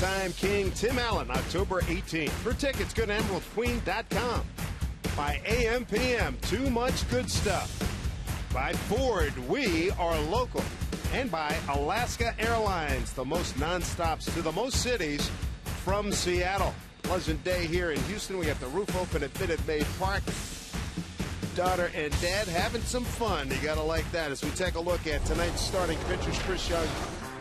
all-time king Tim Allen, October 18th. For tickets, go to emeraldqueen.com. By AM/PM, too much good stuff. By Ford, we are local. And by Alaska Airlines, the most nonstops to the most cities from Seattle. Pleasant day here in Houston. We got the roof open at Minute Maid Park. Daughter and dad having some fun. You gotta like that. As we take a look at tonight's starting pitchers, Chris Young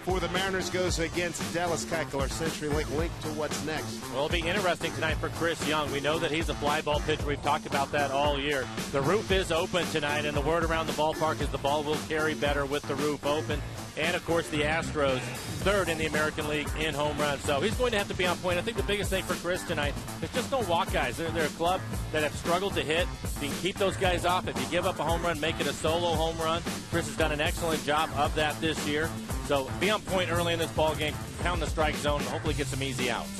for the Mariners goes against Dallas Keuchel. Our CenturyLink link to what's next. Well, it'll be interesting tonight for Chris Young. We know that he's a fly ball pitcher. We've talked about that all year. The roof is open tonight, and the word around the ballpark is the ball will carry better with the roof open. And, of course, the Astros, third in the American League in home runs. So he's going to have to be on point. I think the biggest thing for Chris tonight is just don't walk guys. They're a club that have struggled to hit. You can keep those guys off. If you give up a home run, make it a solo home run. Chris has done an excellent job of that this year. So be on point early in this ball game, pound the strike zone, and hopefully get some easy outs.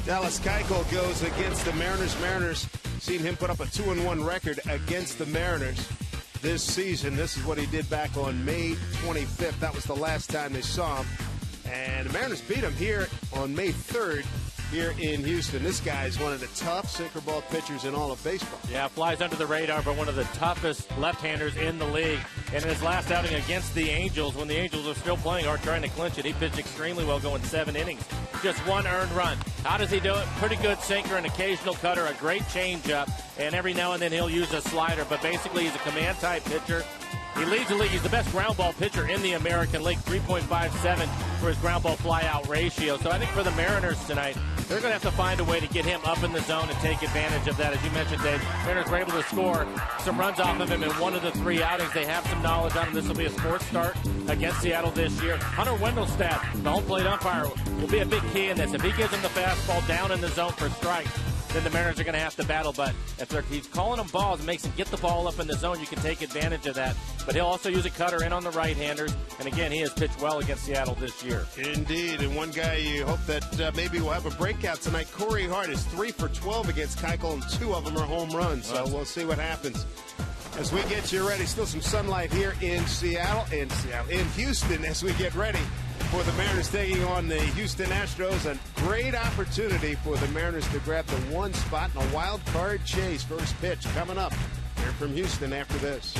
Dallas Keuchel goes against the Mariners. Mariners seen him put up a 2-1 record against the Mariners this season. This is what he did back on May 25th. That was the last time they saw him. And the Mariners beat him here on May 3rd here in Houston. This guy is one of the tough sinker ball pitchers in all of baseball. Yeah, flies under the radar, but one of the toughest left-handers in the league. And in his last outing against the Angels, when the Angels were still playing hard trying to clinch it, he pitched extremely well, going 7 innings. Just 1 earned run. How does he do it? Pretty good sinker, an occasional cutter, a great changeup, and every now and then he'll use a slider. But basically, he's a command-type pitcher. He leads the league. He's the best ground ball pitcher in the American League, 3.57 for his ground ball fly-out ratio. So I think for the Mariners tonight, they're going to have to find a way to get him up in the zone and take advantage of that. As you mentioned, Dave, Mariners were able to score some runs off of him in 1 of the 3 outings. They have some knowledge on him. This will be a sports start against Seattle this year. Hunter Wendelstedt, the home plate umpire, will be a big key in this. If he gives him the fastball down in the zone for strikes, then the Mariners are going to have to battle. But if he's calling them balls and makes him get the ball up in the zone, you can take advantage of that. But he'll also use a cutter in on the right-handers. And again, he has pitched well against Seattle this year. Indeed. And one guy you hope that maybe will have a breakout tonight, Corey Hart, is 3 for 12 against Keuchel, and 2 of them are home runs. So we'll see what happens. As we get you ready, still some sunlight here in in Houston as we get ready for the Mariners taking on the Houston Astros. A great opportunity for the Mariners to grab the 1 spot in a wild card chase. First pitch coming up here from Houston after this.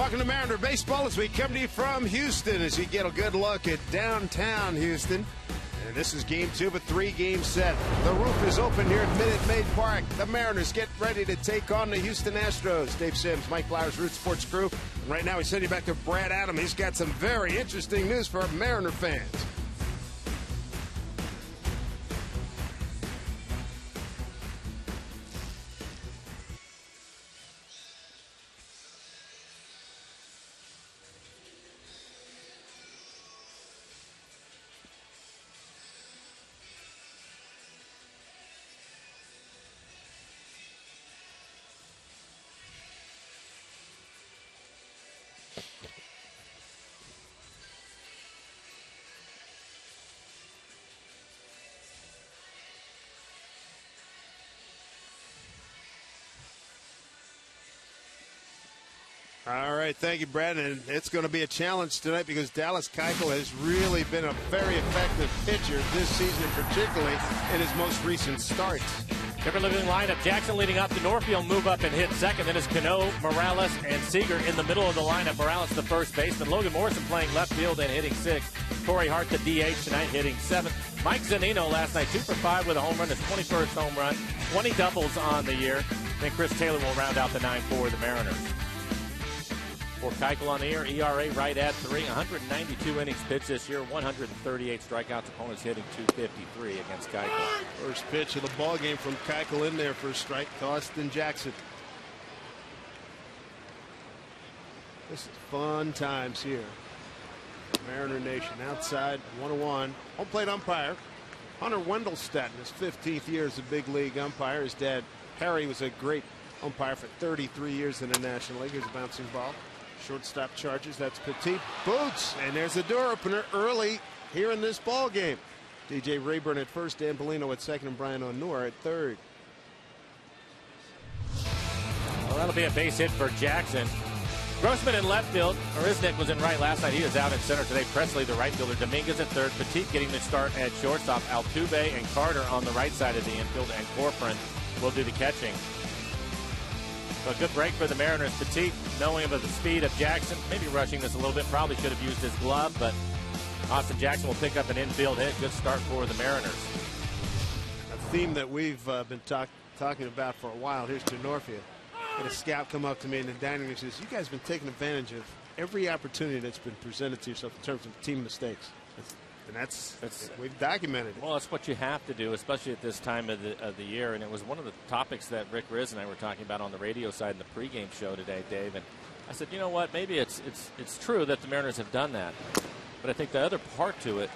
Welcome to Mariner Baseball as we come to you from Houston as you get a good look at downtown Houston. And this is game 2 of a 3-game set. The roof is open here at Minute Maid Park. The Mariners get ready to take on the Houston Astros. Dave Sims, Mike Flowers, Root Sports Crew. And right now we send you back to Brad Adam. He's got some very interesting news for Mariner fans. All right, thank you, Brad. And it's going to be a challenge tonight because Dallas Keuchel has really been a very effective pitcher this season, particularly in his most recent starts. Different living lineup. Jackson leading up to Norfield, move up and hit second. Then is Cano, Morales, and Seager in the middle of the lineup. Morales the first baseman. Logan Morrison playing left field and hitting 6th. Corey Hart the DH tonight hitting 7th. Mike Zunino last night 2 for 5 with a home run, his 21st home run, 20 doubles on the year. Then Chris Taylor will round out the 9 for the Mariners. For Keuchel on the air, ERA right at 3, 192 innings pitched this year, 138 strikeouts. Opponents hitting .253 against Keuchel. First pitch of the ball game from Keuchel in there for a strike to Austin Jackson. This is fun times here. Mariner Nation outside 1-1. Home plate umpire Hunter Wendelstedt in his 15th year as a big league umpire. His dad Harry was a great umpire for 33 years in the National League. Here's a bouncing ball. Shortstop charges. That's Petit. Boots. And there's a door opener early here in this ball game. DJ Rayburn at first, Dan Bellino at second, and Brian O'Neill at third. Well, that'll be a base hit for Jackson. Grossman in left field. Oriznik was in right last night. He is out in center today. Presley, the right fielder. Dominguez at third. Petit getting the start at shortstop. Altuve and Carter on the right side of the infield, and Corcoran will do the catching. So a good break for the Mariners. Petit, knowing about the speed of Jackson, maybe rushing this a little bit, probably should have used his glove, but Austin Jackson will pick up an infield hit. Good start for the Mariners. A theme that we've been talking about for a while. Here's to Norfield. And a scout come up to me in the dining room and says, you guys have been taking advantage of every opportunity that's been presented to yourself in terms of team mistakes. And that's we've documented it. Well, it's what you have to do, especially at this time of the year. And it was one of the topics that Rick Riz and I were talking about on the radio side in the pregame show today, Dave. And I said, you know what, maybe it's true that the Mariners have done that. But I think the other part to it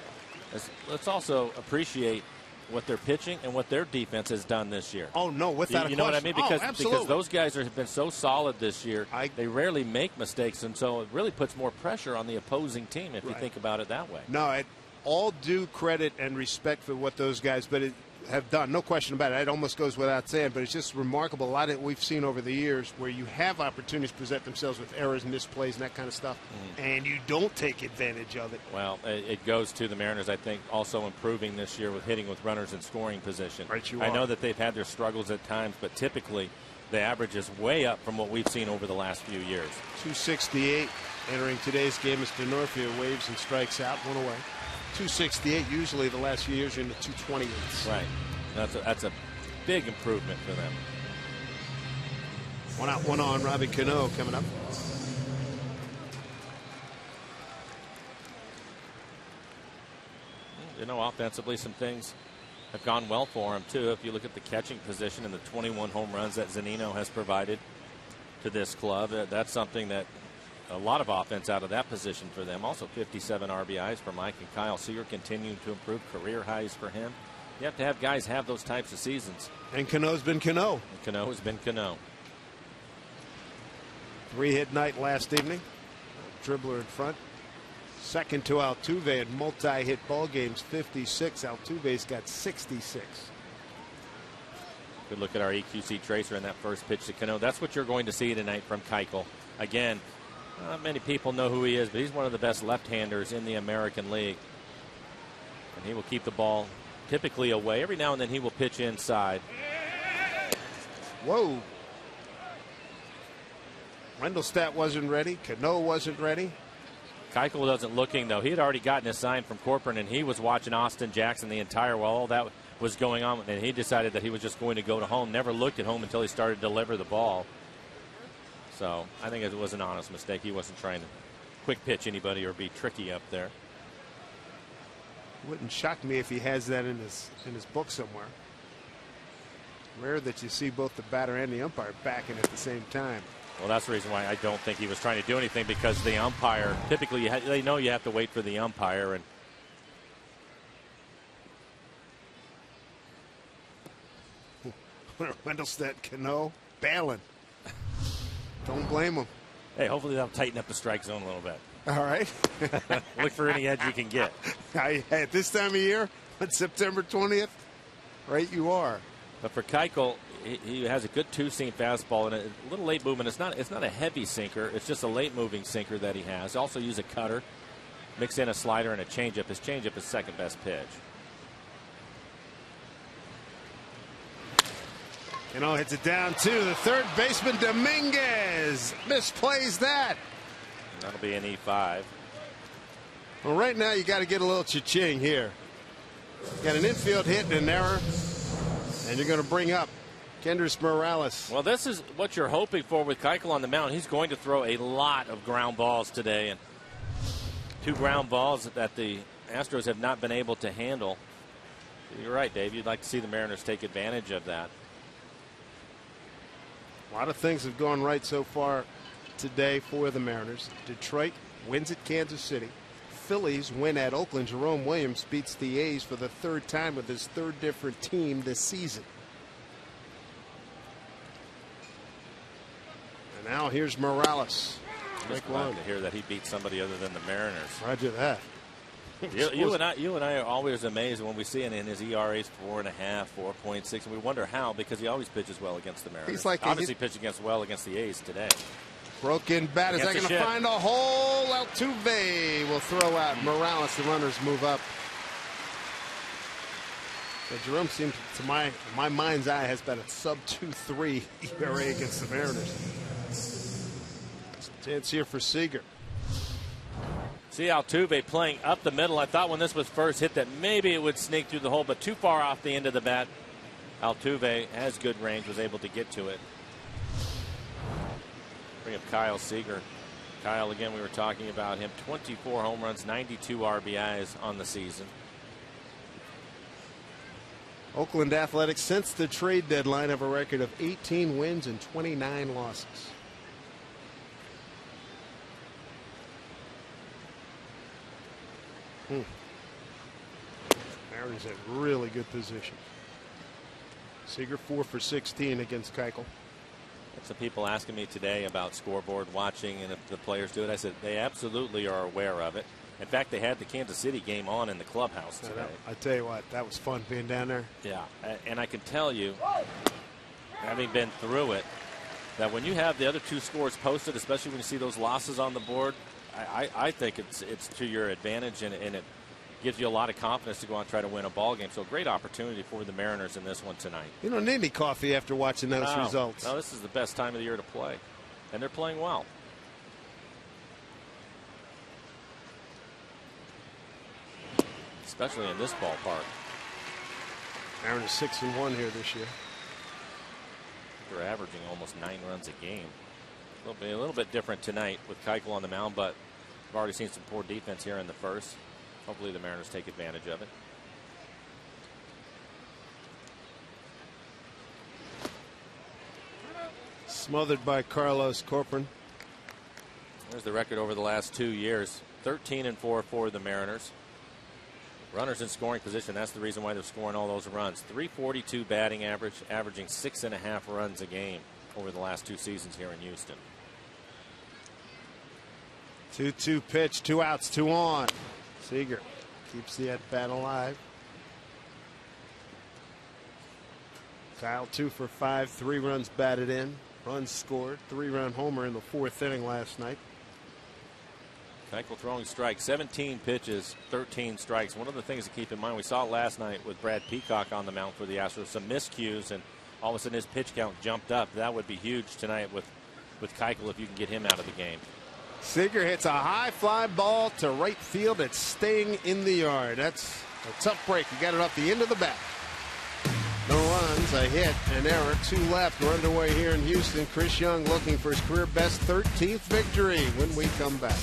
is let's also appreciate what their pitching and what their defense has done this year. Oh, no, without a question. You know what I mean? Because those guys have been so solid this year. They rarely make mistakes, and so it really puts more pressure on the opposing team if you think about it that way. No, all due credit and respect for what those guys have done. No question about it. It almost goes without saying, but it's just remarkable. A lot of it we've seen over the years where you have opportunities present themselves with errors and misplays and that kind of stuff, and you don't take advantage of it. Well, it goes to the Mariners, I think, also improving this year with hitting with runners in scoring position. Right, I know that they've had their struggles at times, but typically the average is way up from what we've seen over the last few years. 268 entering today's game as DeNorfia waves and strikes out, one away. 268 usually the last few years are in the 228s. Right. That's a big improvement for them. One out, one on. Robbie Cano coming up. You know, offensively, some things have gone well for him, too. If you look at the catching position and the 21 home runs that Zunino has provided to this club, that's something that a lot of offense out of that position for them. Also 57 RBIs for Mike, and Kyle Seager continuing to improve, career highs for him. You have to have guys have those types of seasons. And Cano's been Cano. And Cano has been Cano. 3-hit night last evening. Dribbler in front. Second to Altuve in multi-hit ball games, 56. Altuve's got 66. Good look at our EQC tracer in that first pitch to Cano. That's what you're going to see tonight from Keuchel. Again, not many people know who he is, but he's one of the best left-handers in the American League. And he will keep the ball typically away. Every now and then he will pitch inside. Whoa. Wendelstedt wasn't ready. Cano wasn't ready. Keuchel wasn't looking, though. He had already gotten a sign from Corcoran, and he was watching Austin Jackson the entire while all that was going on, and he decided that he was just going to go to home. Never looked at home until he started to deliver the ball. So I think it was an honest mistake. He wasn't trying to quick pitch anybody or be tricky up there. Wouldn't shock me if he has that in his book somewhere. Rare that you see both the batter and the umpire backing at the same time. Well, that's the reason why I don't think he was trying to do anything, because the umpire, typically they know you have to wait for the umpire. And Wendelstedt, Cano, bailing. Don't blame him. Hey, hopefully they'll tighten up the strike zone a little bit. All right. Look for any edge you can get. At this time of year, on September 20th, right you are. But for Keuchel, he has a good two-seam fastball and a little late movement. It's not a heavy sinker. It's just a late-moving sinker that he has. Also use a cutter, mix in a slider and a changeup. His changeup is second best pitch. Cano hits it down to the third baseman, Dominguez. Misplays that. And that'll be an E5. Well, right now you got to get a little cha-ching here. You got an infield hit and an error, and you're going to bring up Kendrys Morales. Well, this is what you're hoping for with Keuchel on the mound. He's going to throw a lot of ground balls today, and 2 ground balls that the Astros have not been able to handle. You're right, Dave. You'd like to see the Mariners take advantage of that. A lot of things have gone right so far today for the Mariners. Detroit wins at Kansas City. Phillies win at Oakland. Jerome Williams beats the A's for the 3rd time with his 3rd different team this season. And now here's Morales. I'm just glad to hear that he beat somebody other than the Mariners. Roger that. You and I are always amazed when we see it in his ERA's 4.5, 4.6, and we wonder how, because he always pitches well against the Mariners. He's like obviously pitched well against the A's today. Broken bat. Is that going to find a hole? Altuve will throw out Morales. The runners move up. But Jerome seems, to my mind's eye, has been a sub 2.3 ERA against the Mariners. Chance here for Seager. See Altuve playing up the middle. I thought when this was first hit that maybe it would sneak through the hole, but too far off the end of the bat. Altuve has good range, was able to get to it. Bring up Kyle Seager. Kyle, again, we were talking about him. 24 home runs, 92 RBIs on the season. Oakland Athletics, since the trade deadline, have a record of 18 wins and 29 losses. Mariners in really good position. Seager 4 for 16 against Keuchel. Some people asking me today about scoreboard watching and if the players do it. I said they absolutely are aware of it. In fact, they had the Kansas City game on in the clubhouse today. I tell you what, that was fun being down there. Yeah, and I can tell you, having been through it, that when you have the other 2 scores posted, especially when you see those losses on the board, I think it's to your advantage, and it gives you a lot of confidence to go out and try to win a ball game. So a great opportunity for the Mariners in this one tonight. You don't need any coffee after watching those results. No, this is the best time of the year to play, and they're playing well. Especially in this ballpark. Mariners 6-1 here this year. They're averaging almost 9 runs a game. It'll be a little bit different tonight with Keuchel on the mound, but we've already seen some poor defense here in the first. Hopefully the Mariners take advantage of it. Smothered by Carlos Corcoran. There's the record over the last 2 years. 13-4 for the Mariners. Runners in scoring position. That's the reason why they're scoring all those runs. .342 batting average, averaging 6.5 runs a game over the last 2 seasons here in Houston. 2-2 pitch, 2 outs, 2 on. Seager keeps the at-bat alive. Kyle 2 for 5, 3 runs batted in, runs scored, 3-run homer in the 4th inning last night. Keuchel throwing strikes, 17 pitches, 13 strikes. One of the things to keep in mind, we saw it last night with Brad Peacock on the mound for the Astros, some miscues, and all of a sudden his pitch count jumped up. That would be huge tonight with with Keuchel if you can get him out of the game. Seager hits a high fly ball to right field. It's staying in the yard. That's a tough break. You got it off the end of the bat. No runs, a hit, an error, 2 left. We're underway here in Houston. Chris Young looking for his career best 13th victory when we come back.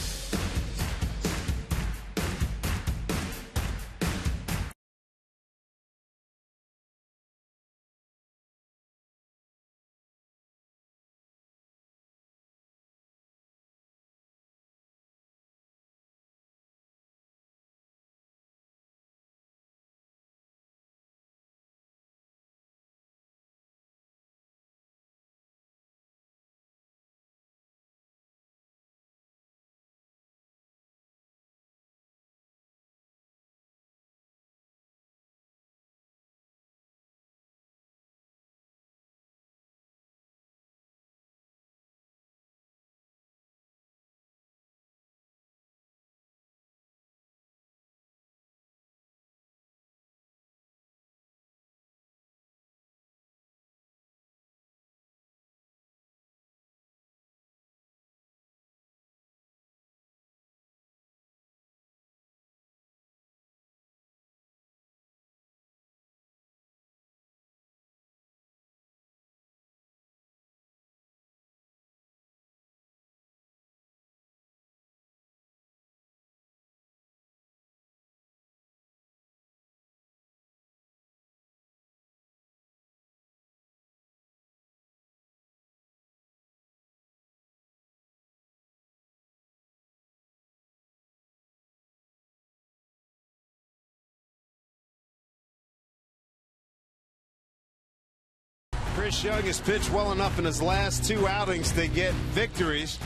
Chris Young has pitched well enough in his last 2 outings to get victories.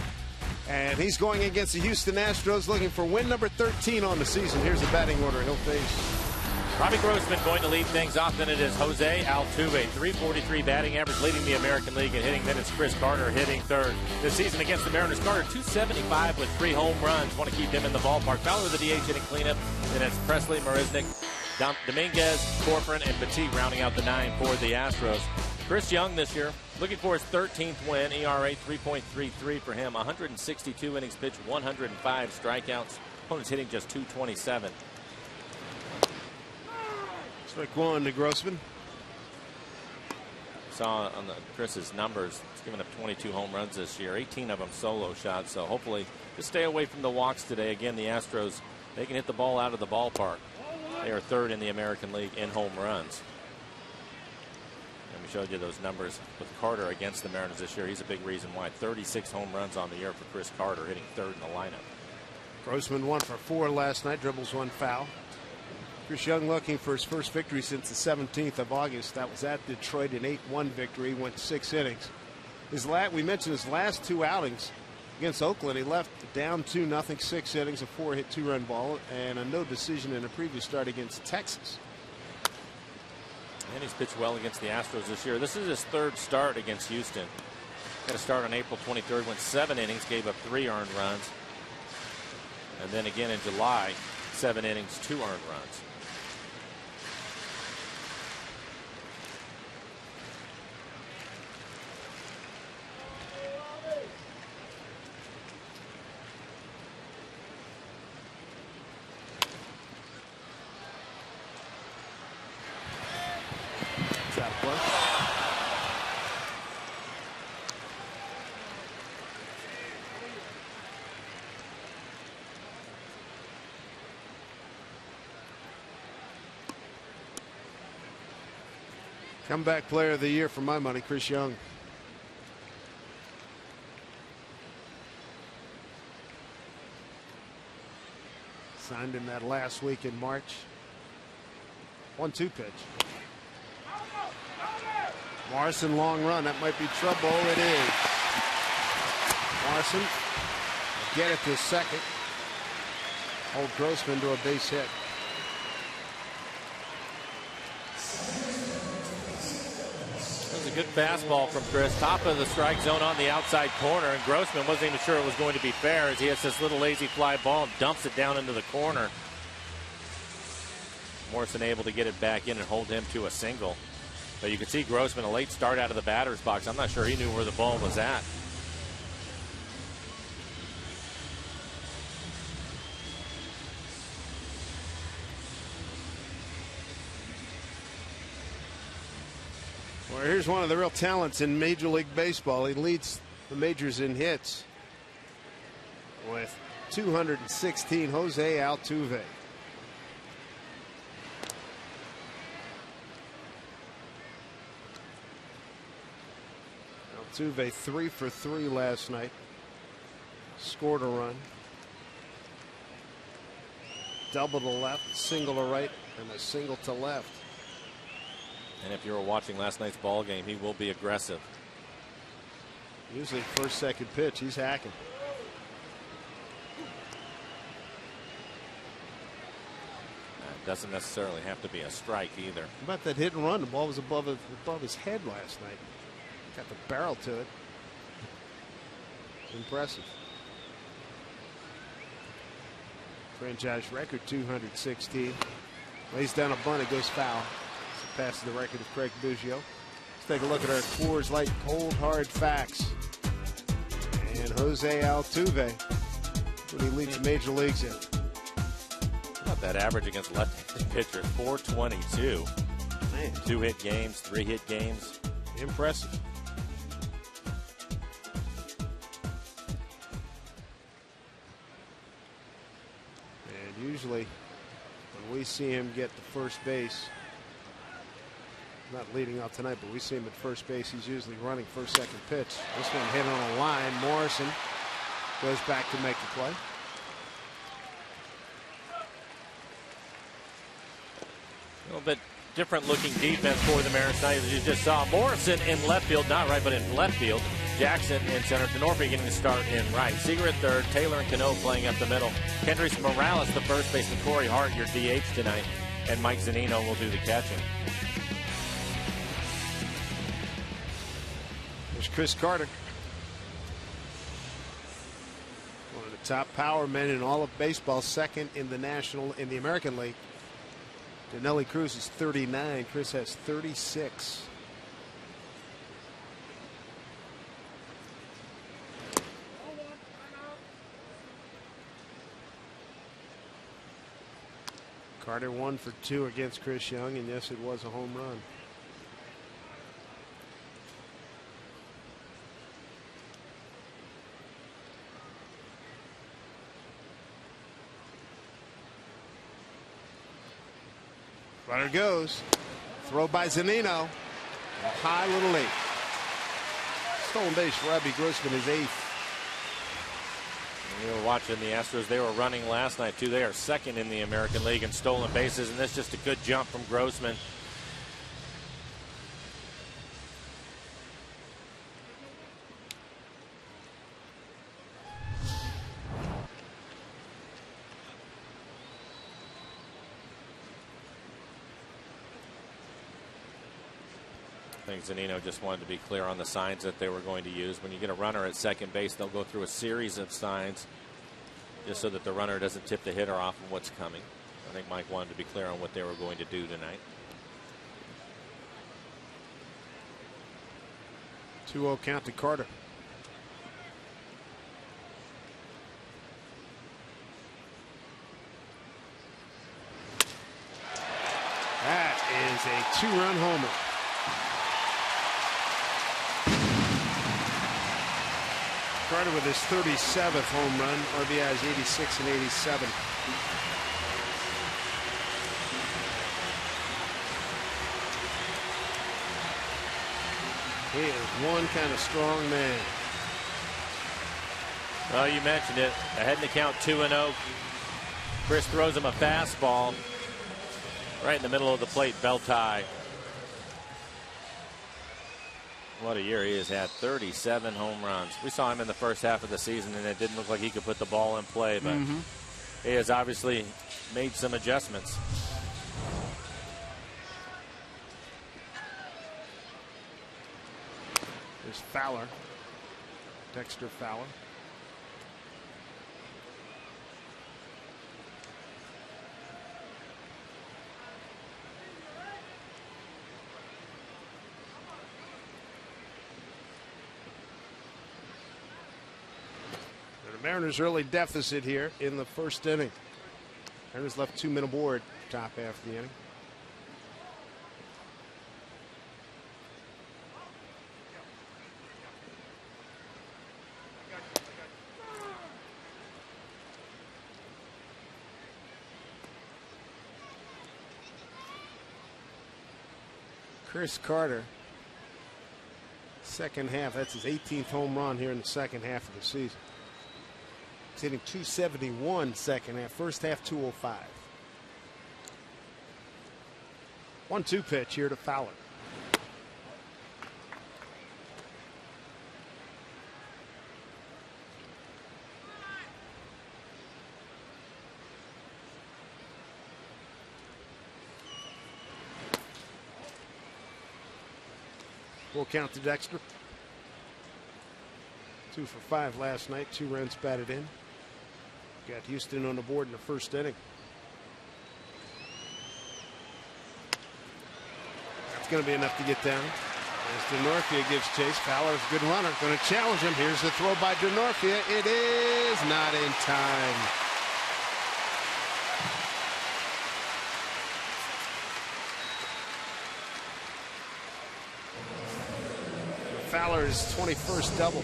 And he's going against the Houston Astros looking for win number 13 on the season. Here's the batting order he'll face. Robbie Grossman going to lead things off. Then it is Jose Altuve, 343 batting average, leading the American League in hitting. Then it's Chris Carter hitting third. This season against the Mariners, Carter 275 with 3 home runs. Want to keep him in the ballpark. Fowler the DH hitting cleanup. Then it's Presley, Marisnik, Dominguez, Corcoran, and Petit rounding out the 9 for the Astros. Chris Young this year looking for his 13th win. ERA 3.33 for him. 162 innings pitched, 105 strikeouts. Opponents hitting just 227. Strike one to Grossman. Saw on Chris's numbers, he's given up 22 home runs this year, 18 of them solo shots. So hopefully just stay away from the walks today. Again, the Astros, they can hit the ball out of the ballpark. They are 3rd in the American League in home runs. And we showed you those numbers with Carter against the Mariners this year. He's a big reason why. 36 home runs on the year for Chris Carter, hitting 3rd in the lineup. Grossman 1 for 4 last night, dribbles 1 foul. Chris Young looking for his first victory since the 17th of August. That was at Detroit, an 8-1 victory. Went 6 innings. We mentioned his last 2 outings against Oakland. He left down 2-0, 6 innings, a 4-hit 2-run ball, and a no decision in a previous start against Texas. And he's pitched well against the Astros this year. This is his 3rd start against Houston. Got a start on April 23rd, went 7 innings, gave up 3 earned runs. And then again in July, 7 innings, 2 earned runs. Comeback player of the year for my money, Chris Young. Signed him that last week in March. 1-2 pitch. Morrison, long run. That might be trouble. It is. Morrison get it to second. Hold Grossman to a base hit. Good fastball from Chris. Top of the strike zone on the outside corner, and Grossman wasn't even sure it was going to be fair as he hits this little lazy fly ball and dumps it down into the corner. Morrison able to get it back in and hold him to a single. But you can see Grossman, a late start out of the batter's box. I'm not sure he knew where the ball was at. Well, here's one of the real talents in Major League Baseball. He leads the majors in hits with 216, Jose Altuve. Altuve 3 for 3 last night. Scored a run. Double to left, single to right, and a single to left. And if you were watching last night's ball game, he will be aggressive. Usually first, second pitch, he's hacking. Doesn't necessarily have to be a strike either. How about that hit and run? The ball was above his head last night. Got the barrel to it. Impressive. Franchise record 216. Lays down a bunt, it goes foul. Passes the record of Craig Biggio. Let's take a look at our Coors Light cold hard facts. And Jose Altuve, what he leads the major leagues in. About that average against left-handed pitchers, 422. Man. 2-hit games, 3-hit games. Impressive. And usually when we see him get to first base, not leading off tonight, but we see him at first base, he's usually running first, second pitch. This one hit on a line. Morrison goes back to make the play. A little bit different looking defense for the Mariners tonight, as you just saw. Morrison in left field, not right, but in left field. Jackson in center. Denorfi getting the start in right. Seager at third. Taylor and Cano playing up the middle. Kendrys Morales, the first baseman. Corey Hart, your DH tonight. And Mike Zunino will do the catching. There's Chris Carter. One of the top power men in all of baseball, second in the American League. Denelli Cruz is 39. Chris has 36. Carter 1 for 2 against Chris Young, and yes, it was a home run. Runner goes. Throw by Zunino. A high little lead. Stolen base for Robbie Grossman is 8th. We were watching the Astros. They were running last night, too. They are second in the American League in stolen bases, and this is just a good jump from Grossman. I think Zunino just wanted to be clear on the signs that they were going to use. When you get a runner at second base, they'll go through a series of signs just so that the runner doesn't tip the hitter off of what's coming. I think Mike wanted to be clear on what they were going to do tonight. 2-0 count to Carter. That is a 2-run homer. Carter with his 37th home run. RBIs 86 and 87. He is one kind of strong man. Well, you mentioned it. Ahead in the count, 2-0. Chris throws him a fastball right in the middle of the plate, belt high. What a year he has had. 37 home runs. We saw him in the first half of the season, and it didn't look like he could put the ball in play, but he has obviously made some adjustments. There's Fowler. Dexter Fowler. Mariners early deficit here in the first inning. Mariners left 2 men aboard top half of the inning. Chris Carter, second half, that's his 18th home run here in the second half of the season. He's hitting .271 second half, first half .205. 1-2 pitch here to Fowler. Full count to Dexter. 2 for 5 last night. 2 runs batted in. Got Houston on the board in the first inning. That's going to be enough to get down. As DeNorfia gives chase. Fowler's a good runner. Going to challenge him. Here's the throw by DeNorfia. It is not in time. Fowler's 21st double.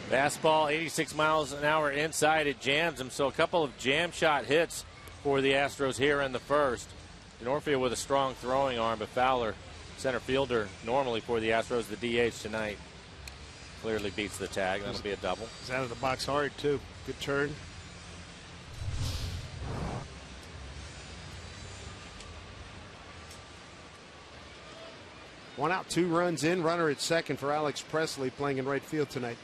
Fastball 86 miles an hour inside. It jams him. So a couple of jam shot hits for the Astros here in the first. DeNorfia with a strong throwing arm, but Fowler, center fielder normally for the Astros, the DH tonight, clearly beats the tag. That'll be a double. He's out of the box hard, too. Good turn. One out, 2 runs in. Runner at second for Alex Presley playing in right field tonight.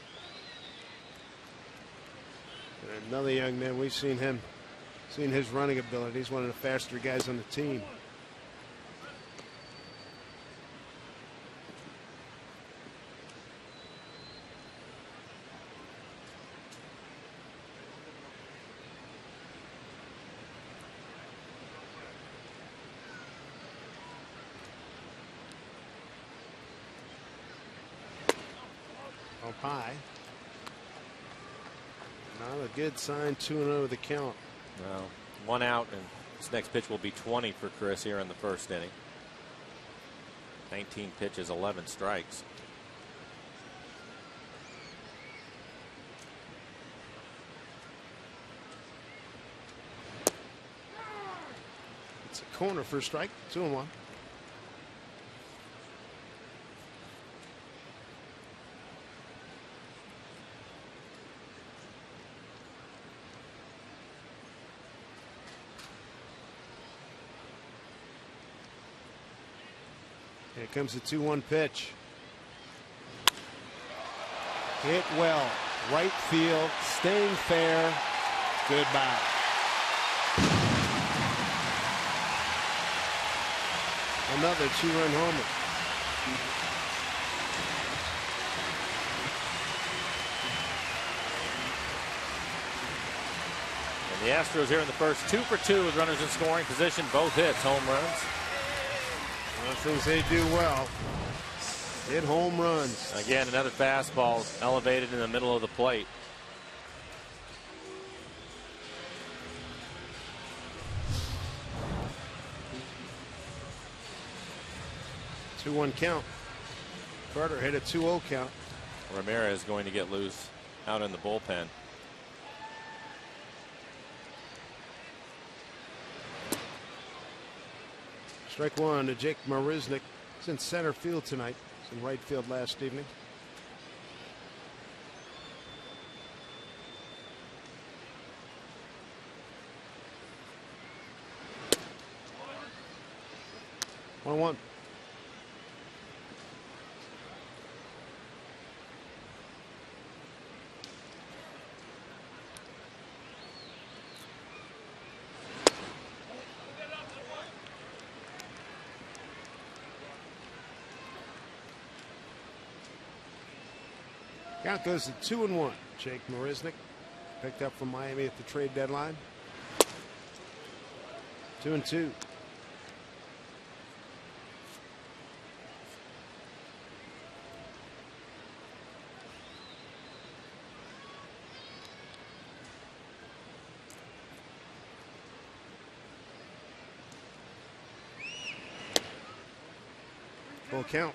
And another young man, we've seen his running ability. He's one of the faster guys on the team. High. Not a good sign. 2-0 the count. No, 1 out, and this next pitch will be 20 for Chris here in the first inning. 19 pitches, 11 strikes. It's a corner for a strike. 2-1. Here comes the 2-1 pitch. Hit well. Right field. Staying fair. Goodbye. Another 2-run homer. And the Astros here in the first, 2 for 2 with runners in scoring position. Both hits, home runs. One of the things they do well, hit home runs. Again, another fastball elevated in the middle of the plate. Two 2-1 count. Carter hit a 2-0 count. Ramirez going to get loose out in the bullpen. Strike one to Jake Marisnick. He's in center field tonight. He's in right field last evening. One. Count goes to 2-1. Jake Marisnick, picked up from Miami at the trade deadline. 2-2. Full count.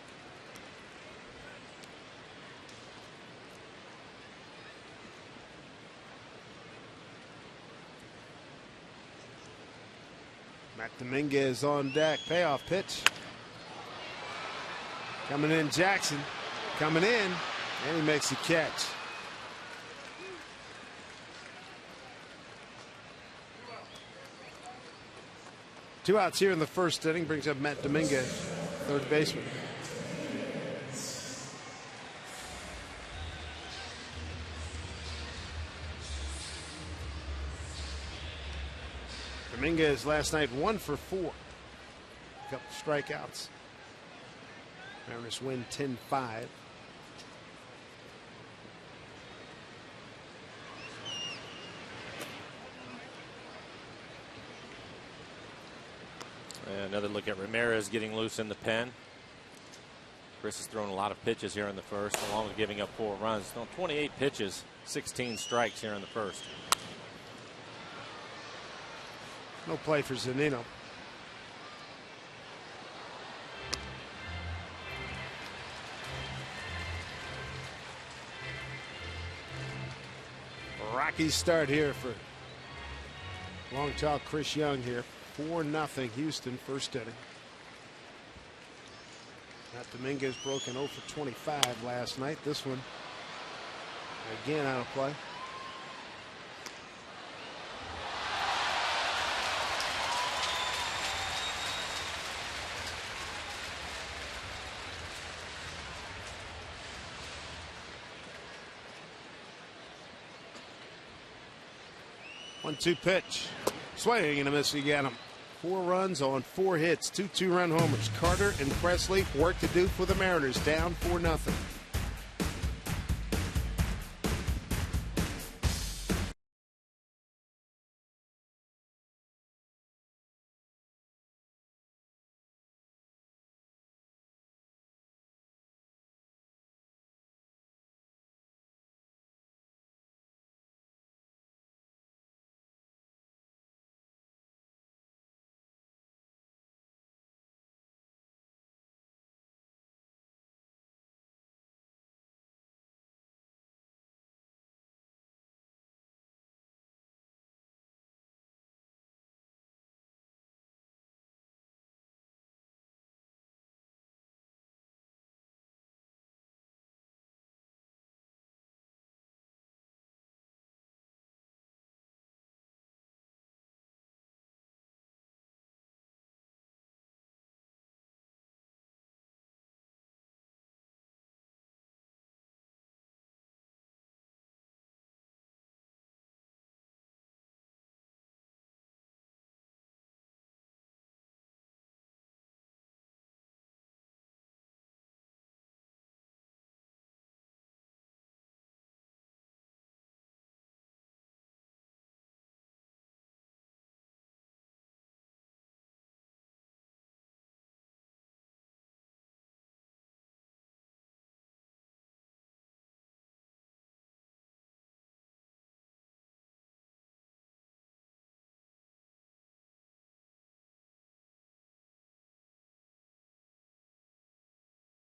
Matt Dominguez on deck. Payoff pitch. Coming in, Jackson. Coming in, and he makes the catch. Two outs here in the first inning brings up Matt Dominguez, third baseman. Dominguez last night 1 for 4. A couple strikeouts. Mariners win 10-5. Another look at Ramirez getting loose in the pen. Chris has thrown a lot of pitches here in the first, along with giving up 4 runs. Thrown 28 pitches, 16 strikes here in the first. No play for Zunino. Rockies start here for long tall Chris Young here. 4-0 Houston, first inning. Matt Dominguez broken 0 for 25 last night. This one again out of play. One-two pitch. Swing and a miss again. 4 runs on 4 hits, 2 2-run homers. Carter and Presley work to do for the Mariners, down 4-0.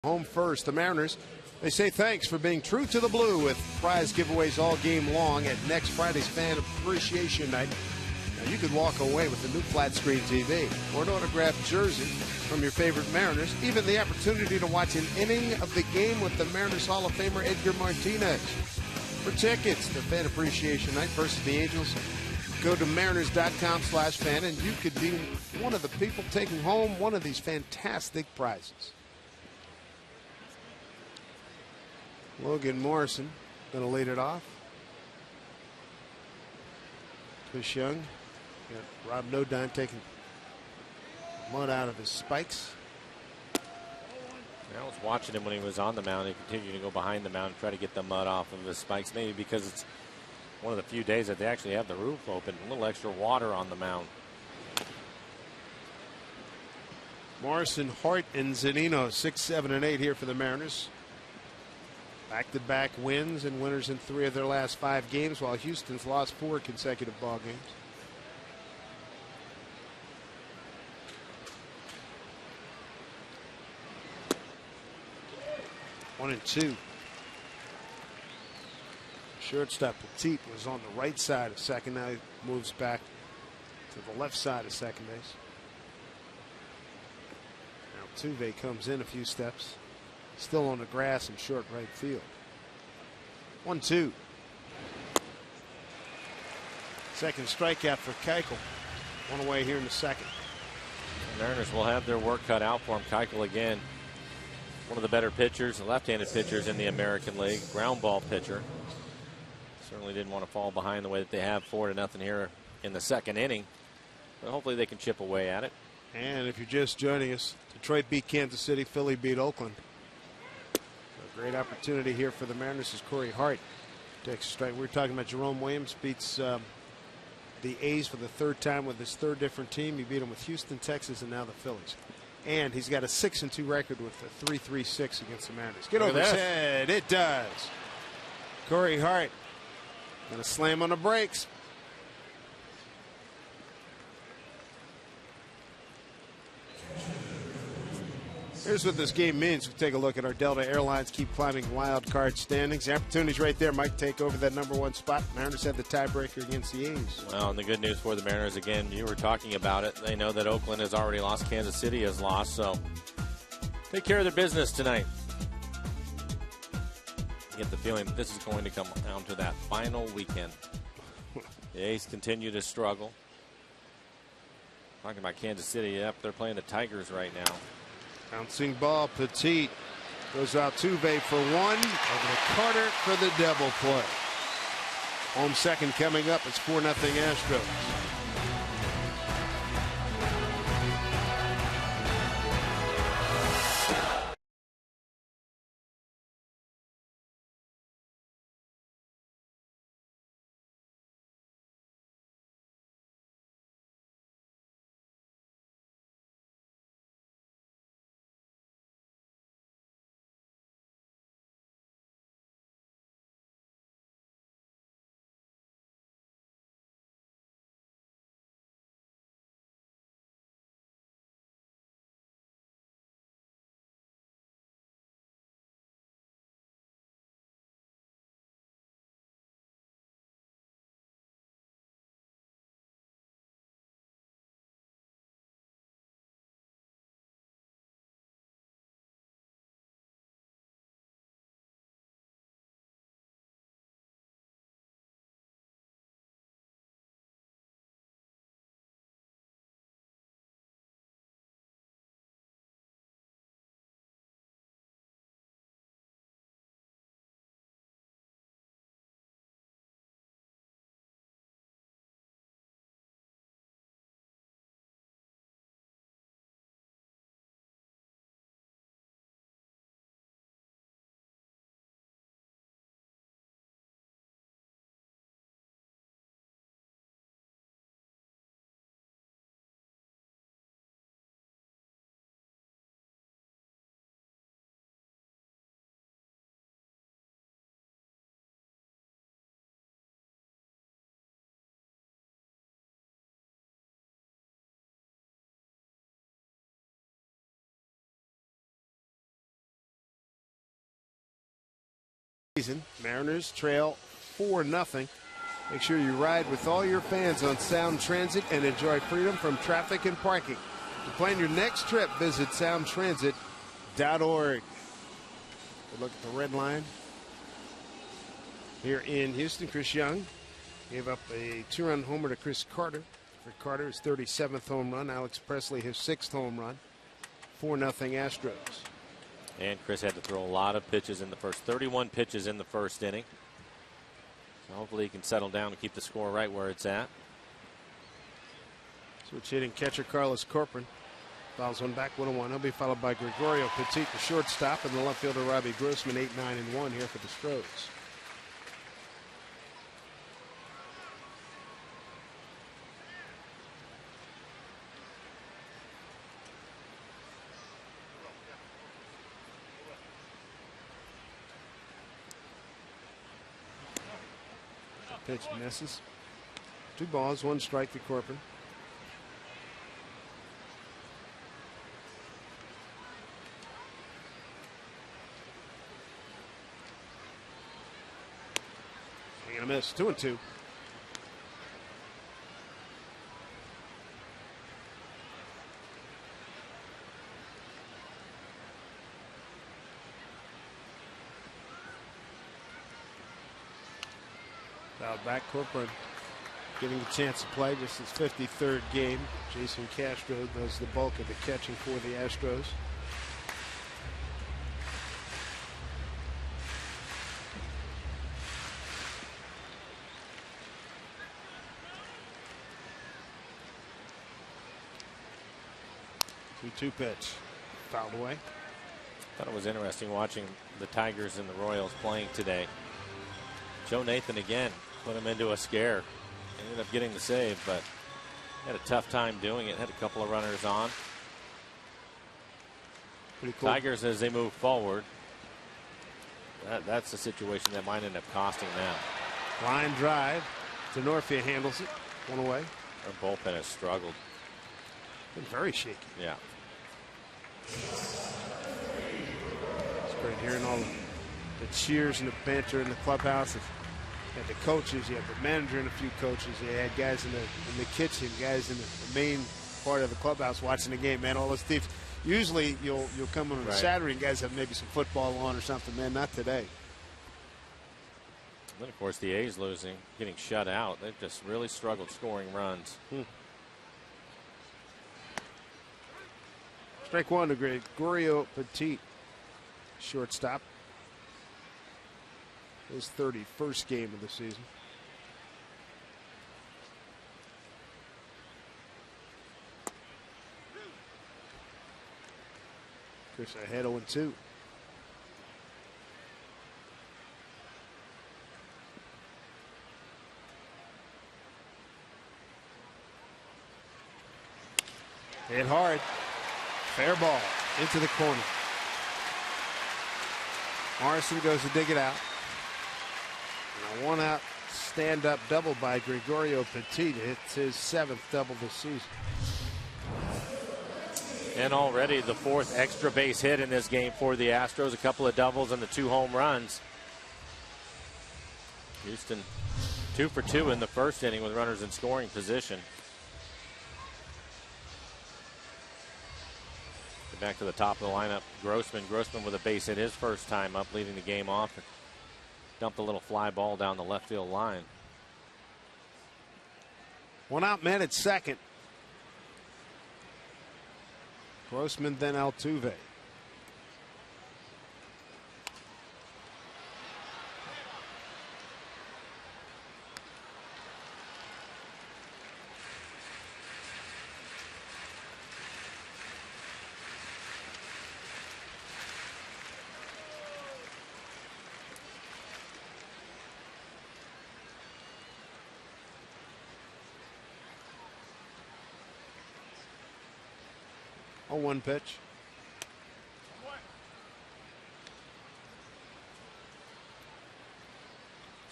Home first, the Mariners. They say thanks for being true to the blue with prize giveaways all game long at next Friday's Fan Appreciation Night. Now you could walk away with a new flat screen TV or an autographed jersey from your favorite Mariners, even the opportunity to watch an inning of the game with the Mariners Hall of Famer Edgar Martinez. For tickets to Fan Appreciation Night versus the Angels, go to mariners.com/fan and you could be one of the people taking home one of these fantastic prizes. Logan Morrison going to lead it off. Chris Young. Got Rob Nodine taking mud out of his spikes. I was watching him when he was on the mound. He continued to go behind the mound and try to get the mud off of his spikes, maybe because it's one of the few days that they actually have the roof open. A little extra water on the mound. Morrison, Hart, and Zunino 6, 7, and 8 here for the Mariners. Back-to-back wins and winners in 3 of their last 5 games, while Houston's lost 4 consecutive ball games. One and two. Shortstop Petit was on the right side of second. Now he moves back to the left side of second base. Now Altuve comes in a few steps. Still on the grass in short right field. 1-2. Second strikeout for Keuchel. One away here in the second. The Mariners will have their work cut out for him. Keuchel again, one of the better pitchers, left-handed pitchers in the American League. Ground ball pitcher. Certainly didn't want to fall behind the way that they have 4-0 here in the second inning. But hopefully they can chip away at it. And if you're just joining us, Detroit beat Kansas City, Philly beat Oakland. A great opportunity here for the Mariners as Corey Hart takes a strike. We were talking about Jerome Williams beats the A's for the third time with his third different team. He beat them with Houston, Texas, and now the Phillies. And he's got a 6-2 record with a 3.36 against the Mariners. Get over his head. It does. Corey Hart going to slam on the brakes. Here's what this game means. We take a look at our Delta Airlines keep climbing wild card standings. The opportunity's right there. Might take over that #1 spot. Mariners had the tiebreaker against the A's. Well, and the good news for the Mariners, again, you were talking about it. They know that Oakland has already lost. Kansas City has lost. So take care of their business tonight. I get the feeling that this is going to come down to that final weekend. The A's continue to struggle. Talking about Kansas City, yep, they're playing the Tigers right now. Bouncing ball, Petit goes out Altuve for one. Over to Carter for the double play. Home second coming up. It's 4-0 Astros. Mariners trail 4-0. Make sure you ride with all your fans on Sound Transit and enjoy freedom from traffic and parking. To plan your next trip, visit soundtransit.org. Look at the red line here in Houston. Chris Young gave up a 2-run homer to Chris Carter. For Carter, his 37th home run. Alex Presley, his 6th home run. 4-0 Astros. And Chris had to throw a lot of pitches in the first. 31 pitches in the first inning. So hopefully he can settle down and keep the score right where it's at. Switch hitting catcher Carlos Corcoran. Fouls one back, 1-1. He'll be followed by Gregorio Petit, the shortstop, and the left fielder Robbie Grossman, 8-9-1 here for the Stros. Pitch misses. 2 balls, 1 strike to Corcoran. Swing and a miss. 2-2. Back Corcoran getting a chance to play, just his 53rd game. Jason Castro does the bulk of the catching for the Astros. Two pitch, fouled away. Thought it was interesting watching the Tigers and the Royals playing today. Joe Nathan again put him into a scare. Ended up getting the save, but had a tough time doing it. Had a couple of runners on. Pretty cool. Tigers, as they move forward, that's a situation that might end up costing them. Line drive. Denorfia handles it. One away. Their bullpen has struggled. Been very shaky. Yeah. It's great hearing all the cheers and the banter in the clubhouse. You had the coaches, you had the manager and a few coaches. You had guys in the kitchen, guys in the main part of the clubhouse watching the game. Man, all those thieves. Usually you'll come on a Saturday and guys have maybe some football on or something. Man, not today. And then of course the A's losing, getting shut out. They've just really struggled scoring runs. Strike one to Gregorio Petit, shortstop. His 31st game of the season. Chris ahead 0-2. Hit hard. Fair ball into the corner. Morrison goes to dig it out. And a one-out stand-up double by Gregorio Petit. It's his 7th double this season. And already the 4th extra base hit in this game for the Astros. A couple of doubles and the 2 home runs. Houston 2 for 2 in the first inning with runners in scoring position. Back to the top of the lineup. Grossman with a base hit his first time up, leading the game off. Dumped a little fly ball down the left field line. One out, man at second. Grossman, then Altuve. One pitch.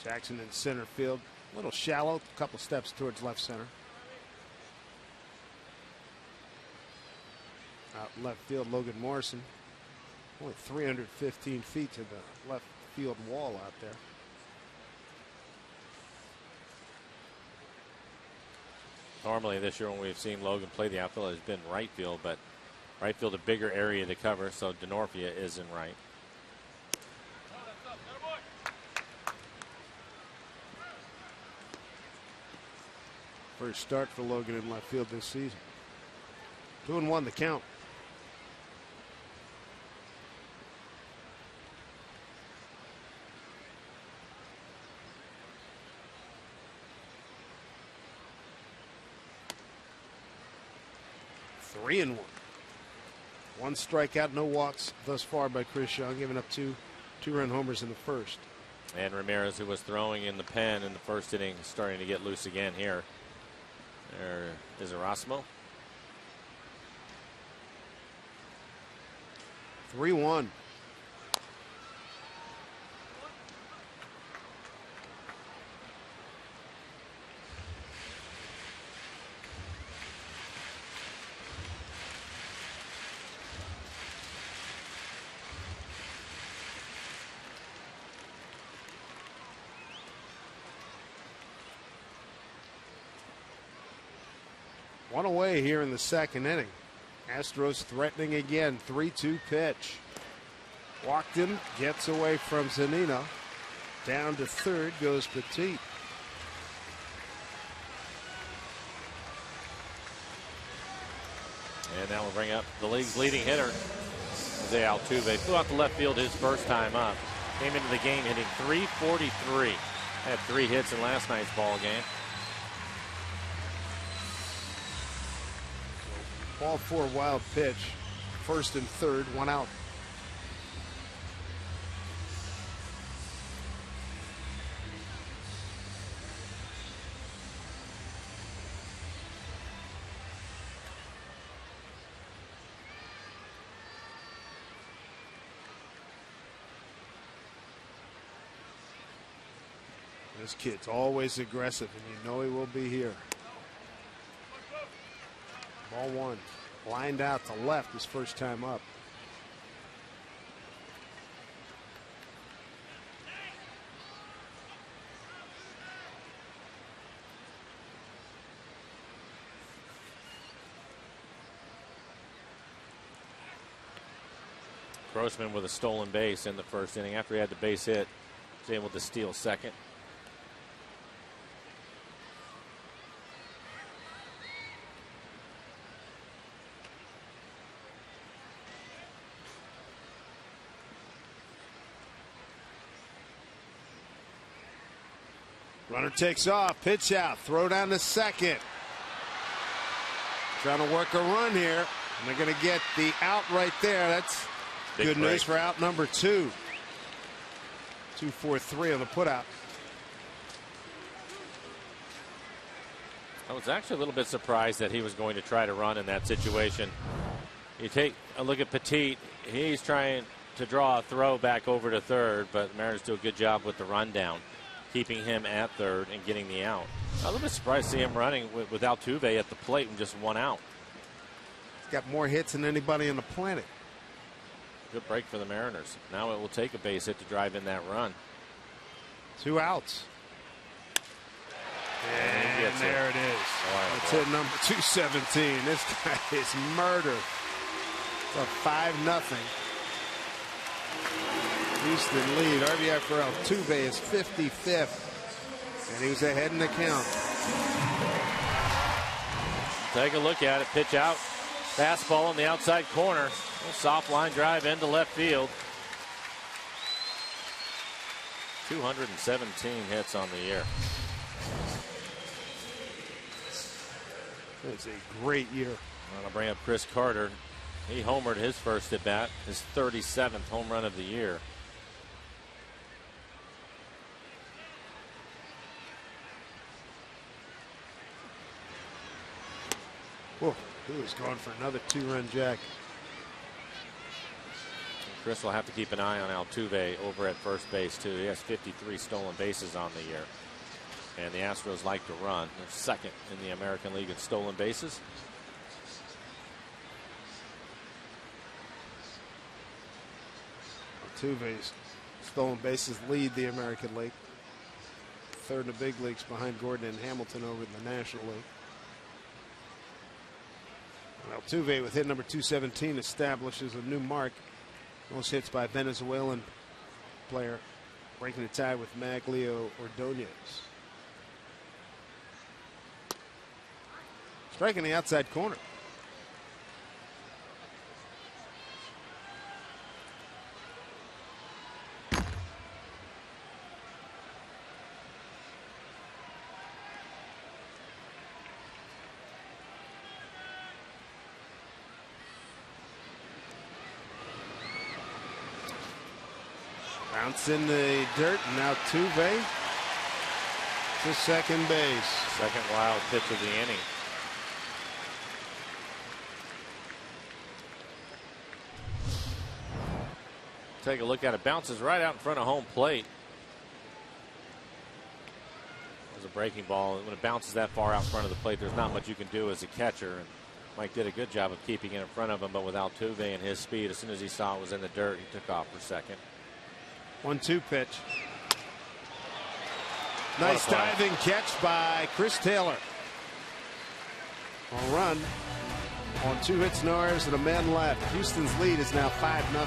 Jackson in center field. A little shallow. A couple steps towards left center. Out left field, Logan Morrison. Only 315 feet to the left field wall out there. Normally this year when we've seen Logan play the outfield, has been right field, but right field a bigger area to cover, so Denorfia is in right. First start for Logan in left field this season. 2-1 the count. Three and 1. One strikeout, no walks thus far by Chris Young, giving up two-run homers in the first. And Ramirez, who was throwing in the pen in the first inning, starting to get loose again here. There is Erasmo. 3-1. One away here in the second inning. Astros threatening again. 3-2 pitch. Walked him, gets away from Zanino. Down to third goes Petit. And now we'll bring up the league's leading hitter, Altuve. Flew out to left field his first time up. Came into the game hitting .343. Had 3 hits in last night's ball game. Ball 4, wild pitch. First and third, 1 out. This kid's always aggressive, and you know he will be here. Ball 1. Lined out to left his first time up. Grossman with a stolen base in the first inning. After he had the base hit, he was able to steal second. Runner takes off, pitch out, throw down to second. Trying to work a run here, and they're going to get the out right there. That's big good break. News for out number 2. 2-4-3 on the putout. I was actually a little bit surprised that he was going to try to run in that situation. You take a look at Petit. He's trying to draw a throw back over to third, but the Mariners do a good job with the rundown, keeping him at third and getting the out. I was a little bit surprised to see him running with Altuve at the plate and just 1 out. He's got more hits than anybody on the planet. Good break for the Mariners. Now it will take a base hit to drive in that run. 2 outs. And there it is. That's hit number 217. This guy is murder. It's a 5-0. Houston lead. RBI for Altuve is 55th. And he was ahead in the count. Take a look at it. Pitch out. Fastball in the outside corner. A soft line drive into left field. 217 hits on the year. It's a great year. I'm going to bring up Chris Carter. He homered his first at bat, his 37th home run of the year. Whoa, he was going for another 2-run jack. Chris will have to keep an eye on Altuve over at first base, too. He has 53 stolen bases on the year. And the Astros like to run. They're second in the American League in stolen bases. Altuve's stolen bases lead the American League. Third in the big leagues behind Gordon and Hamilton over in the National League. Altuve with hit number 217 establishes a new mark. Most hits by Venezuelan player, breaking the tie with Maglio Ordonez. Striking the outside corner. Bounce in the dirt, and now Altuve to second base. Second wild pitch of the inning. Take a look at it. Bounces right out in front of home plate. It was a breaking ball. When it bounces that far out in front of the plate, there's not much you can do as a catcher. And Mike did a good job of keeping it in front of him, but with Altuve and his speed, as soon as he saw it was in the dirt, he took off for second. 1-2 pitch. Nice diving catch by Chris Taylor. A run on 2 hits, no errors, and a man left. Houston's lead is now 5-0.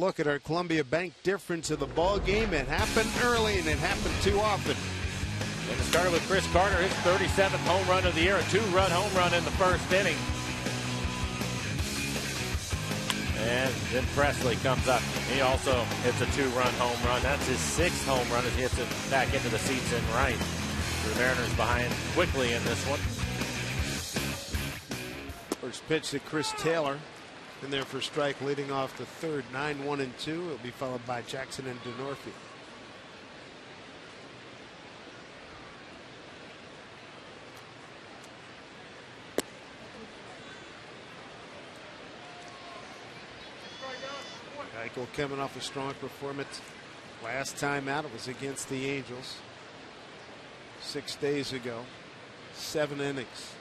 look at our Columbia Bank difference of the ball game. It happened early, and it happened too often. And it started with Chris Carter, his 37th home run of the year, a 2-run home run in the first inning. And then Presley comes up. He also hits a 2-run home run. That's his 6th home run as he hits it back into the seats in right. The Mariners behind quickly in this one. First pitch to Chris Taylor. In there for strike, leading off the third. 9-1-2. It'll be followed by Jackson and DeNorfie. Keuchel coming off a strong performance. Last time out, it was against the Angels 6 days ago. 7 innings.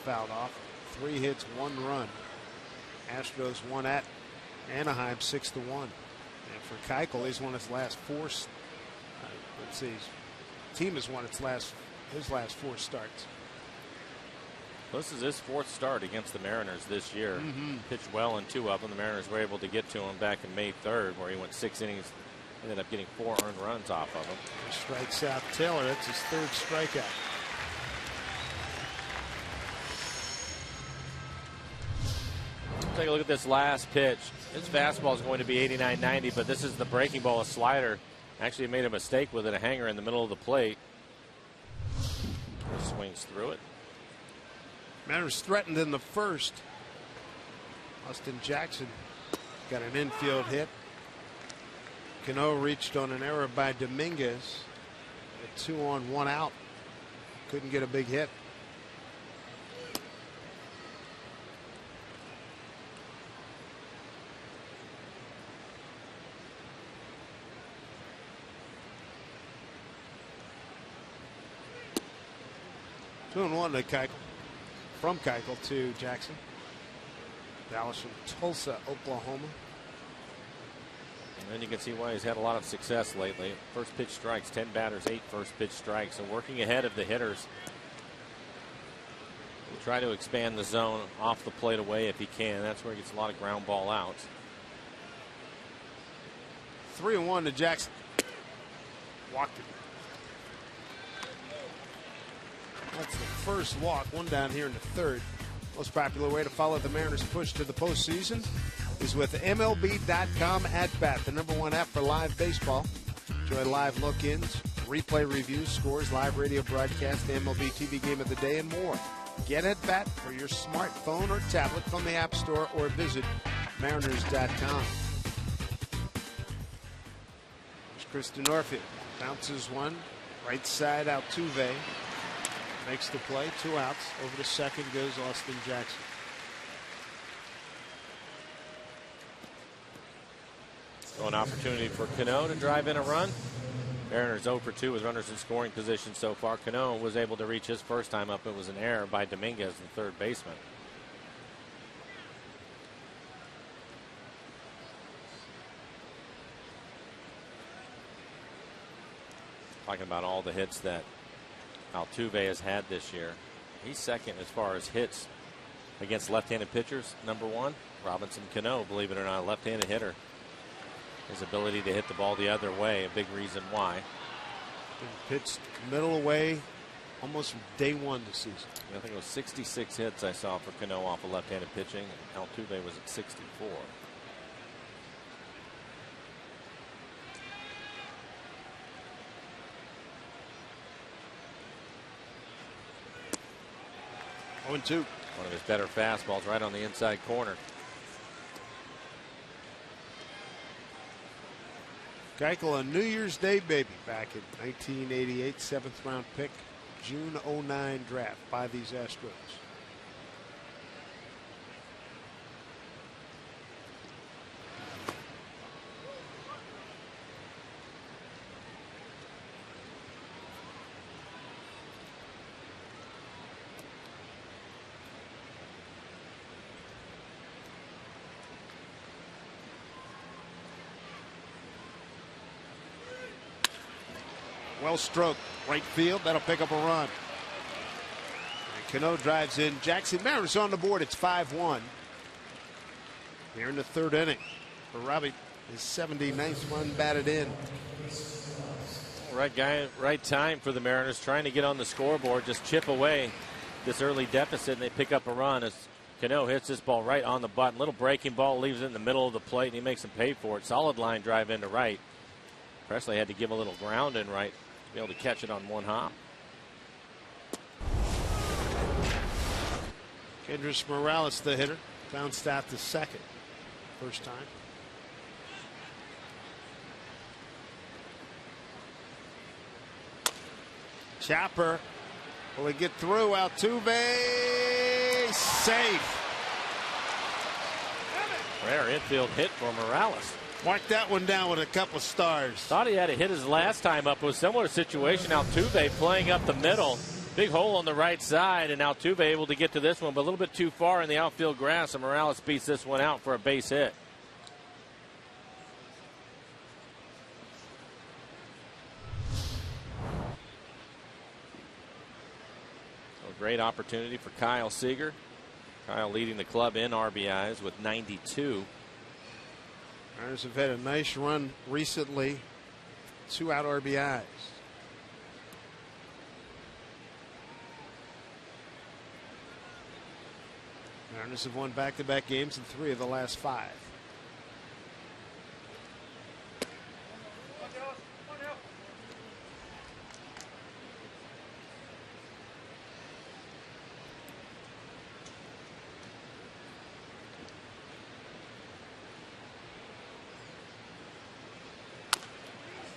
Fouled off. 3 hits, 1 run. Astros won at Anaheim 6-1. And for Keuchel, he's won his last 4. Let's see, his team has won his last 4 starts. This is his 4th start against the Mariners this year. Pitched well in 2 of them. The Mariners were able to get to him back in May 3rd, where he went 6 innings. Ended up getting 4 earned runs off of him. He strikes out Taylor. That's his 3rd strikeout. Take a look at this last pitch. His fastball is going to be 89-90, but this is the breaking ball, a slider. Actually made a mistake with it, a hanger in the middle of the plate. Swings through it. Mariners threatened in the first. Austin Jackson got an infield hit. Cano reached on an error by Dominguez. A 2-on, 1-out. Couldn't get a big hit. Two and 1 to Keuchel. From Keuchel to Jackson. Dallas from Tulsa, Oklahoma. And then you can see why he's had a lot of success lately. First pitch strikes, 10 batters, 8 first pitch strikes. So working ahead of the hitters. He'll try to expand the zone off the plate away if he can. That's where he gets a lot of ground ball outs. 3-1 to Jackson. Walked it. That's the first walk, 1 down here in the 3rd. Most popular way to follow the Mariners' push to the postseason is with MLB.com at bat, the #1 app for live baseball. Enjoy live look-ins, replay reviews, scores, live radio broadcast, MLB TV game of the day, and more. Get at bat for your smartphone or tablet from the App Store or visit Mariners.com. There's Chris DeNorfie. Bounces one. Right side, Altuve. Makes the play. 2 outs. Over to second goes Austin Jackson. So an opportunity for Cano to drive in a run. Mariners 0 for 2 with runners in scoring position so far. Cano was able to reach his first time up. It was an error by Dominguez, the 3rd baseman. Talking about all the hits that Altuve has had this year. He's second as far as hits against left-handed pitchers. #1, Robinson Cano, believe it or not, a left-handed hitter. His ability to hit the ball the other way, a big reason why. Pitched middle away almost from day 1 this season. I think it was 66 hits I saw for Cano off of left-handed pitching. Altuve was at 64. One of his better fastballs right on the inside corner. Keuchel, a New Year's Day baby back in 1988, 7th round pick, June 09 draft by these Astros. Well stroked right field. That'll pick up a run. And Cano drives in. Jackson. Mariners on the board. It's 5-1 here in the 3rd inning. for Robbie. His 79th run batted in. Right guy, right time for the Mariners, trying to get on the scoreboard, just chip away this early deficit, and they pick up a run as Cano hits this ball right on the button. Little breaking ball, leaves it in the middle of the plate, and he makes him pay for it. Solid line drive into right. Presley had to give a little ground in right to be able to catch it on one hop. Kendrys Morales, the hitter, bounced out to second. First time. Chopper. Will he get through? Altuve safe. Rare infield hit for Morales. Mark that one down with a couple of stars. Thought he had to hit his last time up. It was a similar situation. Altuve playing up the middle. Big hole on the right side, and Altuve able to get to this one, but a little bit too far in the outfield grass, and Morales beats this one out for a base hit. A great opportunity for Kyle Seager. Kyle leading the club in RBIs with 92. Mariners have had a nice run recently. 2 out RBIs. Mariners have won back-to-back games in 3 of the last 5.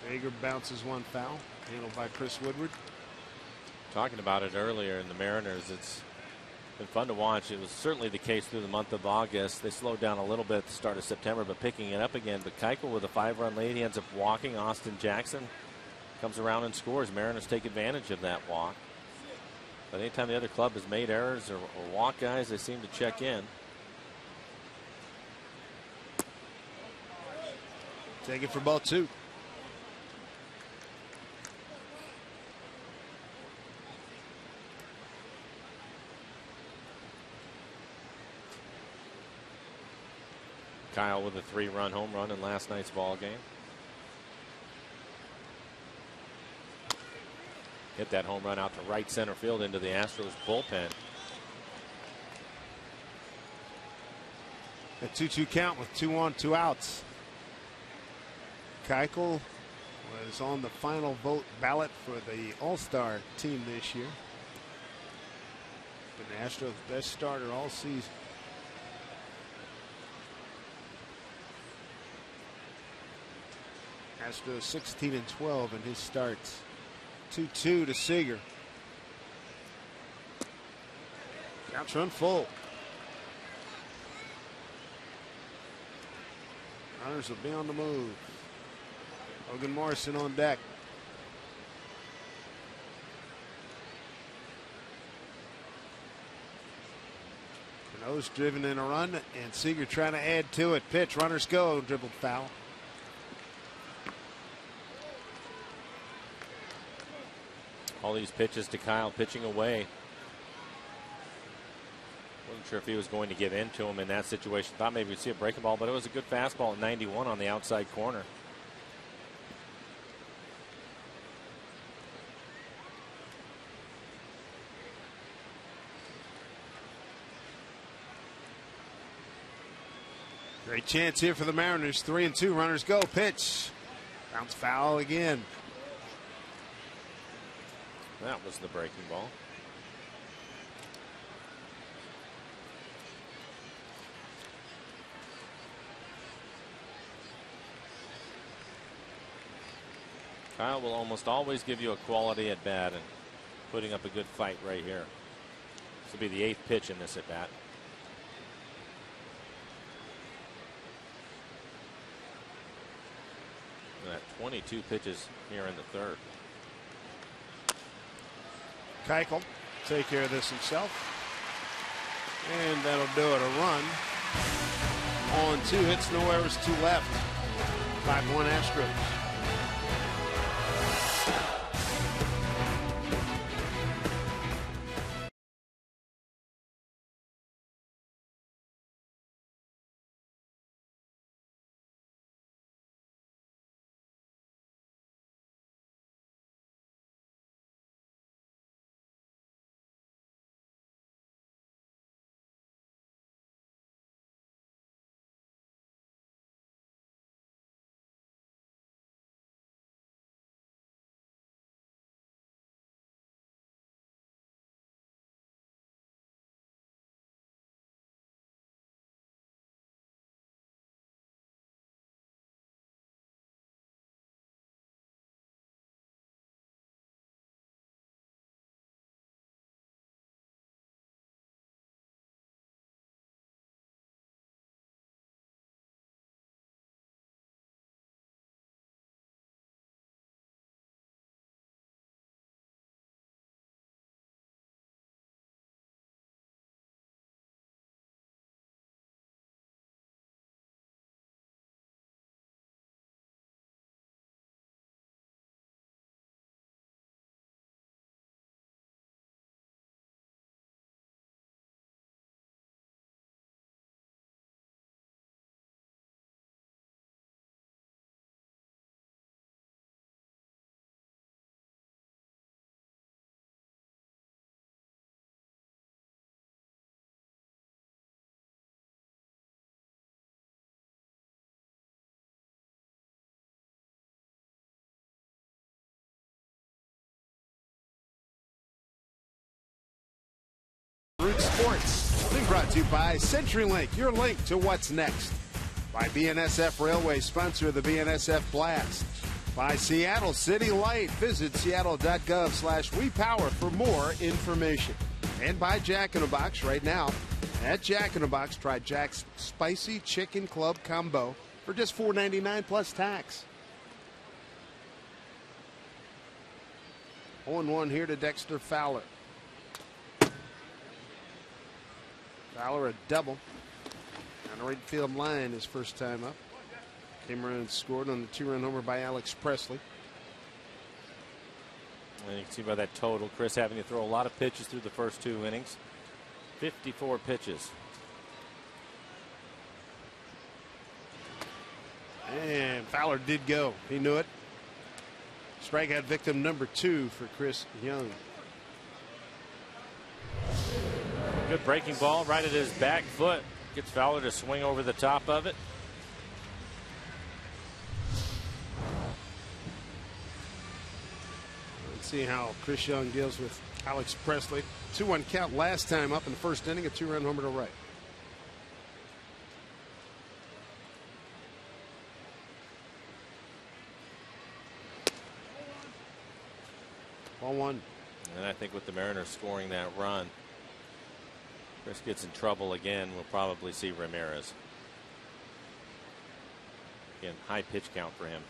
Hager bounces one foul, handled by Chris Woodward. Talking about it earlier in the Mariners, it's been fun to watch. It was certainly the case through the month of August. They slowed down a little bit at the start of September, but picking it up again. But Keuchel with a 5-run lead, he ends up walking. Austin Jackson comes around and scores. Mariners take advantage of that walk. But anytime the other club has made errors or walk guys, they seem to check in. Take it for ball 2. Kyle with a 3-run home run in last night's ball game. Hit that home run out to right center field into the Astros bullpen. A 2-2 count with 2 on, 2 outs. Keuchel was on the final vote ballot for the All-Star team this year. Been the Astros' best starter all season. Astros 16-12 in his starts. 2-2 to Seager. Counts run full. Runners will be on the move. Logan Morrison on deck. Cano's driven in a run, and Seager trying to add to it. Pitch, runners go, dribbled foul. All these pitches to Kyle pitching away. Wasn't sure if he was going to give in to him in that situation. Thought maybe we'd see a breaking ball, but it was a good fastball at 91 on the outside corner. Great chance here for the Mariners. 3-2, runners go. Pitch. Bounce foul again. That was the breaking ball. Kyle will almost always give you a quality at bat, and putting up a good fight right here. This will be the 8th pitch in this at bat. And at 22 pitches here in the 3rd. Keuchel take care of this himself. And that'll do it. A run on 2 hits, no errors, 2 left. 5-1 Astros. to you by CenturyLink, your link to what's next. By BNSF Railway, sponsor of the BNSF Blast. By Seattle City Light. Visit seattle.gov/WePower for more information. And by Jack in the Box right now. At Jack in the Box, try Jack's Spicy Chicken Club Combo for just $4.99 plus tax. 0-1 here to Dexter Fowler. Fowler a double on the right field line his first time up. Came around and scored on the 2-run homer by Alex Presley. And you can see by that total, Chris having to throw a lot of pitches through the first 2 innings. 54 pitches. And Fowler did go. He knew it. Strikeout victim number 2 for Chris Young. Good breaking ball right at his back foot. Gets Fowler to swing over the top of it. Let's see how Chris Young deals with Alex Presley. 2-1 count last time up in the first inning. A 2-run homer to right. Ball 1. And I think with the Mariners scoring that run, Chris gets in trouble again. We'll probably see Ramirez. Again, high pitch count for him.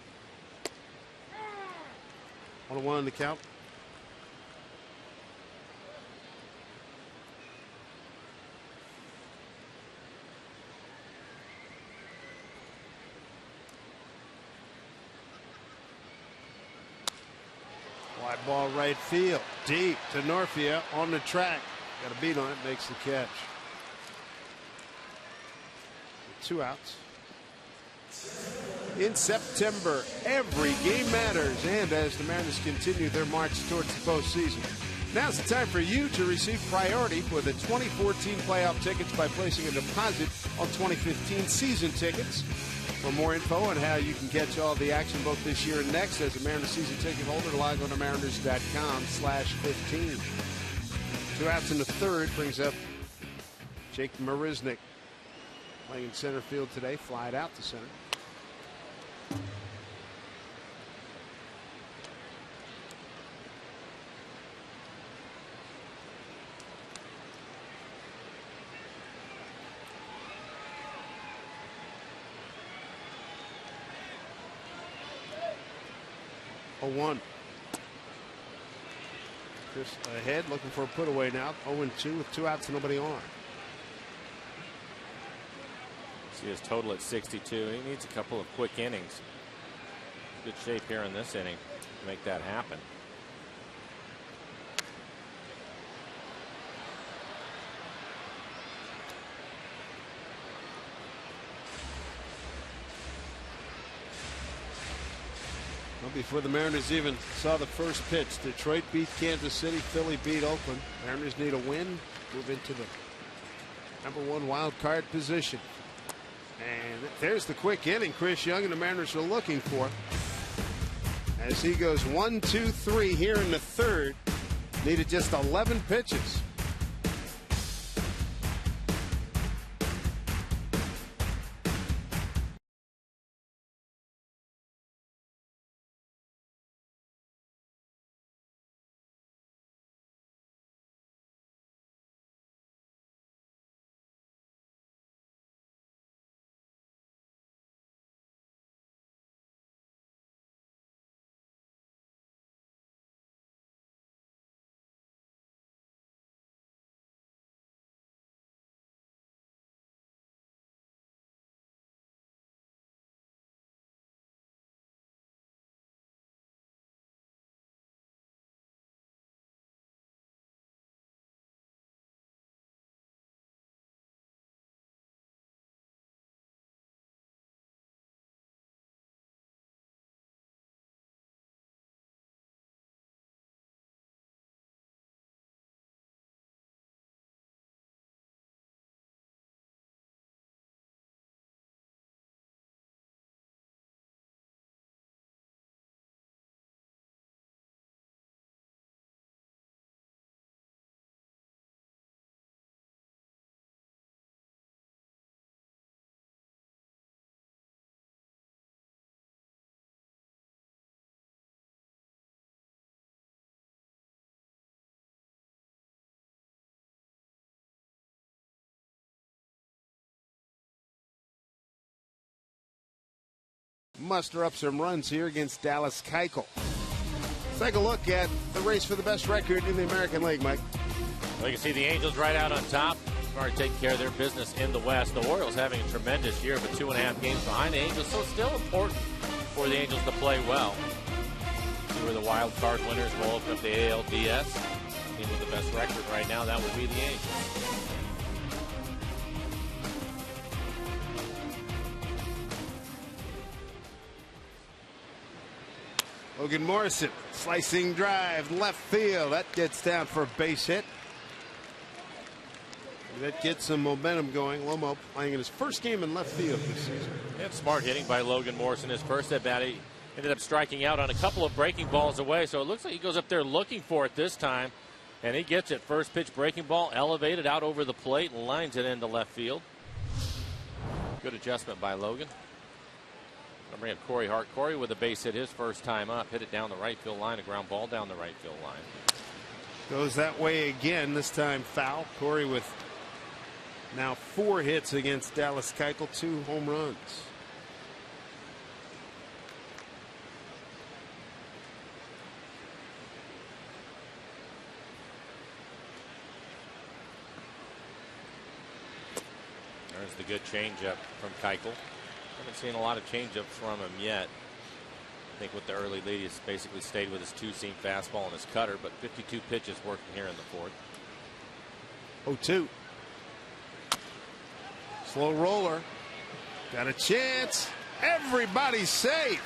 1-1 in the count. Wide ball right field. Deep to Norfia on the track. Got a beat on it. Makes the catch. 2 outs. In September, every game matters. And as the Mariners continue their march towards the postseason, now's the time for you to receive priority for the 2014 playoff tickets by placing a deposit on 2015 season tickets. For more info on how you can catch all the action both this year and next as a Mariners season ticket holder, log on to mariners.com/15. 2 outs in the third brings up Jake Marisnick. Playing in center field today, flied out to center. A 1. Chris ahead, looking for a put away now. 0-2 with 2 outs and nobody on. See his total at 62. He needs a couple of quick innings. Good shape here in this inning to make that happen. Well, before the Mariners even saw the first pitch, Detroit beat Kansas City, Philly beat Oakland. Mariners need a win, move into the #1 wild card position. And there's the quick inning Chris Young and the Mariners are looking for. As he goes 1, 2, 3 here in the third. Needed just 11 pitches. muster up some runs here against Dallas Keuchel. Let's take a look at the race for the best record in the American League, Mike. Well, you can see the Angels right out on top. Already taking care of their business in the West. The Orioles having a tremendous year, but 2.5 games behind the Angels, so it's still important for the Angels to play well. See where the wild card winners will open up the ALDS. Team with the best record right now, that would be the Angels. Logan Morrison, slicing drive, left field. That gets down for a base hit. That gets some momentum going. Lomo playing in his first game in left field this season. And smart hitting by Logan Morrison. His first at bat, he ended up striking out on a couple of breaking balls away. So it looks like he goes up there looking for it this time. And he gets it. First pitch breaking ball elevated out over the plate and lines it into left field. Good adjustment by Logan. I'll bring up Corey Hart. Corey with a base hit his first time up. Hit it down the right field line. A ground ball down the right field line. Goes that way again. This time foul. Corey with now 4 hits against Dallas Keuchel, 2 home runs. There's the good changeup from Keuchel. Haven't seen a lot of changeups from him yet. I think with the early lead, he's basically stayed with his 2-seam fastball and his cutter, but 52 pitches working here in the 4th. 0-2. Slow roller. Got a chance. Everybody's safe.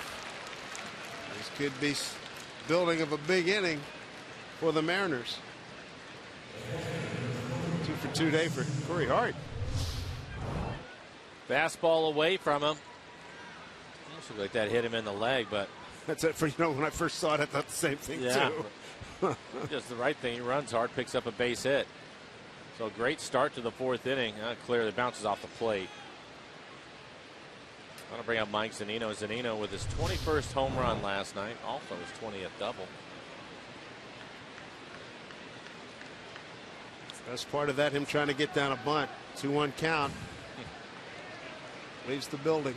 This could be building of a big inning for the Mariners. 2 for 2 day for Corey Hart. Fastball away from him. Looks like that hit him in the leg, but that's it for, when I first saw it, I thought the same thing too. Just the right thing. He runs hard, picks up a base hit. So great start to the 4th inning. Clearly bounces off the plate. I want to bring up Mike Zunino. Zunino with his 21st home run last night. Also his 20th double. Best part of that, him trying to get down a bunt. 2-1 count. Leaves the building.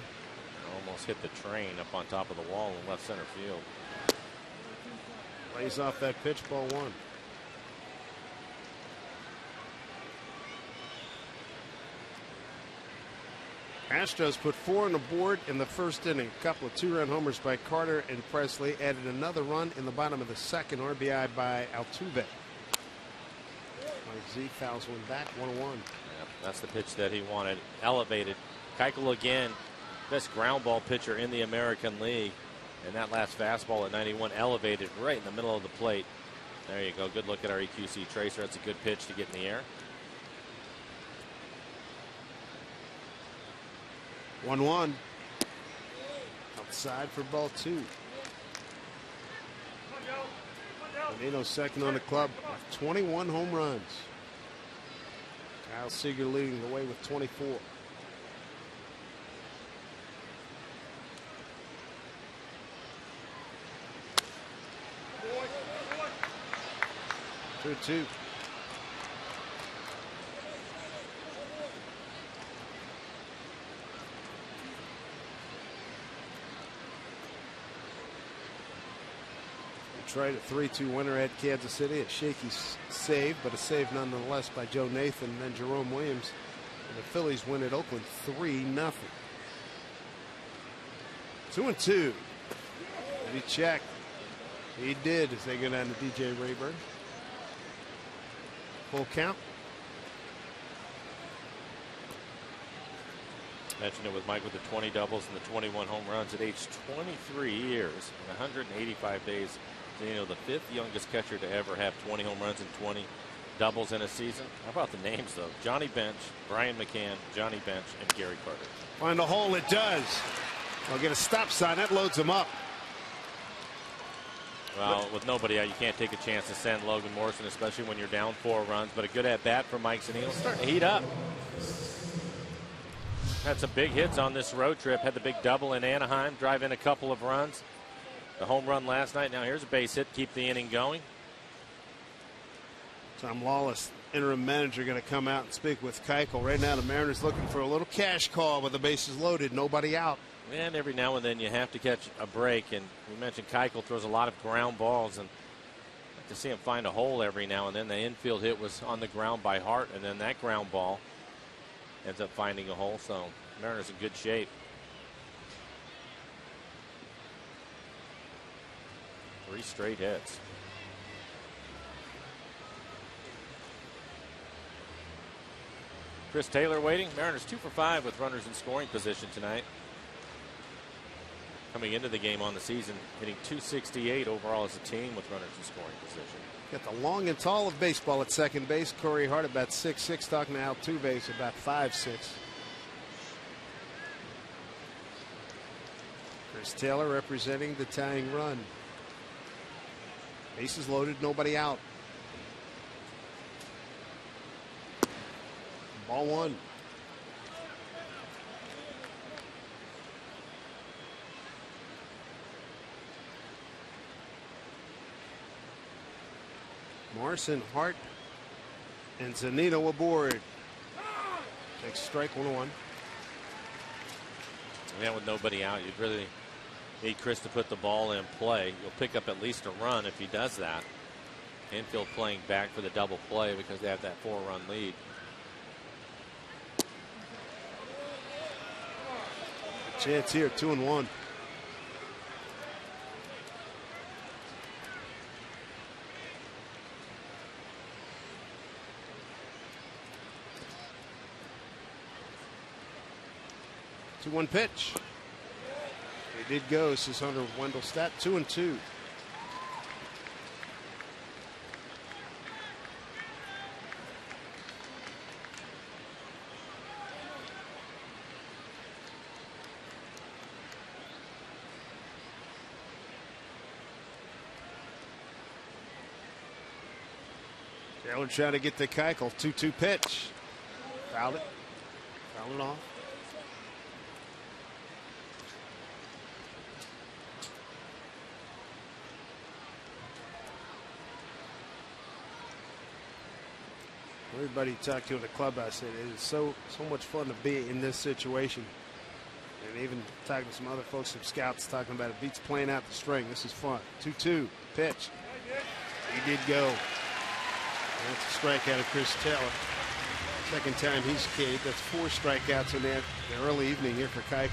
Almost hit the train up on top of the wall in left center field. Lays off that pitch, ball 1. Astros put 4 on the board in the 1st inning. A couple of 2-run homers by Carter and Presley. Added another run in the bottom of the 2nd. RBI by Altuve. Mike Z fouls one back, 1-1. Yep, that's the pitch that he wanted. Elevated. Keuchel again, best ground ball pitcher in the American League. And that last fastball at 91 elevated right in the middle of the plate. There you go. Good look at our EQC tracer. That's a good pitch to get in the air. 1-1. Outside for ball 2. Zunino second on the club with 21 home runs. Kyle Seager leading the way with 24. Two. Detroit a 3-2 winner at Kansas City. A shaky save, but a save nonetheless by Joe Nathan and then Jerome Williams. And the Phillies win at Oakland 3-0. 2-2. Did he check? He did as they go down to DJ Rayburn. Full count. Mentioned it with Mike with the 20 doubles and the 21 home runs at age 23 years and 185 days. Zunino, the 5th youngest catcher to ever have 20 home runs and 20 doubles in a season. How about the names though? Johnny Bench, Brian McCann, Johnny Bench, and Gary Carter. Find a hole, it does. I'll get a stop sign. That loads them up. Well, with nobody out, you can't take a chance to send Logan Morrison, especially when you're down 4 runs. But a good at-bat for Mike Zunino. Starting to heat up. Had some big hits on this road trip. Had the big double in Anaheim, drive in a couple of runs. The home run last night. Now here's a base hit, keep the inning going. Tom Lawless, interim manager, going to come out and speak with Keuchel. Right now the Mariners looking for a little cash call with the bases loaded, nobody out. And every now and then you have to catch a break. And we mentioned Keuchel throws a lot of ground balls, and to see him find a hole every now and then. The infield hit was on the ground by Hart, and then that ground ball ends up finding a hole. So Mariners in good shape. 3 straight hits. Chris Taylor waiting. Mariners 2 for 5 with runners in scoring position tonight. Coming into the game on the season, hitting .268 overall as a team with runners in scoring position. Got the long and tall of baseball at second base. Corey Hart about 6'6", talking to Altuve about 5'6". Chris Taylor representing the tying run. Bases loaded, nobody out. Ball 1. Morrison, Hart, and Zunino aboard. Takes strike 1-1. Yeah, with nobody out, you'd really need Chris to put the ball in play. You'll pick up at least a run if he does that. Infield playing back for the double play because they have that 4-run lead. Chance here, 2-1. One pitch. He did go, says Hunter Wendelstedt. 2-2. Taylor trying to get the Keuchel. 2-2 pitch. Fouled it. Fouled it off. Everybody talked to in the clubhouse said it is so much fun to be in this situation. And even talking to some other folks, some scouts talking about it beats playing out the string. This is fun. 2-2 pitch. He did go. That's a strikeout of Chris Taylor. Second time he's caved. That's 4 strikeouts in the early evening here for Keuchel.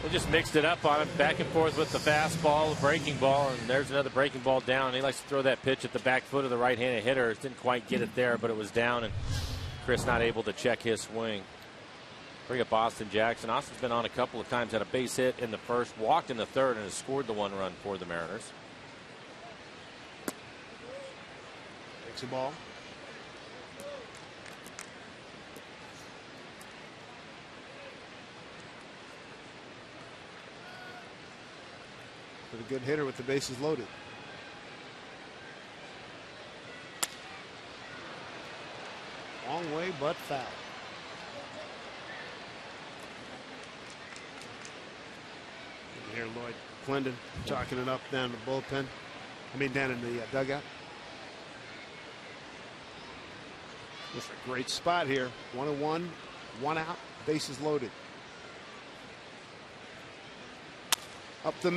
We just mixed it up on him, back and forth with the fastball, the breaking ball, and there's another breaking ball down. He likes to throw that pitch at the back foot of the right-handed hitter. Didn't quite get it there, but it was down, and Chris not able to check his swing. Bring up Austin Jackson. Austin's been on a couple of times, had a base hit in the first, walked in the third, and has scored the 1 run for the Mariners. Takes a ball. With a good hitter with the bases loaded. Long way, but foul. You hear Lloyd Clendon talking it up down the bullpen. I mean, down in the dugout. This is a great spot here. 1-1, 1 out, bases loaded. Up the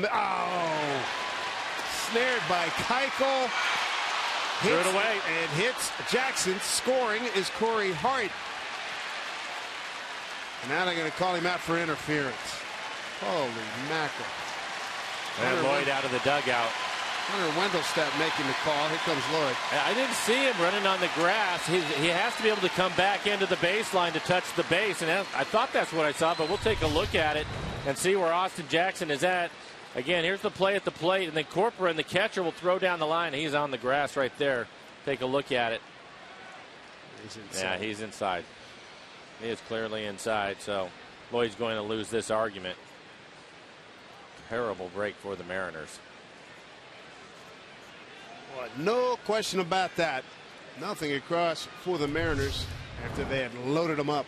snared by Keuchel. Threw it away and hits Jackson. Scoring is Corey Hart. And now they're going to call him out for interference. Holy mackerel! And Lloyd out of the dugout. Hunter Wendelstedt making the call. Here comes Lloyd. I didn't see him running on the grass. He has to be able to come back into the baseline to touch the base, and I thought that's what I saw. But we'll take a look at it and see where Austin Jackson is at. Again, here's the play at the plate, and then Corcoran, the catcher, will throw down the line. He's on the grass right there. Take a look at it. He's inside. Yeah, he's inside. He is clearly inside, so Lloyd's going to lose this argument. Terrible break for the Mariners. Well, no question about that. Nothing across for the Mariners after they had loaded them up.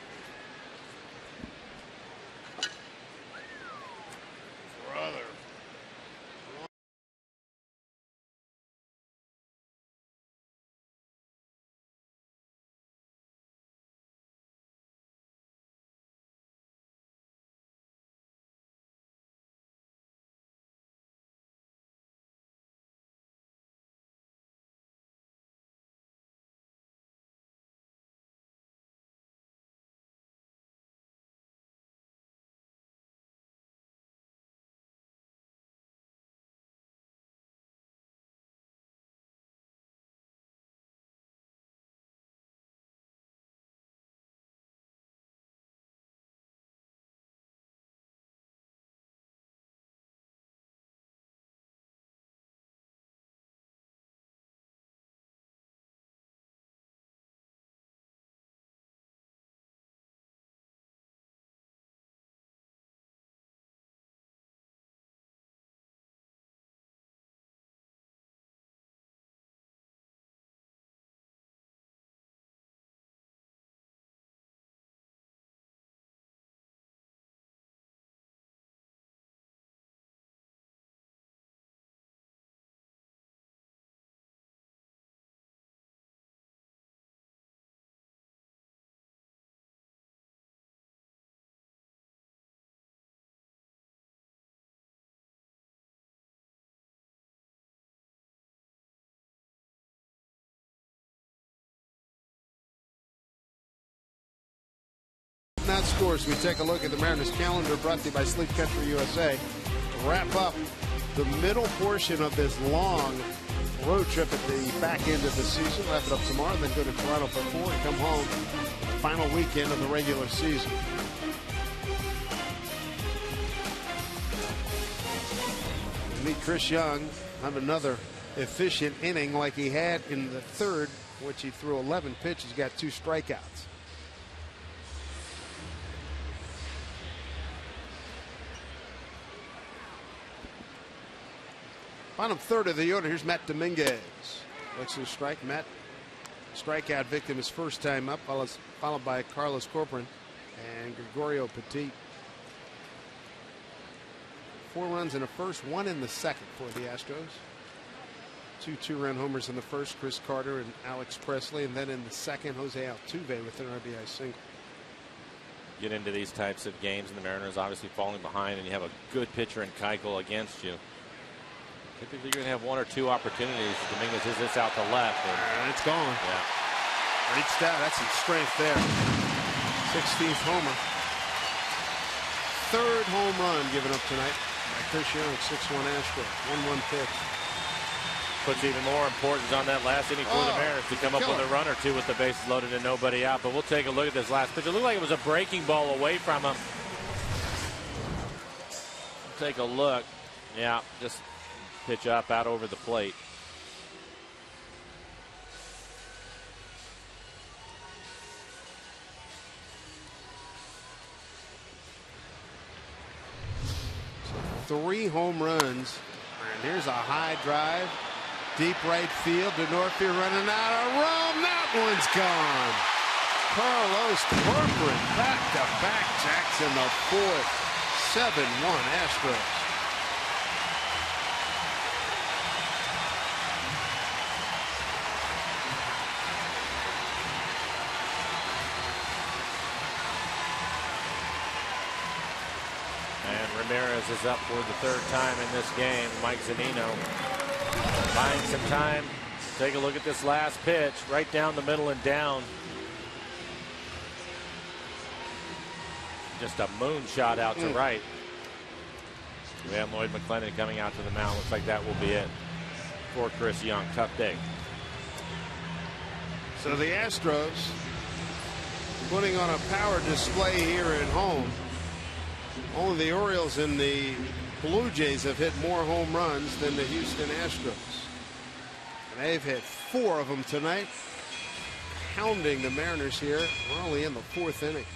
timeout scores. We take a look at the Mariners calendar brought to you by Sleep Country USA. To wrap up the middle portion of this long road trip at the back end of the season. Wrap it up tomorrow, then go to Toronto for 4 and come home final weekend of the regular season. Meet Chris Young have another efficient inning like he had in the third, which he threw 11 pitches, got 2 strikeouts. Bottom third of the order, here's Matt Dominguez. Looks to strike. Matt, strikeout victim his first time up, followed by Carlos Corcoran and Gregorio Petit. 4 runs in the first, 1 in the second for the Astros. 2 2-run homers in the first, Chris Carter and Alex Presley, and then in the second, Jose Altuve with an RBI single. Get into these types of games, and the Mariners obviously falling behind, and you have a good pitcher in Keuchel against you. Typically, you're going to have 1 or 2 opportunities. Dominguez hits this out to left, and it's gone. Yeah. Reached out. That's some strength there. 16th homer. 3rd home run given up tonight by Chris Young. 6-1 Astros. 1-1 pitch. Puts even more importance on that last inning for the Mariners to come up with a run or 2 with the bases loaded and nobody out. But we'll take a look at this last pitch. It looked like it was a breaking ball away from him. Take a look. Yeah, just pitch up out over the plate. So 3 home runs. And here's a high drive. Deep right field to Northfield, running out of room. That one's gone. Carlos Corcoran back-to-back jacks in the 4th. 7-1 Astros. And Ramirez is up for the 3rd time in this game. Mike Zunino buying some time. Take a look at this last pitch, right down the middle and down. Just a moonshot out to right. We have Lloyd McClendon coming out to the mound. Looks like that will be it for Chris Young. Tough day. So the Astros putting on a power display here at home. Only the Orioles and the Blue Jays have hit more home runs than the Houston Astros. And they've hit 4 of them tonight, pounding the Mariners here. We're only in the 4th inning.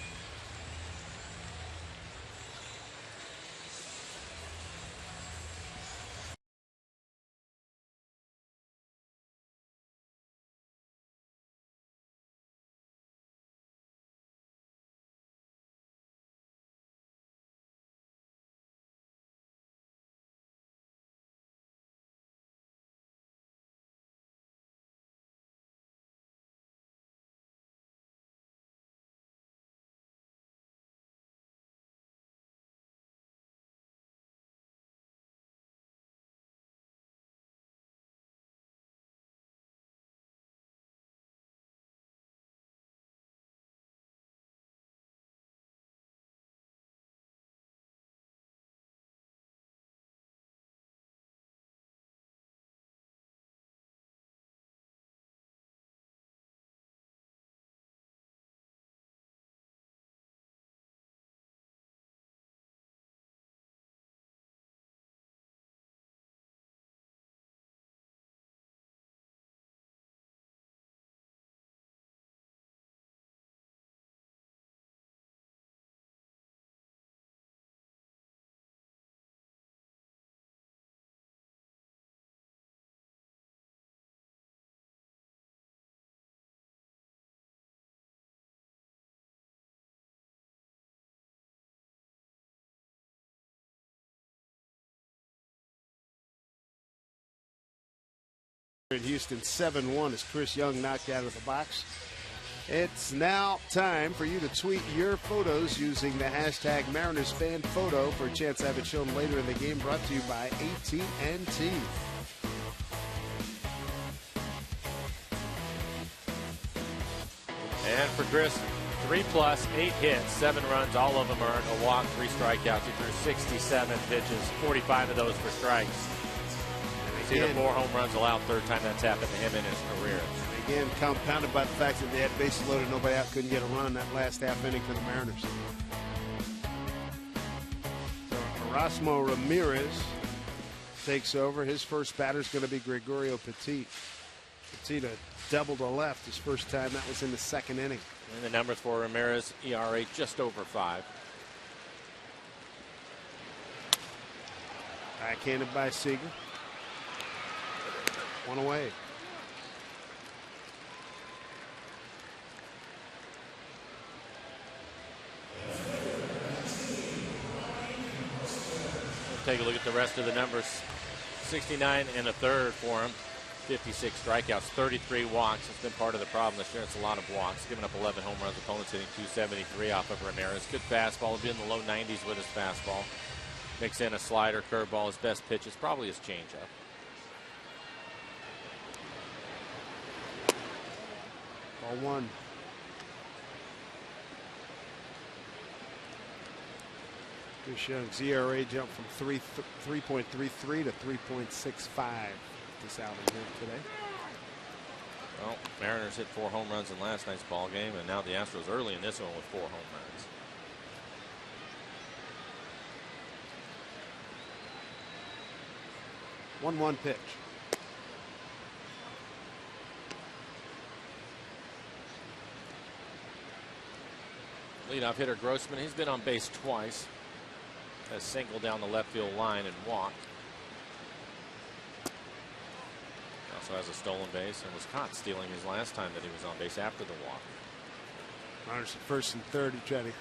In Houston, 7-1 as Chris Young knocked out of the box. It's now time for you to tweet your photos using the hashtag MarinersFanPhoto for a chance to have it shown later in the game. Brought to you by AT&T. And for Chris 3+, 8 hits, 7 runs, all of them earned, a walk, 3 strikeouts. He threw 67 pitches, 45 of those for strikes. He's either 4 home runs allowed, third time that's happened to him in his career. Again, compounded by the fact that they had bases loaded, nobody out, couldn't get a run that last half inning for the Mariners. So Erasmo Ramirez takes over. His first batter is going to be Gregorio Petit. Petit double to left his first time. That was in the second inning. And the numbers for Ramirez, ERA just over 5. Backhanded by Seager. 1 away. We'll take a look at the rest of the numbers. 69 1/3 for him. 56 strikeouts, 33 walks. It's been part of the problem this year. It's a lot of walks. Giving up 11 home runs. Opponents hitting 273 off of Ramirez. Good fastball. He'll be in the low 90s with his fastball. Mix in a slider, curveball. His best pitch is probably his changeup. Ball 1. Chris Young's ERA jumped from 3.33 to 3.65 this outing here today. Well, Mariners hit 4 home runs in last night's ball game, and now the Astros early in this one with 4 home runs. One pitch. Leadoff hitter Grossman, he's been on base twice. Has singled down the left field line and walked. Also has a stolen base and was caught stealing his last time that he was on base after the walk. Runners at first and third. He tried to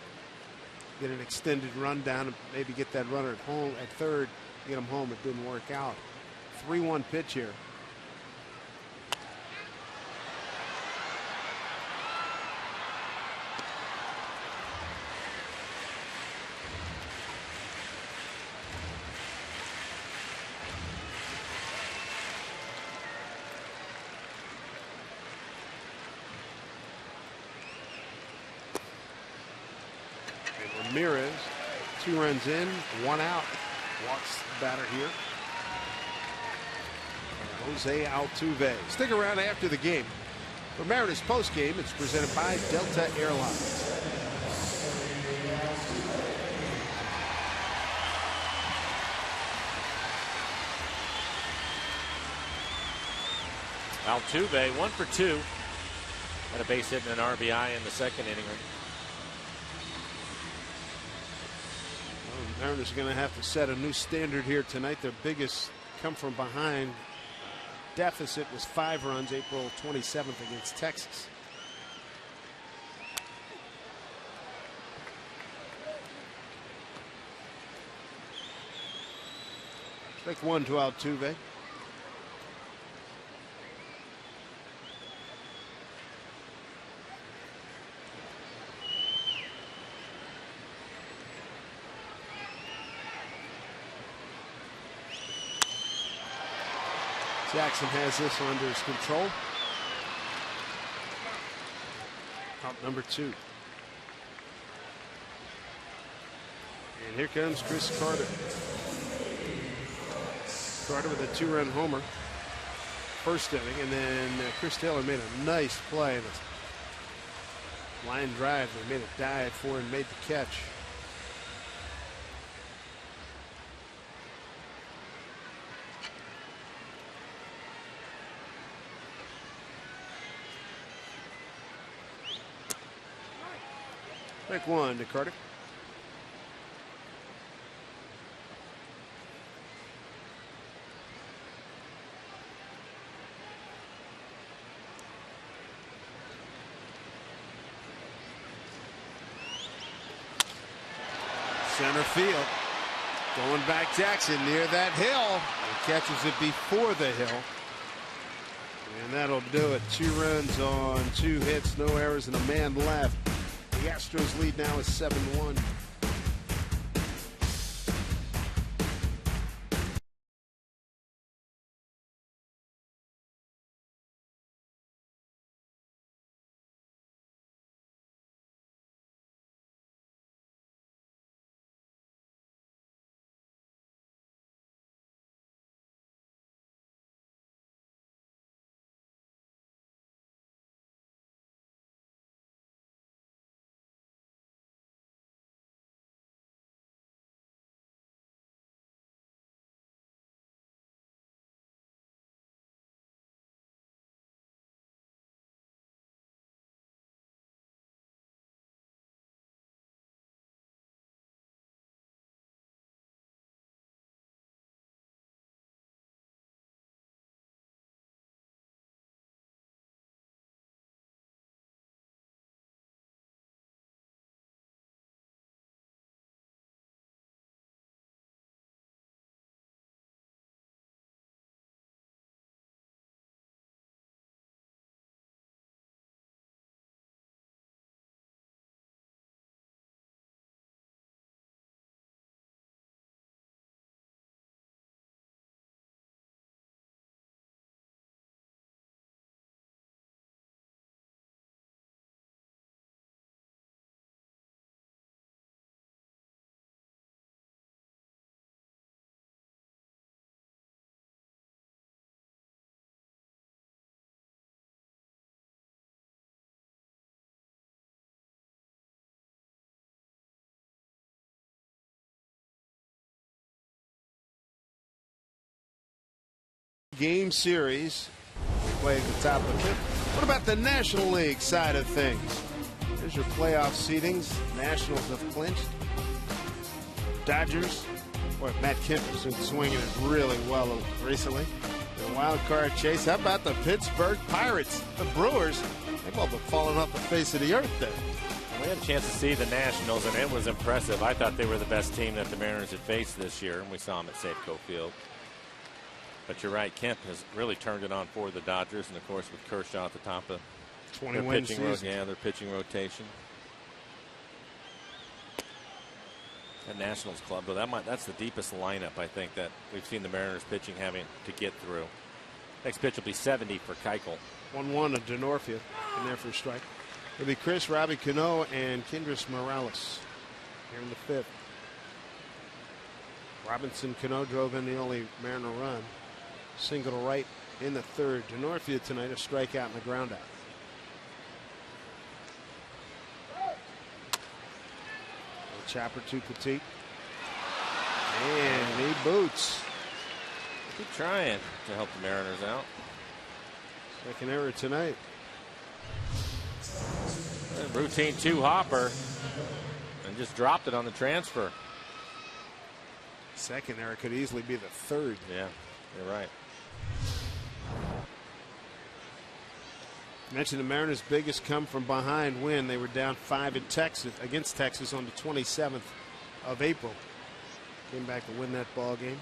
get an extended run down and maybe get that runner at home at third, get him home. It didn't work out. 3-1 pitch here. Ramirez, 2 runs in, 1 out. Walks the batter here. Jose Altuve. Stick around after the game. For Mariners post game, it's presented by Delta Airlines. Altuve 1 for 2. Had a base hit and an RBI in the second inning. Mariners are going to have to set a new standard here tonight. Their biggest come from behind deficit was 5 runs April 27th against Texas. Strike 1 to Altuve. Jackson has this under his control. Out number 2. And here comes Chris Carter. Carter with a 2-run homer. First inning, and then Chris Taylor made a nice play. The line drive, they made a dive for and made the catch. Strike 1 to Carter. Center field. Going back Jackson near that hill. He catches it before the hill. And that'll do it. 2 runs on 2 hits, no errors, and a man left. The Astros lead now is 7-1. 8-game series. Play at the top of the fifth. What about the National League side of things? There's your playoff seedings. Nationals have clinched. Dodgers. Boy, Matt Kemper's been swinging it really well recently. The wild card chase. How about the Pittsburgh Pirates? The Brewers. They've all been falling off the face of the earth there. We had a chance to see the Nationals, and it was impressive. I thought they were the best team that the Mariners had faced this year, and we saw them at Safeco Field. But you're right, Kemp has really turned it on for the Dodgers, and of course with Kershaw at the top of their pitching, their pitching rotation. That Nationals club, though, that's the deepest lineup I think that we've seen the Mariners pitching having to get through. Next pitch will be 70 for Keuchel. 1-1 to Denorfia in there for a strike. It'll be Chris, Robbie Cano, and Kendrys Morales here in the fifth. Robinson Cano drove in the only Mariner run. Single to right in the third. Denorfia tonight, a strikeout and a ground out. Chopper to Petit. And he boots. Keep trying to help the Mariners out. Second error tonight. Routine 2-hopper. And just dropped it on the transfer. Second error could easily be the third. Yeah, you're right. Mentioned the Mariners' biggest come from behind win. They were down 5 in Texas against Texas on the 27th of April. Came back to win that ball game.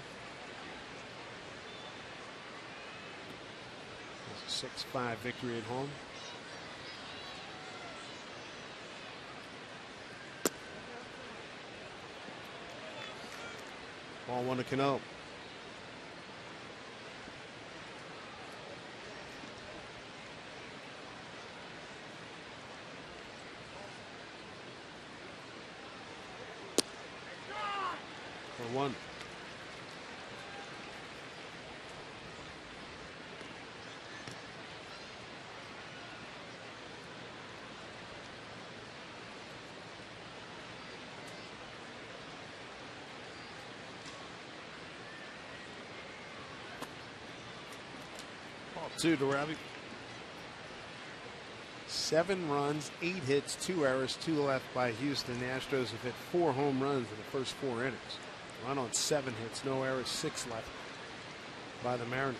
It was a 6-5 victory at home. Ball 1 to Cano. For 1. Ball 2 to Robbie. 7 runs, 8 hits, 2 errors, 2 left by Houston. The Astros have hit 4 home runs in the first 4 innings. Run on 7 hits, no errors, 6 left by the Mariners.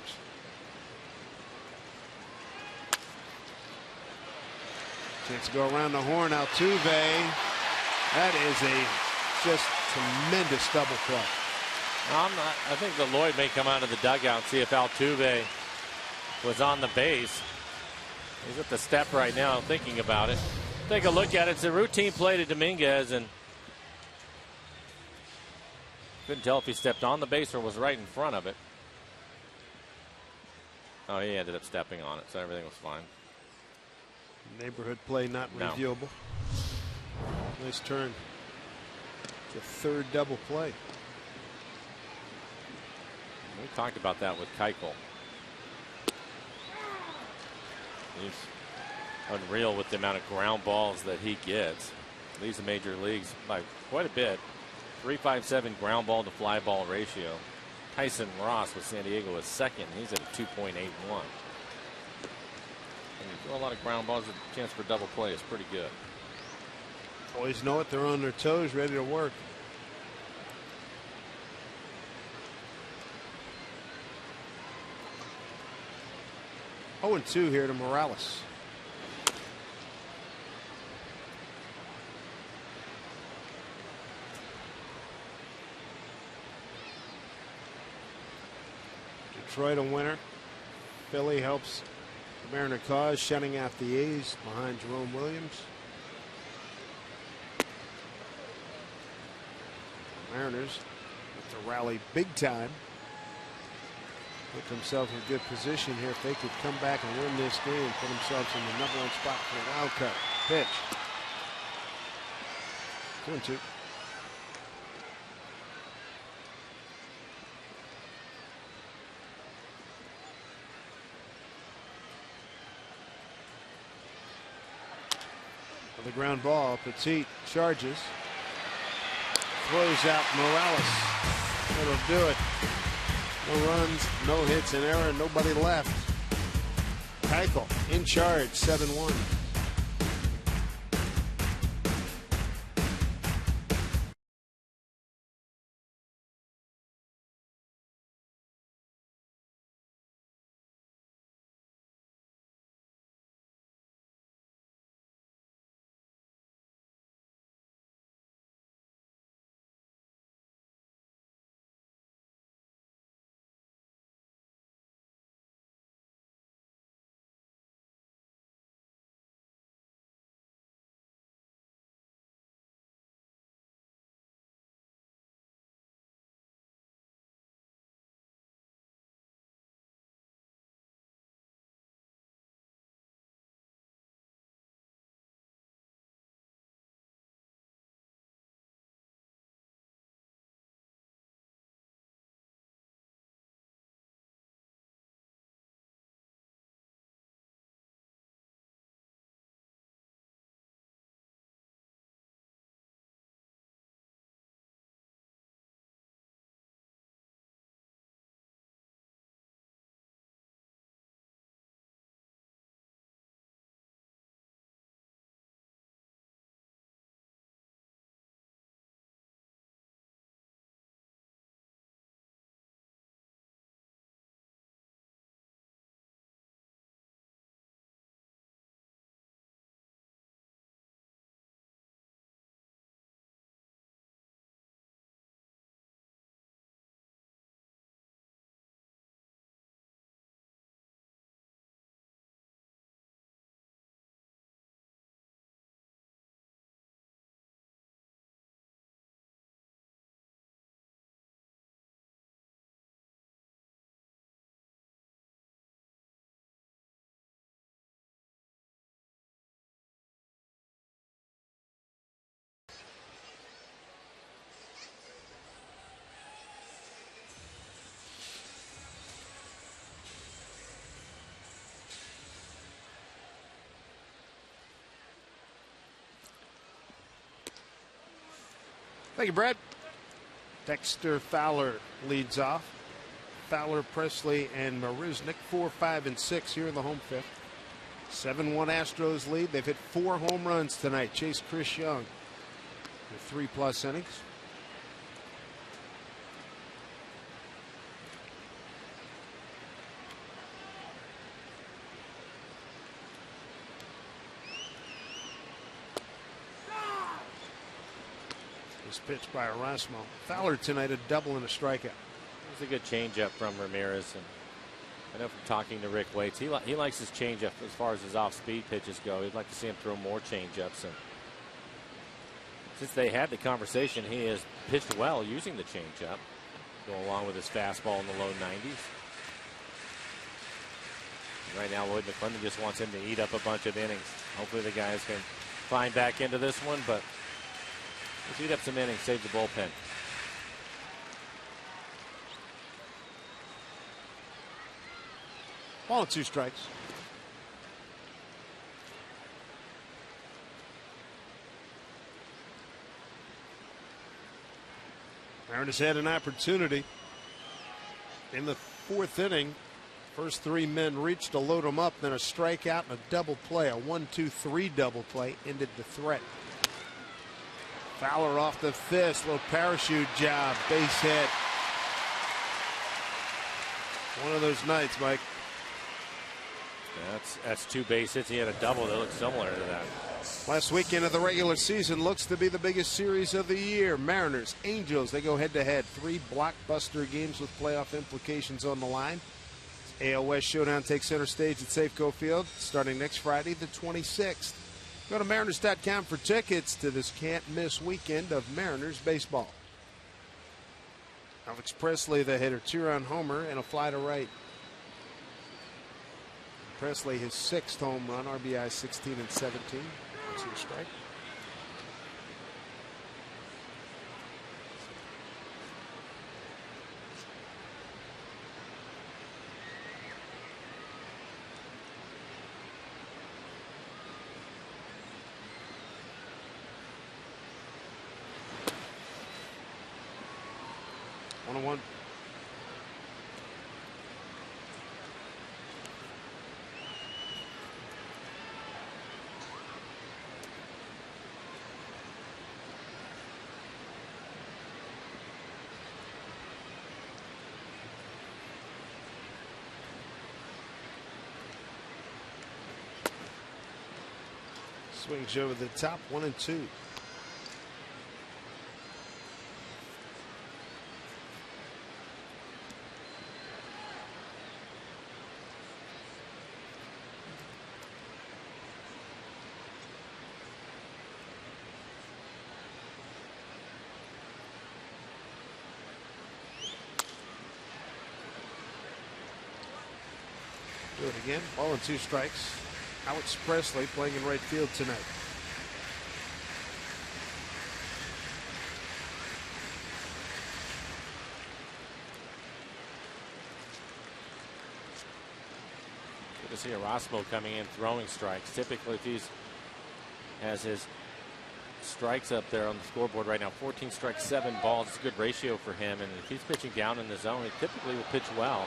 Chance to go around the horn. Altuve. That is a just tremendous double play. I think that Lloyd may come out of the dugout and see if Altuve was on the base. He's at the step right now thinking about it. Take a look at it. It's a routine play to Dominguez, and couldn't tell if he stepped on the base or was right in front of it. Oh, he ended up stepping on it, so everything was fine. Neighborhood play not reviewable. Nice turn. It's a third double play. We talked about that with Keuchel. He's unreal with the amount of ground balls that he gets. Leads the major leagues by quite a bit. 3.57 ground ball to fly ball ratio. Tyson Ross with San Diego is second. He's at a 2.81. And you throw a lot of ground balls, a chance for double play is pretty good. Boys know it. They're on their toes, ready to work. Oh, 0-2 here to Morales. Detroit a winner. Philly helps the Mariner cause, shutting out the A's behind Jerome Williams. Mariners have to rally big time. Put themselves in good position here. If they could come back and win this game, put themselves in the #1 spot for the wild card. Pitch. 2-2. The ground ball. Petit charges. Throws out Morales. That'll do it. No runs, no hits, an error, nobody left. Keuchel in charge, 7-1. Thank you, Brad. Dexter Fowler leads off. Fowler, Presley, and Marisnick 4, 5, and 6 here in the home fifth. 7-1 Astros lead. They've hit 4 home runs tonight. Chase Chris Young with 3+ innings. This pitch by Erasmo. Fowler tonight a double and a strikeout. It was a good changeup from Ramirez, and I know from talking to Rick Waits, he likes his changeup as far as his off-speed pitches go. He'd like to see him throw more changeups, and since they had the conversation, he has pitched well using the changeup, go along with his fastball in the low 90s. Right now, Lloyd McClendon just wants him to eat up a bunch of innings. Hopefully the guys can find back into this one, but let's eat up some innings, save the bullpen. Ball and 2 strikes. Mariners had an opportunity in the 4th inning. First 3 men reached to load them up, then a strikeout and a double play. A 1-2-3 double play ended the threat. Fowler off the fist, little parachute job, base hit. One of those nights, Mike. That's 2 base hits. He had a double that looked similar to that. Last weekend of the regular season looks to be the biggest series of the year. Mariners, Angels, they go head-to-head. 3 blockbuster games with playoff implications on the line. AL West Showdown takes center stage at Safeco Field starting next Friday, the 26th. Go to Mariners.com for tickets to this can't-miss weekend of Mariners baseball. Alex Presley, the hitter, 2-run homer and a fly to right. Presley, his 6th home run, RBI 16 and 17. Let's see a strike. Swings over the top, 1-2. Do it again. Ball and 2 strikes. Alex Presley playing in right field tonight. Good to see Erasmo coming in throwing strikes. Typically, if he's has his strikes up there on the scoreboard right now, 14 strikes, 7 balls. It's a good ratio for him. And if he's pitching down in the zone, he typically will pitch well.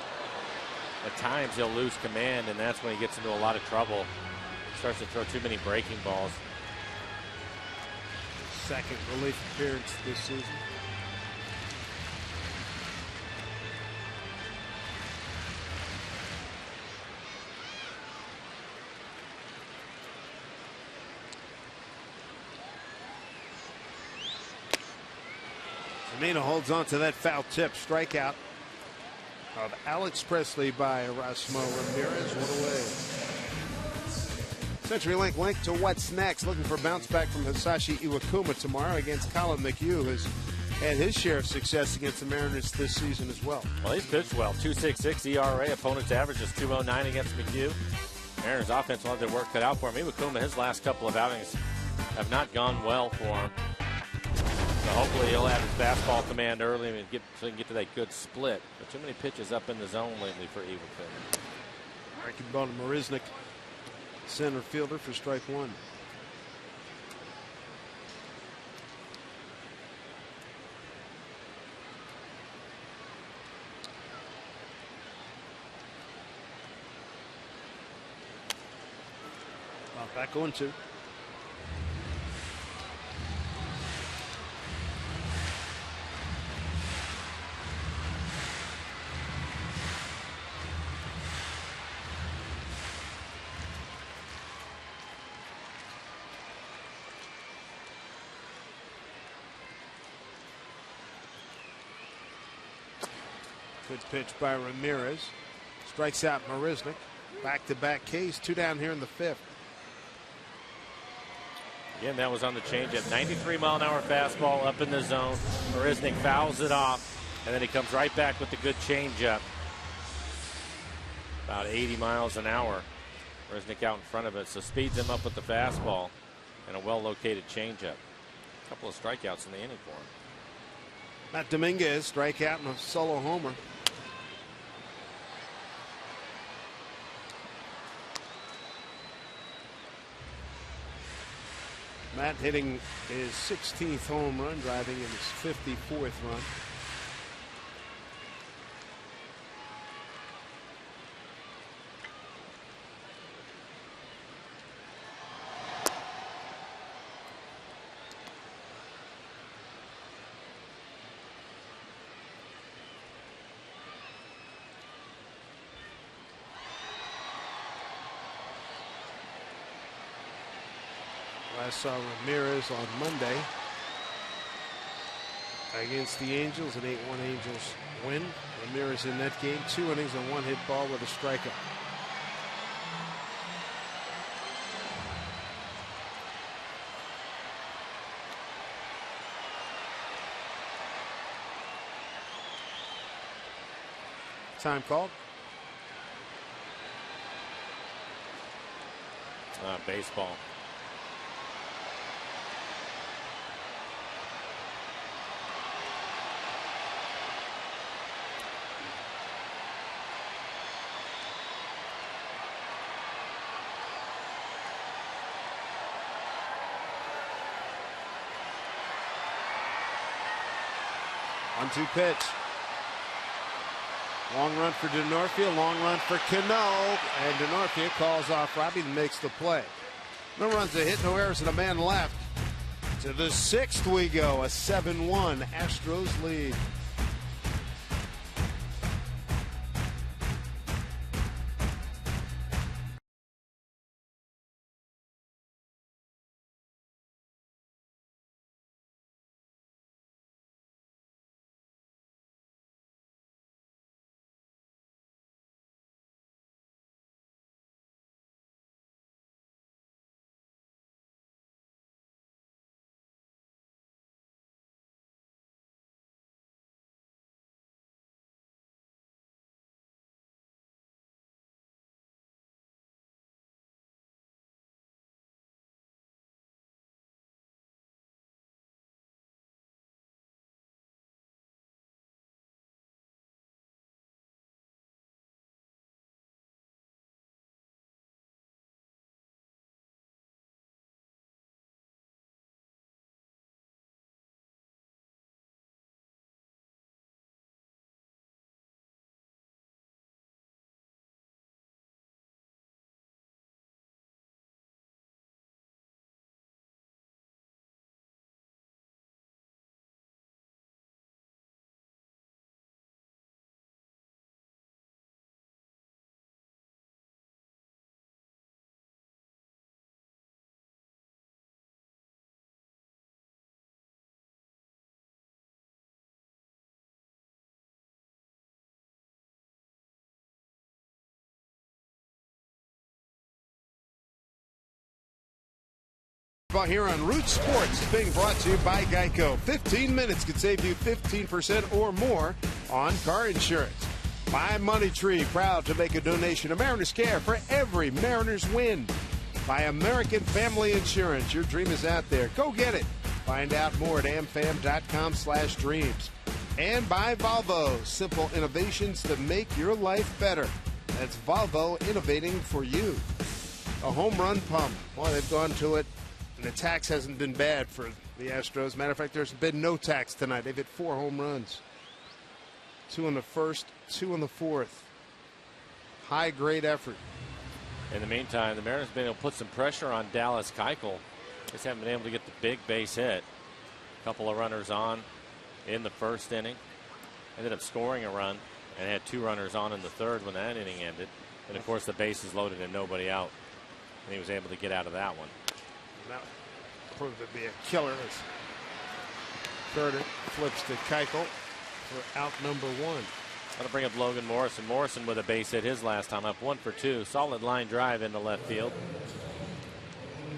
At times he'll lose command, and that's when he gets into a lot of trouble. Starts to throw too many breaking balls. Second relief appearance this season. Zunino holds on to that foul tip. Strikeout of Alex Presley by Erasmo Ramirez. One away. CenturyLink link to what's next. Looking for bounce back from Hisashi Iwakuma tomorrow against Colin McHugh, who's had his share of success against the Mariners this season as well. Well, he's pitched well. 2.66 ERA. Opponent's average is 2.09 against McHugh. Mariners offense will have their work cut out for him. Iwakuma, his last couple of outings have not gone well for him. So hopefully he'll have his fastball command early and so he can get to that good split. But too many pitches up in the zone lately for Iwakuma. Breaking ball to Marisnik, center fielder, for strike 1. Back 0-2. Good pitch by Ramirez. Strikes out Marisnik. Back-to-back Ks. 2 down here in the 5th. Again, that was on the changeup. 93-mile-an-hour fastball up in the zone. Marisnik fouls it off, and then he comes right back with the good changeup. About 80 miles an hour. Marisnik out in front of it, so speeds him up with the fastball and a well-located changeup. A couple of strikeouts in the inning for him. Matt Dominguez, strikeout and a solo homer. Matt hitting his 16th home run, driving in his 54th run. I saw Ramirez on Monday against the Angels, an 8-1 Angels win. Ramirez in that game, 2 innings and 1 hit ball with a strikeout. Time called. Baseball. One-two pitch. Long run for DeNorfia, long run for Cano, and DeNorfia calls off Robbie and makes the play. No runs, a hit, no errors, and a man left. To the 6th we go, a 7-1 Astros lead. Here on Root Sports, being brought to you by Geico. 15 minutes could save you 15% or more on car insurance. By Money Tree, proud to make a donation to Mariners Care for every Mariners win. By American Family Insurance, your dream is out there. Go get it. Find out more at amfam.com/dreams. And by Volvo, simple innovations to make your life better. That's Volvo, innovating for you. A home run pump. Well, they've gone to it. And the tax hasn't been bad for the Astros. Matter of fact, there's been no tax tonight. They've hit 4 home runs. 2 in the first, 2 in the fourth. High grade effort. In the meantime, the Mariners have been able to put some pressure on Dallas Keuchel. Just haven't been able to get the big base hit. A couple of runners on in the first inning. Ended up scoring a run and had 2 runners on in the third when that inning ended. And of course, the bases loaded and nobody out. And he was able to get out of that one. That proved to be a killer. Third it flips to Keuchel for out number 1. That'll bring up Logan Morrison. Morrison with a base hit his last time up, 1 for 2. Solid line drive into left field.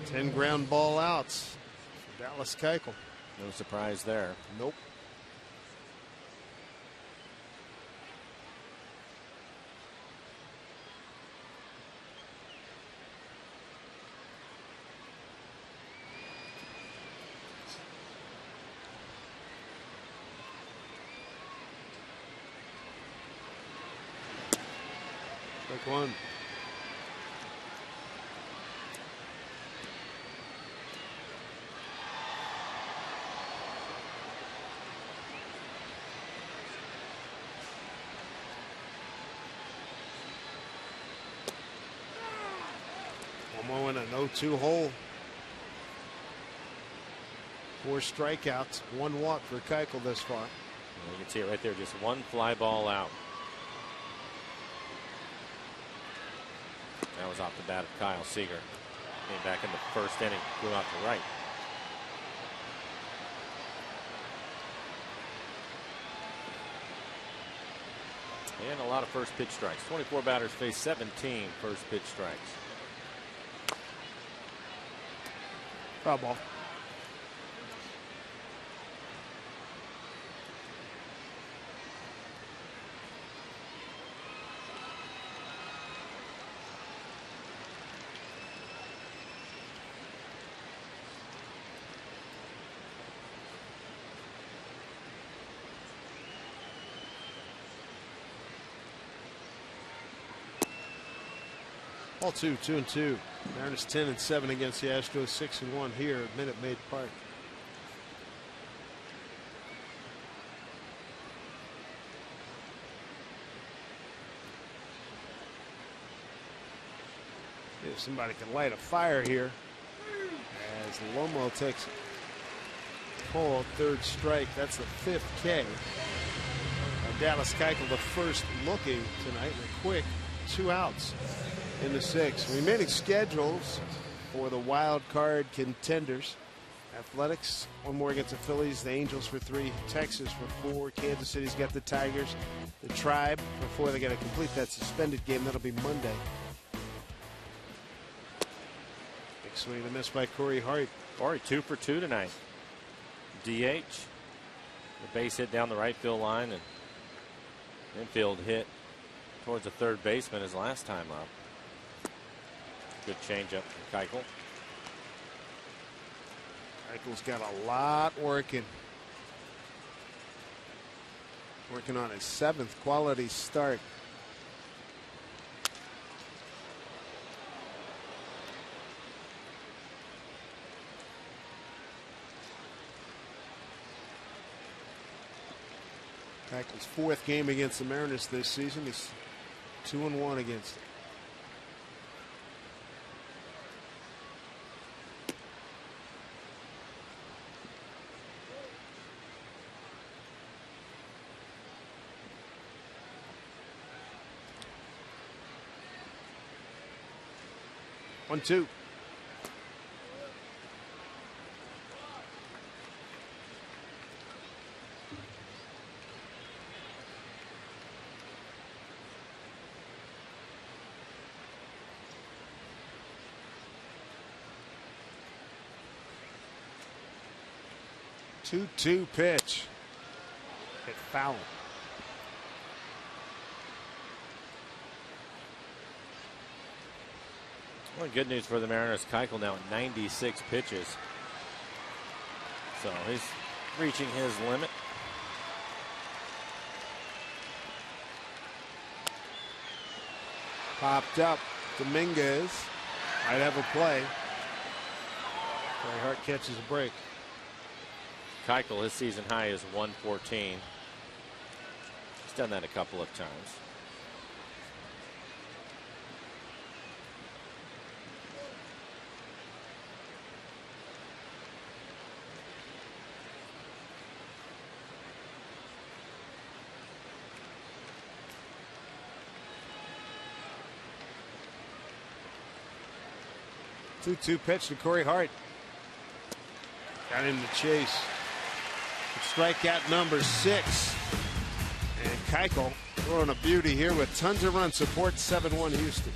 10 ground ball outs for Dallas Keuchel. No surprise there. Nope. One. One more in an 0-2 hole. 4 strikeouts, 1 walk for Keuchel this far. You can see it right there, just 1 fly ball out. That was off the bat of Kyle Seager. Came back in the first inning, flew out to right. And a lot of first pitch strikes. 24 batters face 17 first pitch strikes. Foul ball. All 2-2. Mariners 10-7 against the Astros, 6-1 here at Minute Maid Park. If somebody can light a fire here, as Lomo takes a pull, 3rd strike. That's the 5th K. Dallas Keuchel, the first looking tonight, and a quick 2 outs in the 6th. Remaining schedules for the wild card contenders. Athletics, 1 more against the Phillies. The Angels for 3. Texas for 4. Kansas City's got the Tigers. The Tribe for 4. They got to complete that suspended game. That'll be Monday. Big swing and a miss by Corey Hart. Corey 2 for 2 tonight. DH. The base hit down the right field line, and infield hit towards the third baseman his last time up. Good changeup from Keuchel. Keuchel's got a lot working. Working on his 7th quality start. Keuchel's 4th game against the Mariners this season. He's 2-1 against it. One, 2. 2-2 pitch. Hit foul. Well, good news for the Mariners. Keuchel now at 96 pitches. So he's reaching his limit. Popped up. Dominguez might have a play. Corey Hart catches a break. Keuchel, his season high is 114. He's done that a couple of times. Two pitch to Corey Hart. Got him to chase. Strikeout number 6. And Keuchel throwing a beauty here with tons of run support. 7-1 Houston.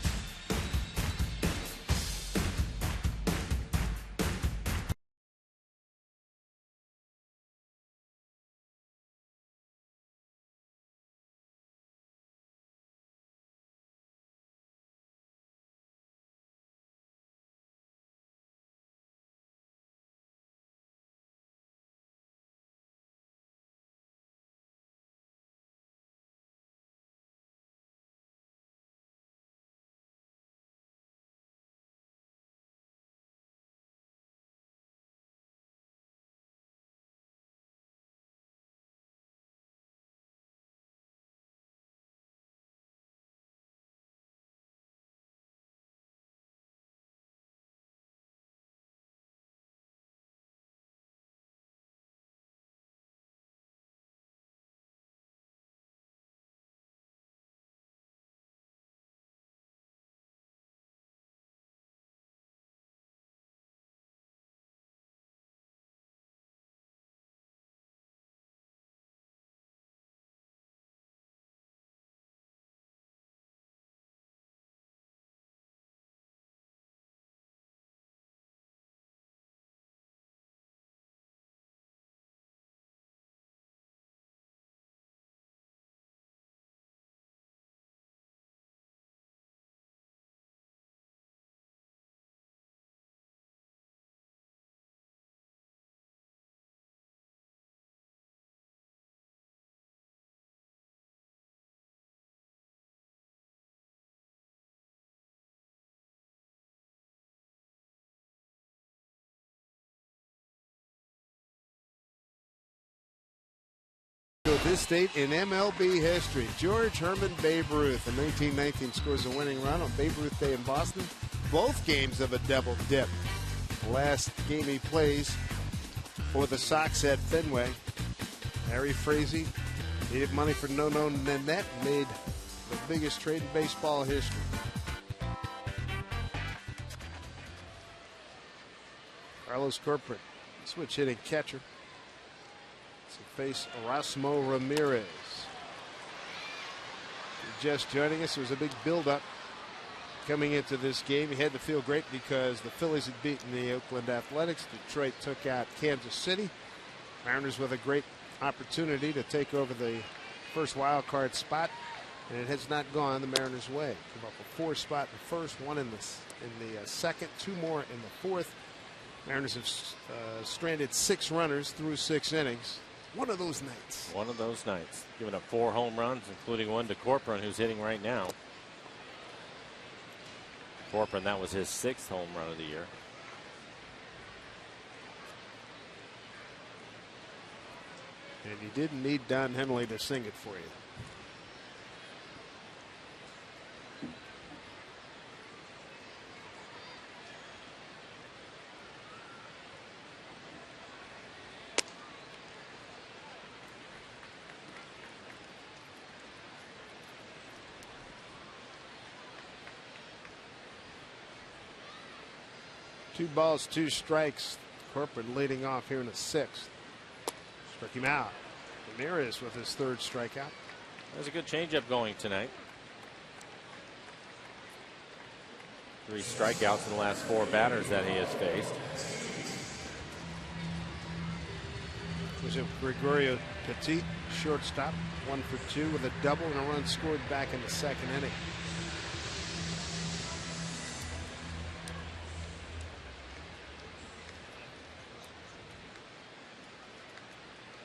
This date in MLB history, George Herman Babe Ruth in 1919 scores a winning run on Babe Ruth Day in Boston. Both games of a double dip. The last game he plays for the Sox at Fenway. Harry Frazee needed money for no-no Nanette, made the biggest trade in baseball history. Carlos Corcoran, switch hitting catcher. Face Erasmo Ramirez. Just joining us, it was a big build-up coming into this game. He had to feel great because the Phillies had beaten the Oakland Athletics. Detroit took out Kansas City. Mariners with a great opportunity to take over the first wild card spot, and it has not gone the Mariners' way. Give up a 4 spot in the first, 1 in the second, 2 more in the fourth. Mariners have stranded 6 runners through 6 innings. One of those nights. One of those nights. Giving up 4 home runs, including 1 to Corcoran, who's hitting right now. Corcoran, that was his 6th home run of the year. And you didn't need Don Henley to sing it for you. Two balls, 2 strikes. Corcoran leading off here in the 6th. Struck him out. Ramirez with his 3rd strikeout. There's a good changeup going tonight. 3 strikeouts in the last 4 batters that he has faced. Was it Gregorio Petit, shortstop, 1 for 2 with a double and a run scored back in the second inning.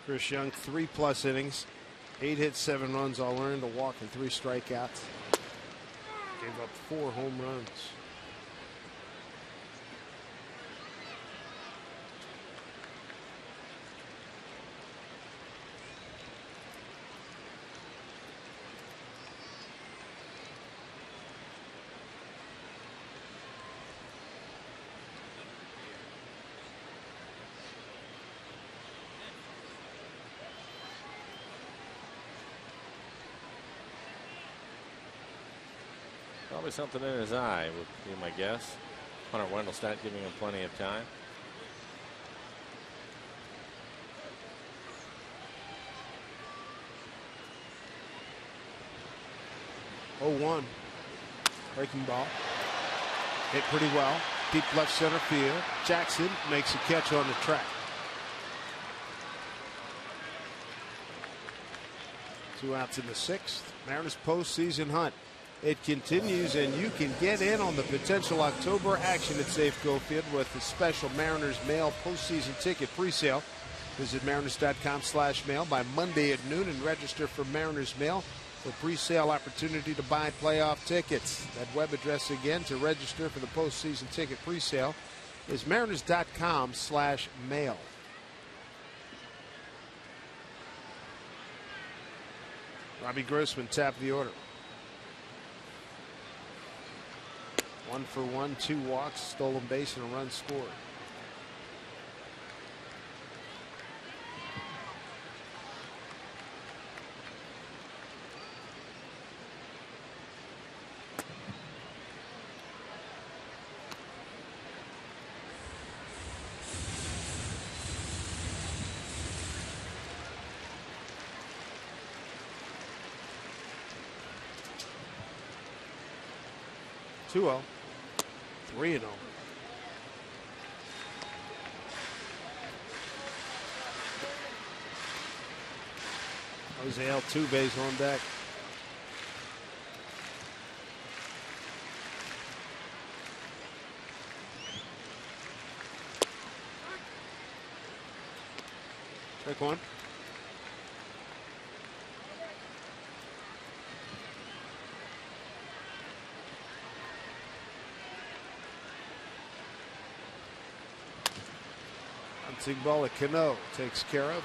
Chris Young, 3+ innings, 8 hits, 7 runs, all earned, a walk and 3 strikeouts. Gave up 4 home runs. Probably something in his eye would be my guess. Hunter Wendelstedt giving him plenty of time. Oh, 1. Breaking ball. Hit pretty well. Deep left center field. Jackson makes a catch on the track. 2 outs in the 6th. Mariners postseason hunt. It continues, and you can get in on the potential October action at Safeco Field with the special Mariners Mail postseason ticket presale. Visit mariners.com/mail by Monday at noon and register for Mariners Mail for presale opportunity to buy playoff tickets. That web address again to register for the postseason ticket presale is mariners.com/mail. Robbie Grossman tapped the order. 1 for 1, 2 walks, stolen base, and a run scored. Two-0. 3-0. Jose Altuve's on deck. Check 1. Ball at Cano takes care of.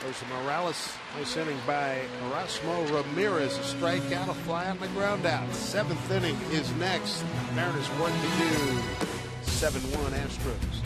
Goes to Morales. Nice inning by Erasmo Ramirez. A strikeout, a fly on the ground out. 7th inning is next. Mariners 1-2. 7-1 Astros.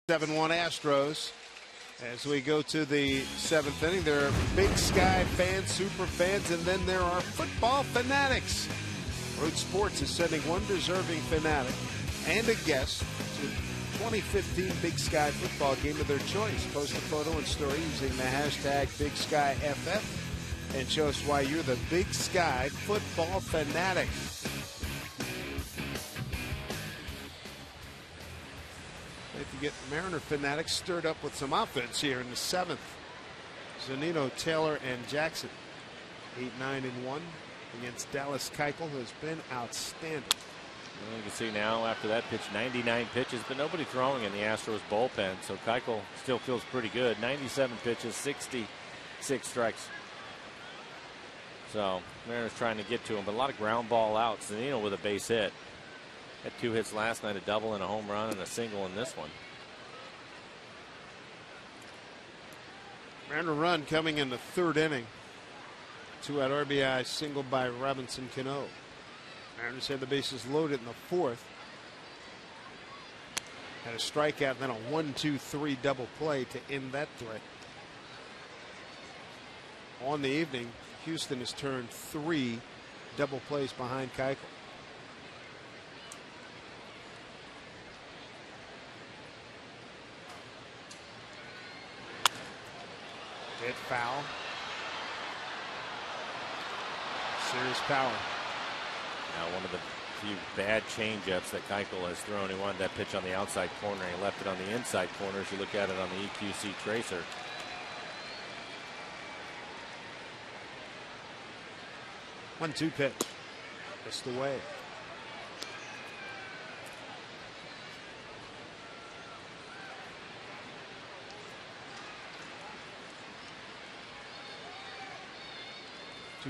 Seven-1 Astros. As we go to the 7th inning, there are Big Sky fans, super fans, and then there are football fanatics. Road Sports is sending one deserving fanatic and a guest to 2015 Big Sky football game of their choice. Post a photo and story using the hashtag BigSkyFF and show us why you're the Big Sky football fanatic. If you get Mariner fanatics stirred up with some offense here in the 7th. Zunino, Taylor, and Jackson 8-9-1 against Dallas Keuchel, who has been outstanding. Well, you can see now after that pitch, 99 pitches, but nobody throwing in the Astros bullpen. So Keuchel still feels pretty good. 97 pitches, 66 strikes. So Mariners trying to get to him, but a lot of ground ball outs. Zunino with a base hit. Had 2 hits last night, a double and a home run and a single in this one. Mariner run coming in the 3rd inning. 2-out RBI single by Robinson Cano. Mariners had the bases loaded in the 4th. Had a strikeout and then a 1-2-3 double play to end that threat. On the evening, Houston has turned 3 double plays behind Keuchel. Hit foul. Serious power. Now one of the few bad changeups that Keuchel has thrown. He wanted that pitch on the outside corner. He left it on the inside corner as you look at it on the EQC tracer. 1-2 pitch. Missed away.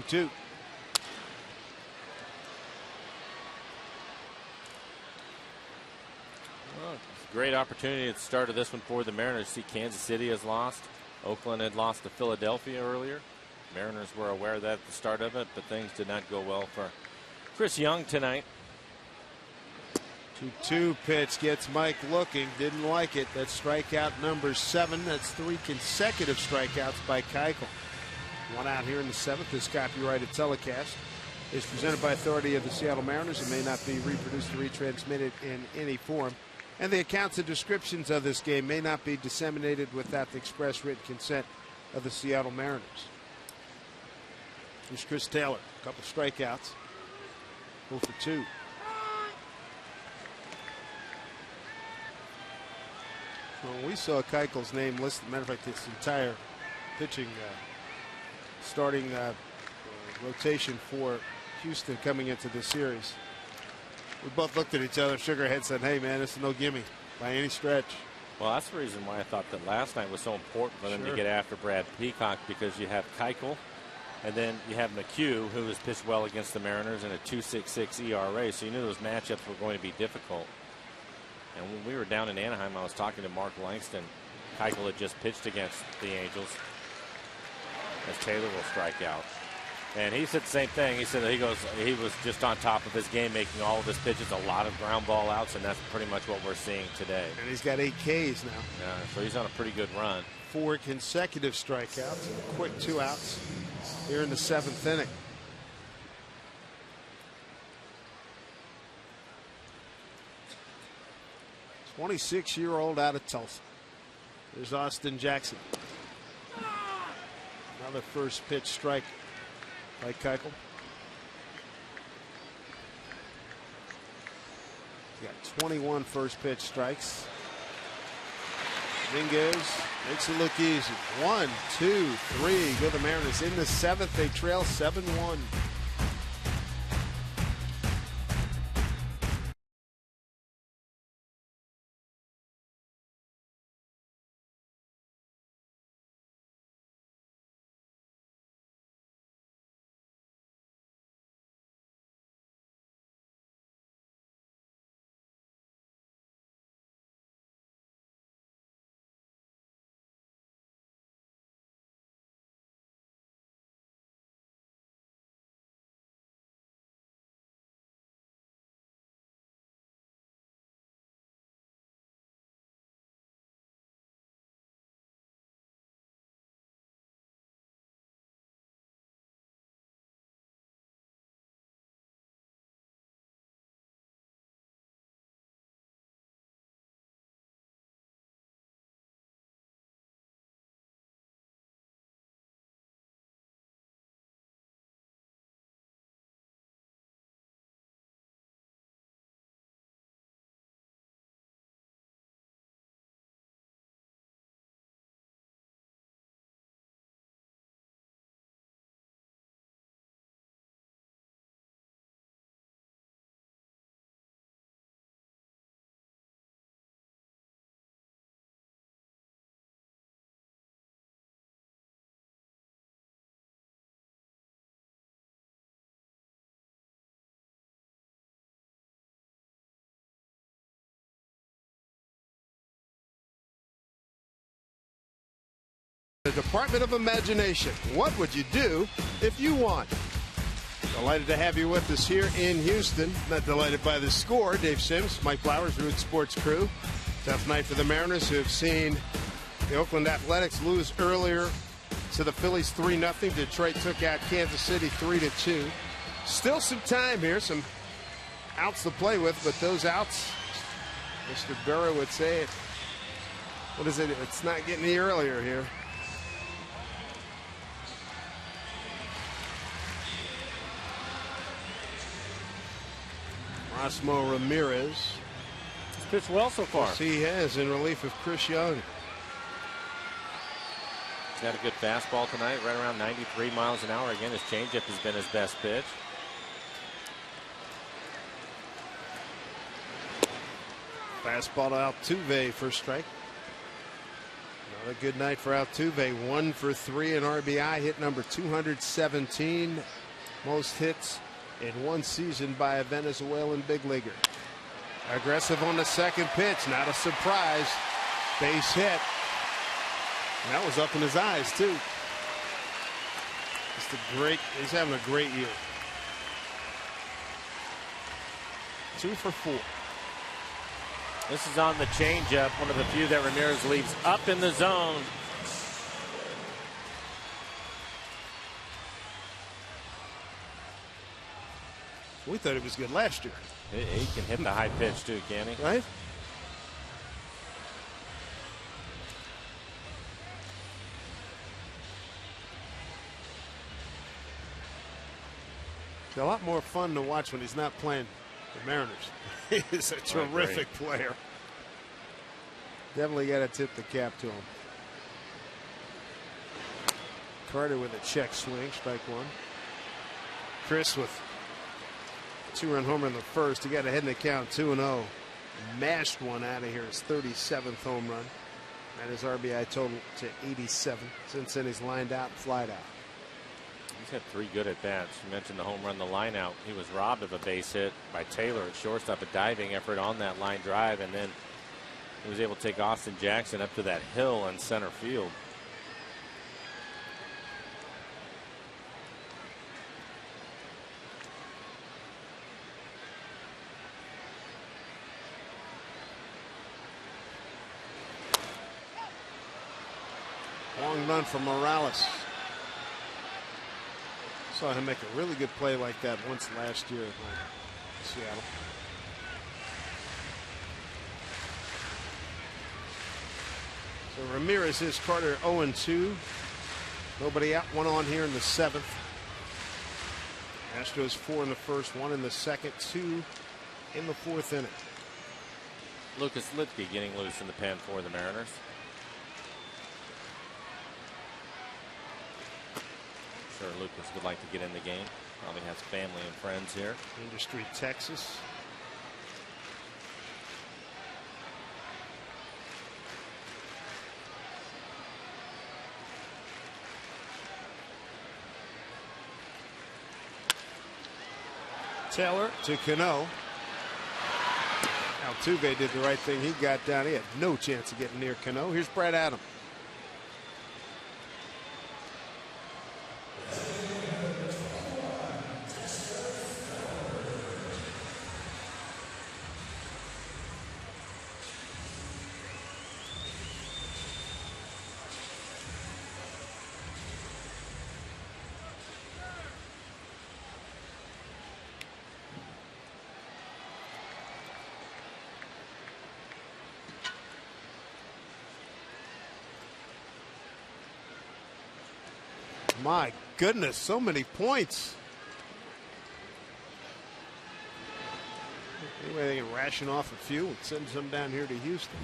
Two. Well, great opportunity at the start of this one for the Mariners. See, Kansas City has lost. Oakland had lost to Philadelphia earlier. Mariners were aware of that at the start of it, but things did not go well for Chris Young tonight. 2-2 pitch gets Mike looking. Didn't like it. That's strikeout number 7. That's 3 consecutive strikeouts by Keuchel. 1 out here in the 7th. This copyrighted telecast is presented by authority of the Seattle Mariners. It may not be reproduced or retransmitted in any form. And the accounts and descriptions of this game may not be disseminated without the express written consent of the Seattle Mariners. Here's Chris Taylor. A couple strikeouts. 0 for 2. Well, we saw Keuchel's name listed. Matter of fact, this entire pitching starting rotation for Houston coming into this series. We both looked at each other, shook our heads, said, hey, man, this is no gimme by any stretch. Well, that's the reason why I thought that last night was so important for them to get after Brad Peacock, because you have Keuchel, and then you have McHugh, who has pitched well against the Mariners in a 2.66 ERA, so you knew those matchups were going to be difficult. And when we were down in Anaheim, I was talking to Mark Langston. Keuchel had just pitched against the Angels, as Taylor will strike out. And he said the same thing. He said that he was just on top of his game, making all of his pitches, a lot of ground ball outs, and that's pretty much what we're seeing today. And he's got 8 Ks now. Yeah, so he's on a pretty good run. 4 consecutive strikeouts, a quick 2 outs here in the 7th inning. A 26-year-old out of Tulsa. There's Austin Jackson. Another first pitch strike by Keuchel. He's got 21 first pitch strikes. Dominguez makes it look easy. 1, 2, 3. Go the Mariners in the 7th. They trail 7-1. Department of Imagination. What would you do if you won? Delighted to have you with us here in Houston. Not delighted by the score. Dave Sims, Mike Flowers, Root Sports Crew. Tough night for the Mariners, who have seen the Oakland Athletics lose earlier to the Phillies 3-0. Detroit took out Kansas City 3-2. Still some time here, some outs to play with, but those outs, Mr. Burrow would say it. What is it? It's not getting any earlier here. Osmo Ramirez. He's pitched well so far. Yes, he has, in relief of Chris Young. He's got a good fastball tonight, right around 93 miles an hour. Again, his changeup has been his best pitch. Fastball to Altuve for strike. Another good night for Altuve. 1 for 3 in RBI. Hit number 217. Most hits in one season by a Venezuelan big leaguer. Aggressive on the second pitch. Not a surprise. Base hit. And that was up in his eyes, too. He's having a great year. 2 for 4. This is on the changeup, one of the few that Ramirez leaves up in the zone. We thought he was good last year. He can hit the high pitch too, can he? Right? It's a lot more fun to watch when he's not playing the Mariners. He is a terrific player. Definitely got to tip the cap to him. Carter with a check swing, strike 1. Chris with a 2-run homer in the first. He got ahead in the count, 2-0. Mashed one out of here, his 37th home run. And his RBI total to 87 since then he's lined out and flied out. He's had 3 good at bats. You mentioned the home run, the line out. He was robbed of a base hit by Taylor at shortstop, a diving effort on that line drive, and then he was able to take Austin Jackson up to that hill in center field. Long run from Morales. Saw him make a really good play like that once last year in Seattle. So Ramirez is Carter 0-2. Nobody out, 1 on here in the 7th. Astros 4 in the first, 1 in the second, 2 in the 4th inning. Lucas Litke getting loose in the pen for the Mariners. Sure, Lucas would like to get in the game. Probably has family and friends here. Industry, Texas. Taylor to Cano. Altuve did the right thing. He got down. He had no chance of getting near Cano. Here's Brad Adams. My goodness, so many points. Anyway, they can ration off a few and send some down here to Houston.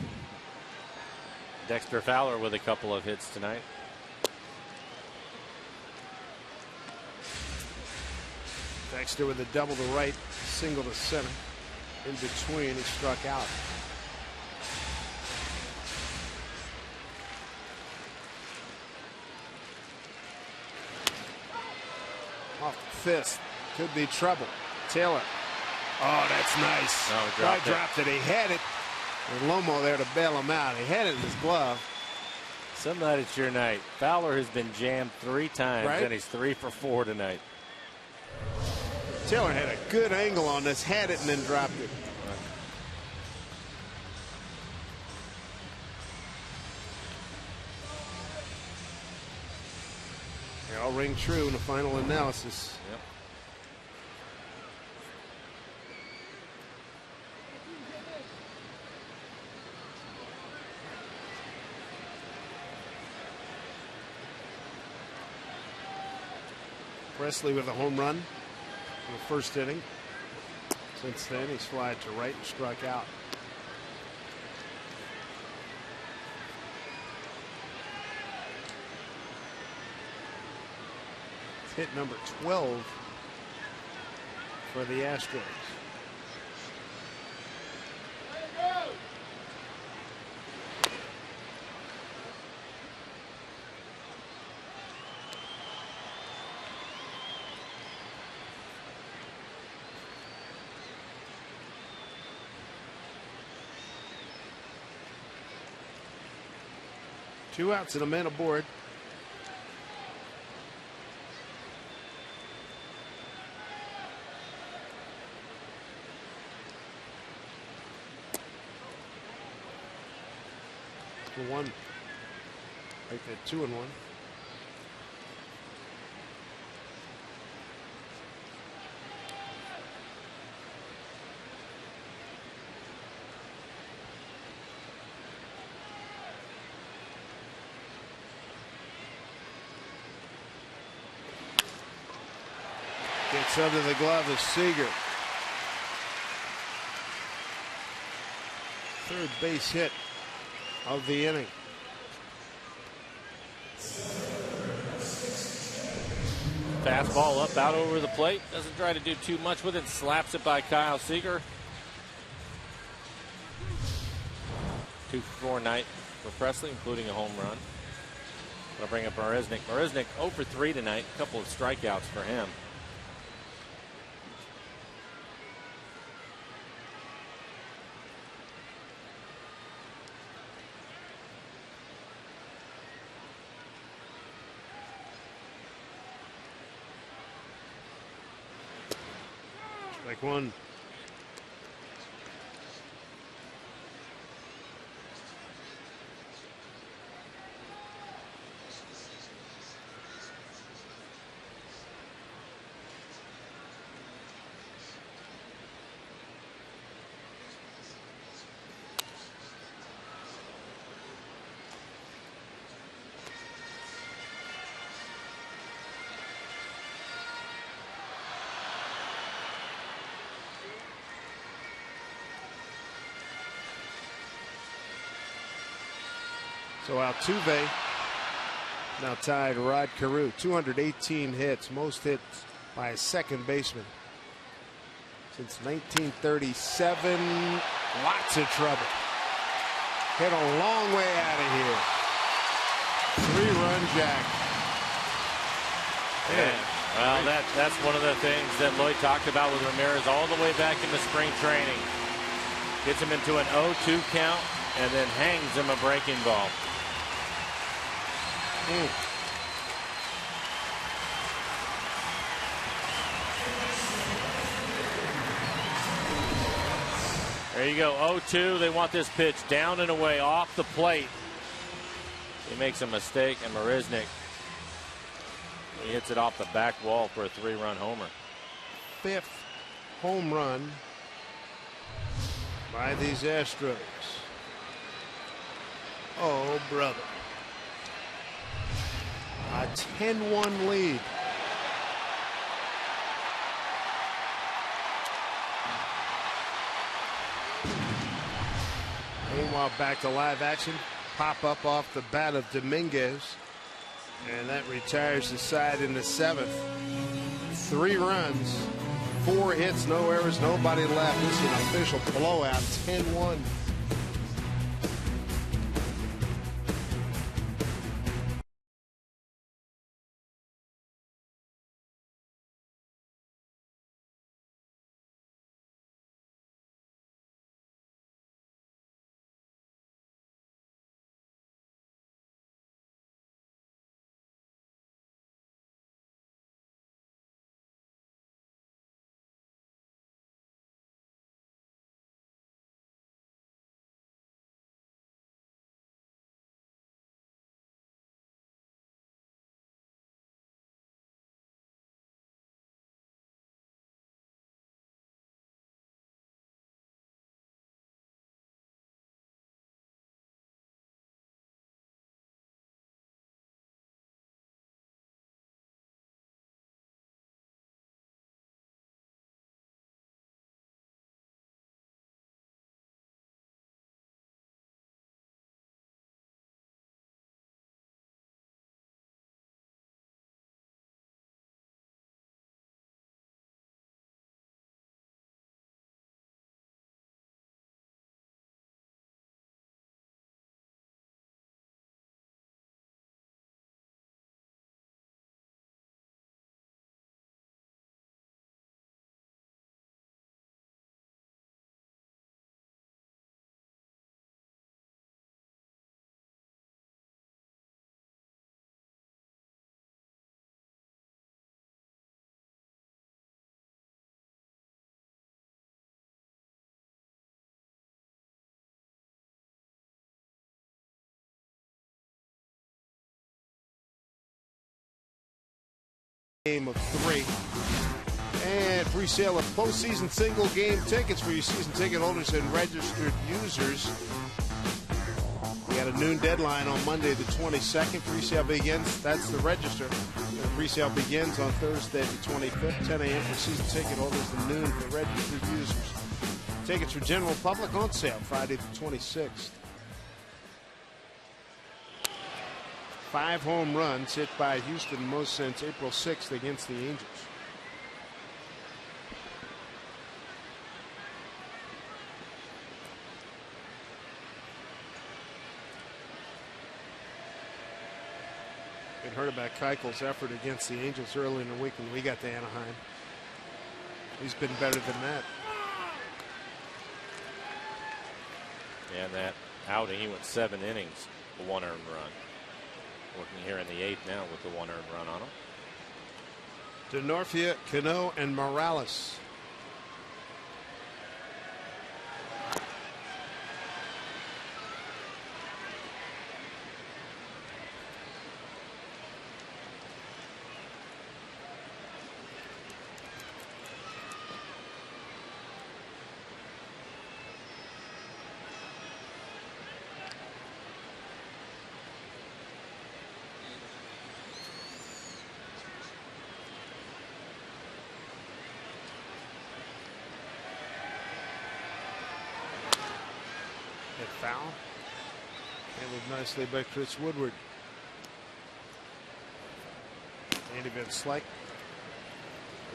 Dexter Fowler with a couple of hits tonight. Dexter with a double to right, single to center. In between, he struck out. Off the fist. Could be trouble. Taylor. Oh, that's nice. No, dropped it. He had it. And Lomo there to bail him out. He had it in his glove. Some night it's your night. Fowler has been jammed 3 times, right? And he's 3 for 4 tonight. Taylor had a good angle on this, had it, and then dropped it. They all ring true in the final analysis. Yep. Presley with a home run in the first inning. Since then, he's flied to right and struck out. It's hit number 12 for the Astros. Two outs and a man aboard. For one. Like that 2-1. Gets under the glove of Seager. Third base hit of the inning. Fastball up, out over the plate. Doesn't try to do too much with it. Slaps it by Kyle Seager. 2 for 4 night for Presley, including a home run. I'll bring up Marisnick. Marisnick 0 for 3 tonight. A couple of strikeouts for him. Strike one. So Altuve now tied Rod Carew, 218 hits, most hits by a second baseman since 1937. Lots of trouble. Hit a long way out of here. 3-run jack. Yeah. Well, that's one of the things that Lloyd talked about with Ramirez all the way back in the spring training. Gets him into an 0-2 count and then hangs him a breaking ball. There you go, 0-2. They want this pitch down and away off the plate. He makes a mistake, and Marisnick, he hits it off the back wall for a 3-run homer. 5th home run by these Astros. Oh, brother. A 10-1 lead. Meanwhile, back to live action. Pop up off the bat of Dominguez. And that retires the side in the 7th. 3 runs, 4 hits, no errors, nobody left. This is an official blowout, 10-1. game of 3. And free sale of postseason single game tickets for your season ticket holders and registered users. We got a noon deadline on Monday the 22nd. Free sale begins, that's the register. The free sale begins on Thursday the 25th, 10 a.m. for season ticket holders and noon for registered users. Tickets for general public on sale Friday the 26th. 5 home runs hit by Houston, most since April 6th against the Angels. Heard about Keuchel's effort against the Angels early in the week when we got to Anaheim. He's been better than that. And that outing, he went 7 innings, a 1 earned run. Working here in the 8th now with the 1 earned run on him. DeNorfia, Cano, and Morales. Foul. Handled nicely by Chris Woodward. Andy Van Slyke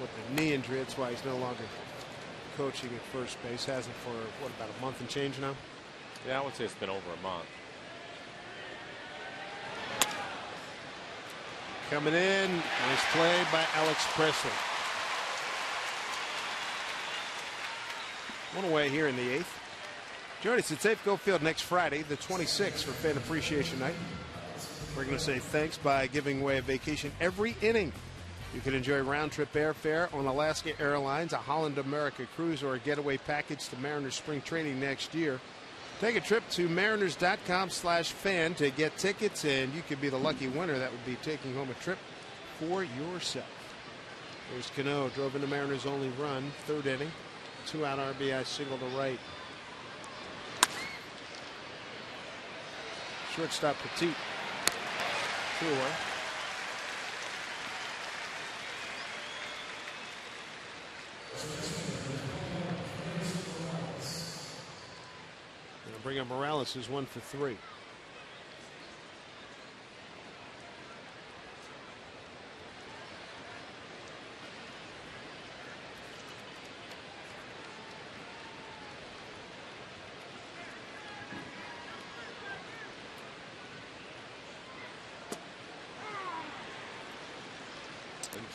with the knee injury. That's why he's no longer coaching at first base. Hasn't for, what, about a month and change now? Yeah, I would say it's been over a month. Coming in. Nice play by Alex Presley. One away here in the 8th. Join us at Safeco Field next Friday, the 26th, for Fan Appreciation Night. We're going to say thanks by giving away a vacation every inning. You can enjoy round-trip airfare on Alaska Airlines, a Holland America cruise, or a getaway package to Mariners spring training next year. Take a trip to mariners.com/fan to get tickets, and you could be the lucky winner. That would be taking home a trip for yourself. There's Cano, drove in the Mariners' only run, 3rd inning. 2-out RBI single to right. Shortstop Petit. 2 away. Gonna bring up Morales, who's 1 for 3.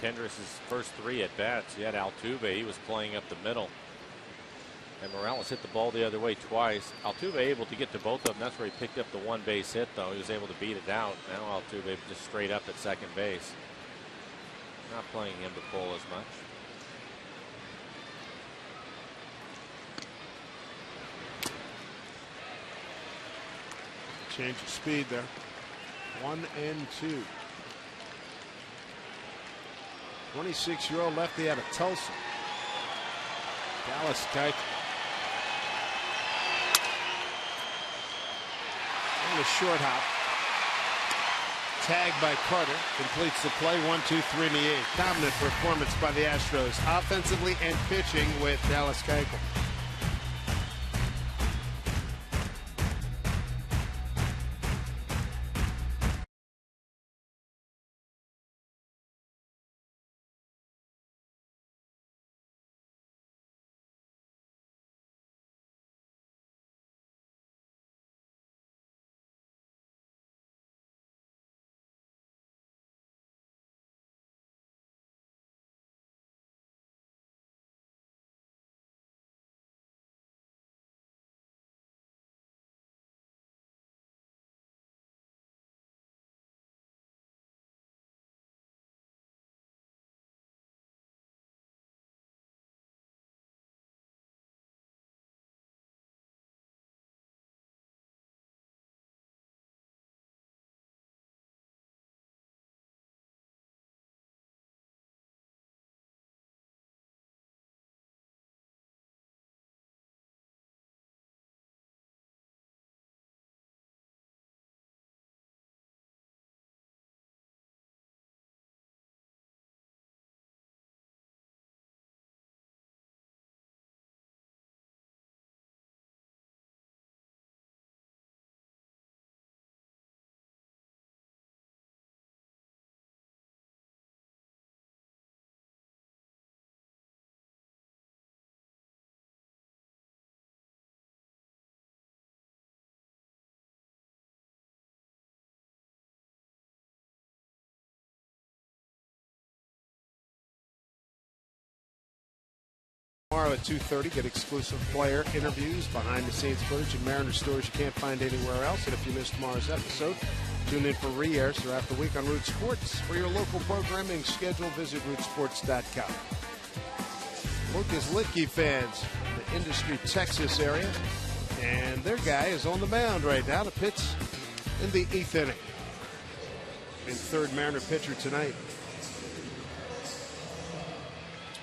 Kendrick's first 3 at bats. He had Altuve. He was playing up the middle. And Morales hit the ball the other way twice. Altuve able to get to both of them. That's where he picked up the 1 base hit, though. He was able to beat it out. Now Altuve just straight up at second base. Not playing him to pull as much. Change of speed there. 1 and 2. 26-year-old lefty out of Tulsa. Dallas Keuchel. And a short hop. Tagged by Carter. Completes the play. 1-2-3 in the 8th. Dominant performance by the Astros, offensively and pitching, with Dallas Keuchel. Tomorrow at 2:30, get exclusive player interviews, behind-the-scenes footage, and Mariners stories you can't find anywhere else. And if you missed tomorrow's episode, tune in for re-airs throughout the week on Root Sports. For your local programming schedule, visit rootsports.com. Lucas Litke fans in the Industry, Texas area, and their guy is on the mound right now to pitch in the 8th inning. And third Mariner pitcher tonight.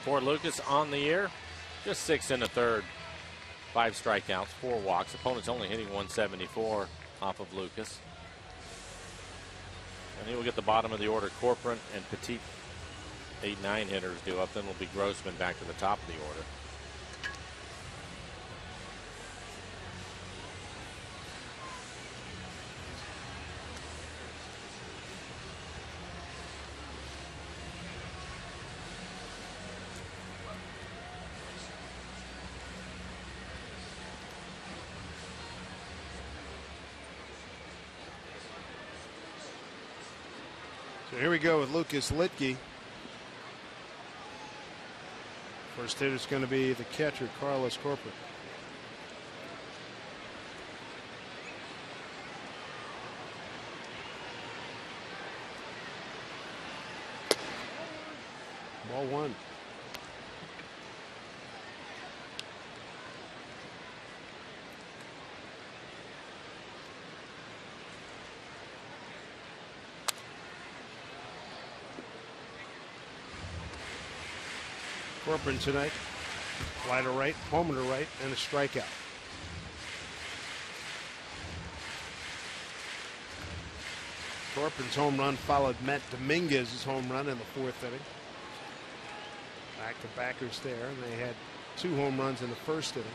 For Lucas on the year, just 6 in the third. 5 strikeouts, 4 walks. Opponent's only hitting 174 off of Lucas. And he will get the bottom of the order. Corcoran and Petit, 8-9 hitters due up. Then will be Grossman back to the top of the order. So here we go with Lucas Litke. First hitter is going to be the catcher, Carlos Corcoran. Ball 1. Corcoran tonight, fly to right, homer to right, and a strikeout. Corcoran's home run followed Matt Dominguez's home run in the 4th inning. Back to backers there, and they had 2 home runs in the 1st inning.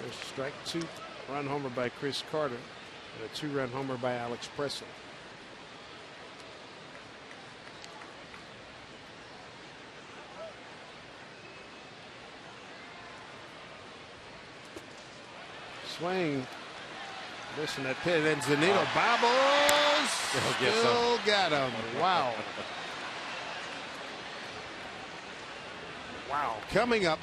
There's a strike, 2-run homer by Chris Carter, and a 2-run homer by Alex Presley. Swing, missing that pin, and Zunino bobbles. Still got him. Wow. Wow. Coming up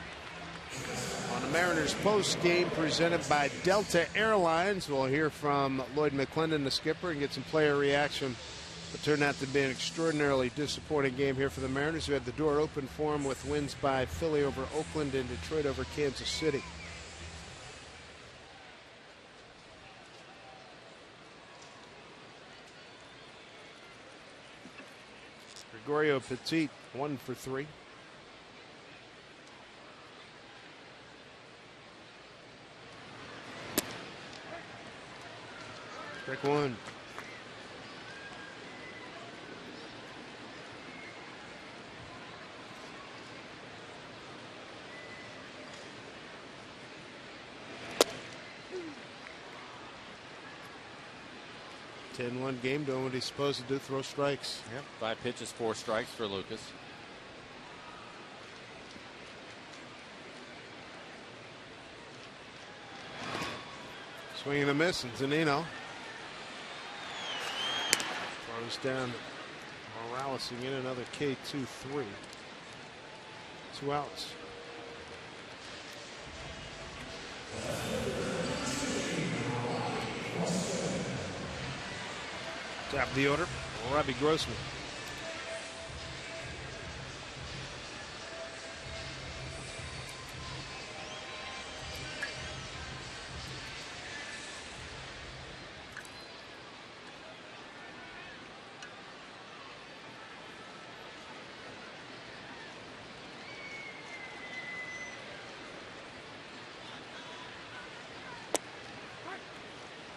on the Mariners post game presented by Delta Airlines, we'll hear from Lloyd McClendon, the skipper, and get some player reaction. It turned out to be an extraordinarily disappointing game here for the Mariners, who had the door open for them with wins by Philly over Oakland and Detroit over Kansas City. Gregorio Petit, 1 for 3. Strike 1. Ten-1 game, doing what he's supposed to do, throw strikes. Yep. 5 pitches, 4 strikes for Lucas. Swing and a miss, and Zunino throws down Morales again, another K2-3. 2 outs. Top of the order, Robbie Grossman.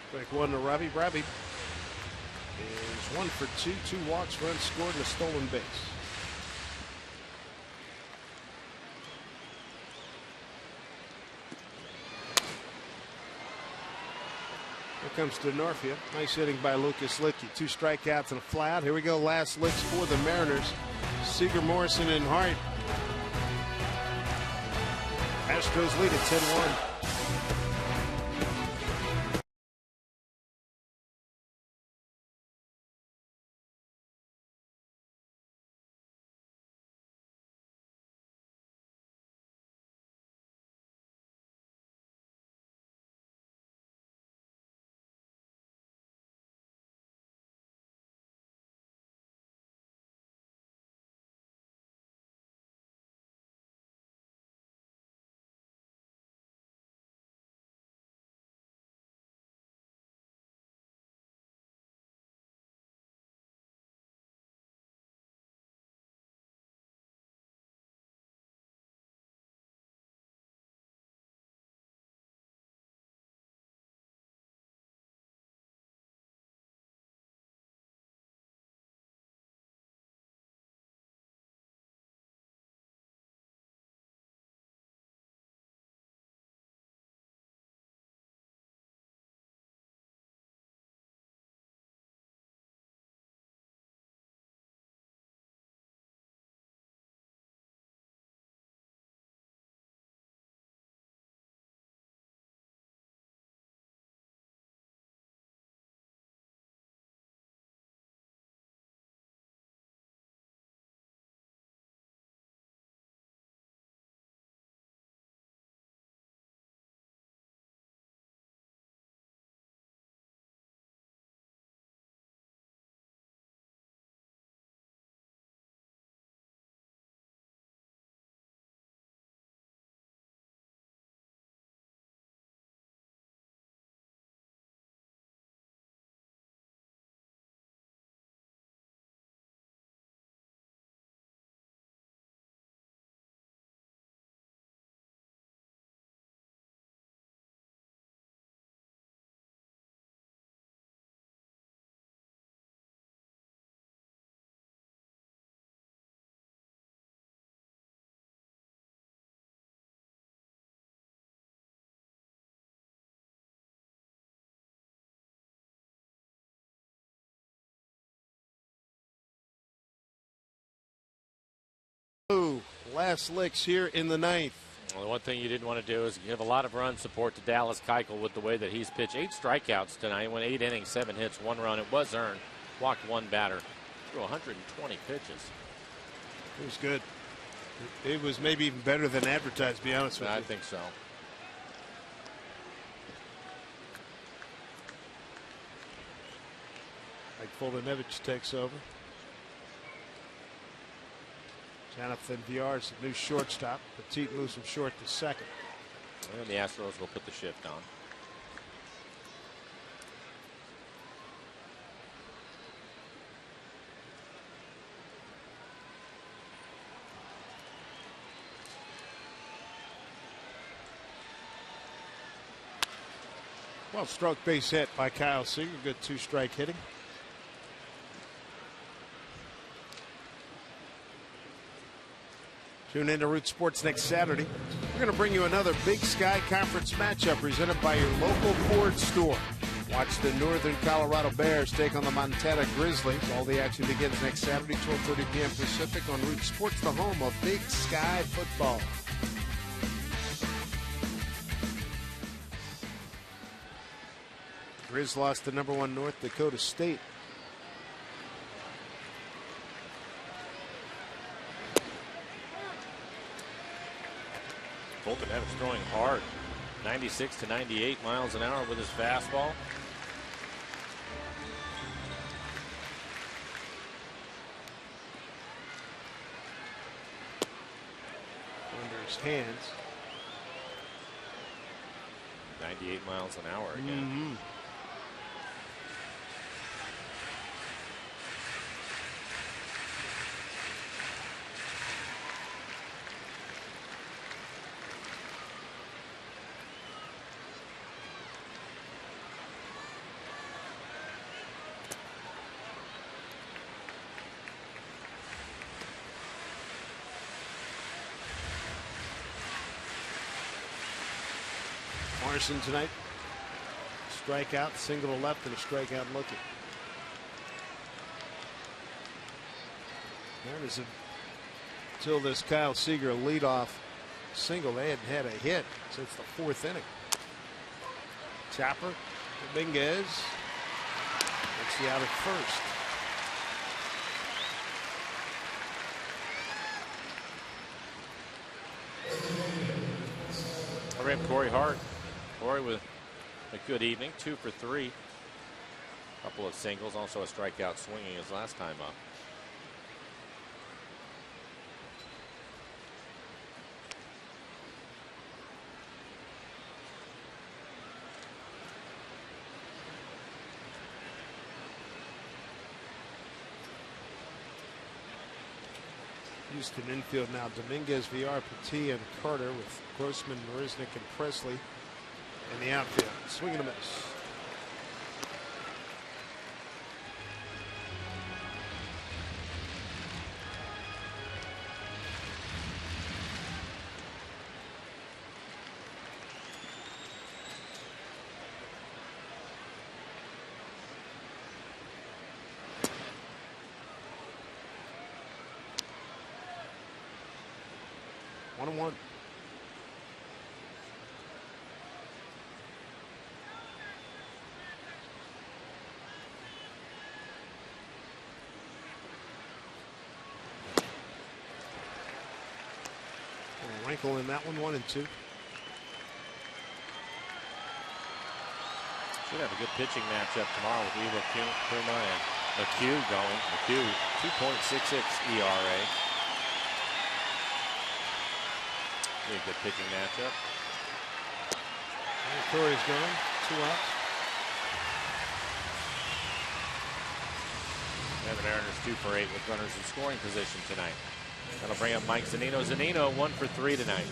Strike 1 to Robbie. Robbie is 1 for 2, 2 walks, runs scored, and a stolen base. Here comes Denorfia. Nice hitting by Lucas Litke. 2 strikeouts and a flat. Here we go. Last licks for the Mariners. Seager, Morrison, and Hart. Astros lead at 10-1. last licks here in the ninth. Well, the one thing you didn't want to do is give a lot of run support to Dallas Keuchel with the way that he's pitched. 8 strikeouts tonight. Went 8 innings, 7 hits, 1 run. It was earned. Walked 1 batter. Threw 120 pitches. It was good. It was maybe even better than advertised, to be honest with you. I think so. Mike Foldenevich takes over. Jonathan Villar is the new shortstop. Petit moves from short to second. And the Astros will put the shift on. Well, struck base hit by Kyle Seager. Good 2-strike hitting. Tune in to Root Sports next Saturday. We're going to bring you another Big Sky Conference matchup presented by your local Ford store. Watch the Northern Colorado Bears take on the Montana Grizzlies. All the action begins next Saturday, 12:30 p.m. Pacific on Root Sports, the home of Big Sky football. Grizz lost to #1 North Dakota State. Foldenevich throwing hard. 96 to 98 miles an hour with his fastball. Under his hands. 98 miles an hour again. Morrison tonight. Strikeout, single to left, and a strikeout looking. That is until this Kyle Seager leadoff single. They hadn't had a hit since the 4th inning. Chopper, Dominguez. That's the out at first. I ran Corey Hart. Corey with a good evening, 2 for 3. Couple of singles, also a strikeout swinging his last time up. Houston infield now. Dominguez, Villar, Petit, and Carter with Grossman, Marisnik, and Presley in the outfield. Swing and a miss. One and one. Wrinkle in that one, 1 and 2. Should have a good pitching matchup tomorrow with Evo Puma and McHugh going. McHugh, 2.66 ERA. Be a good pitching matchup. Torrey's gone. 2 outs. Evan Aaron's 2 for 8 with runners in scoring position tonight. That'll bring up Mike Zunino. Zunino 1 for 3 tonight.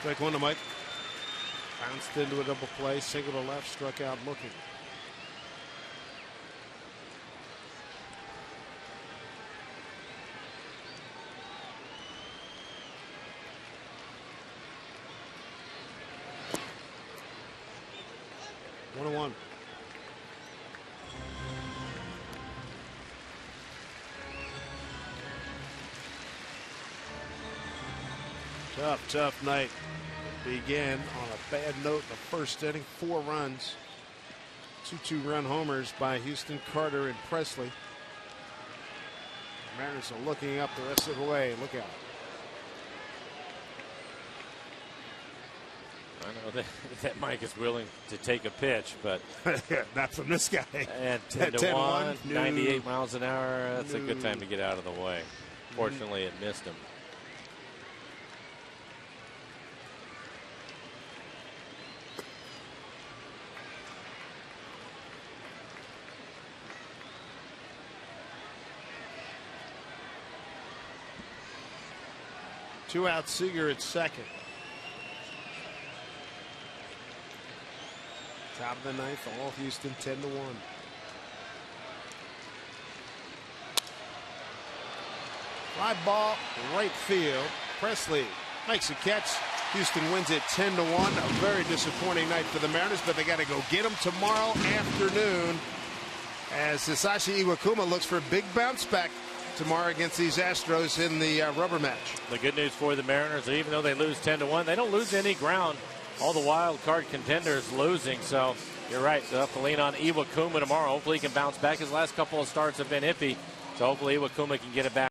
Strike 1 to Mike. Bounced into a double play. Single to left. Struck out looking. 1-1. Tough night. Began on a bad note in the first inning. 4 runs. 2 2-run homers by Houston, Carter, and Presley. The Mariners are looking up the rest of the way. Look out. I know that Mike is willing to take a pitch, but not from this guy. And 10-1, 98 miles an hour. That's a good time to get out of the way. Fortunately, it missed him. Two out, Seager at second. Top of the ninth, all Houston 10-1. Fly ball, right field. Presley makes a catch. Houston wins it 10-1. A very disappointing night for the Mariners, but they got to go get them tomorrow afternoon as Hisashi Iwakuma looks for a big bounce back tomorrow against these Astros in the rubber match. The good news for the Mariners, even though they lose 10-1, they don't lose any ground. All the wild card contenders losing, so you're right. They'll have to lean on Iwakuma tomorrow. Hopefully he can bounce back. His last couple of starts have been iffy, so hopefully Iwakuma can get it back.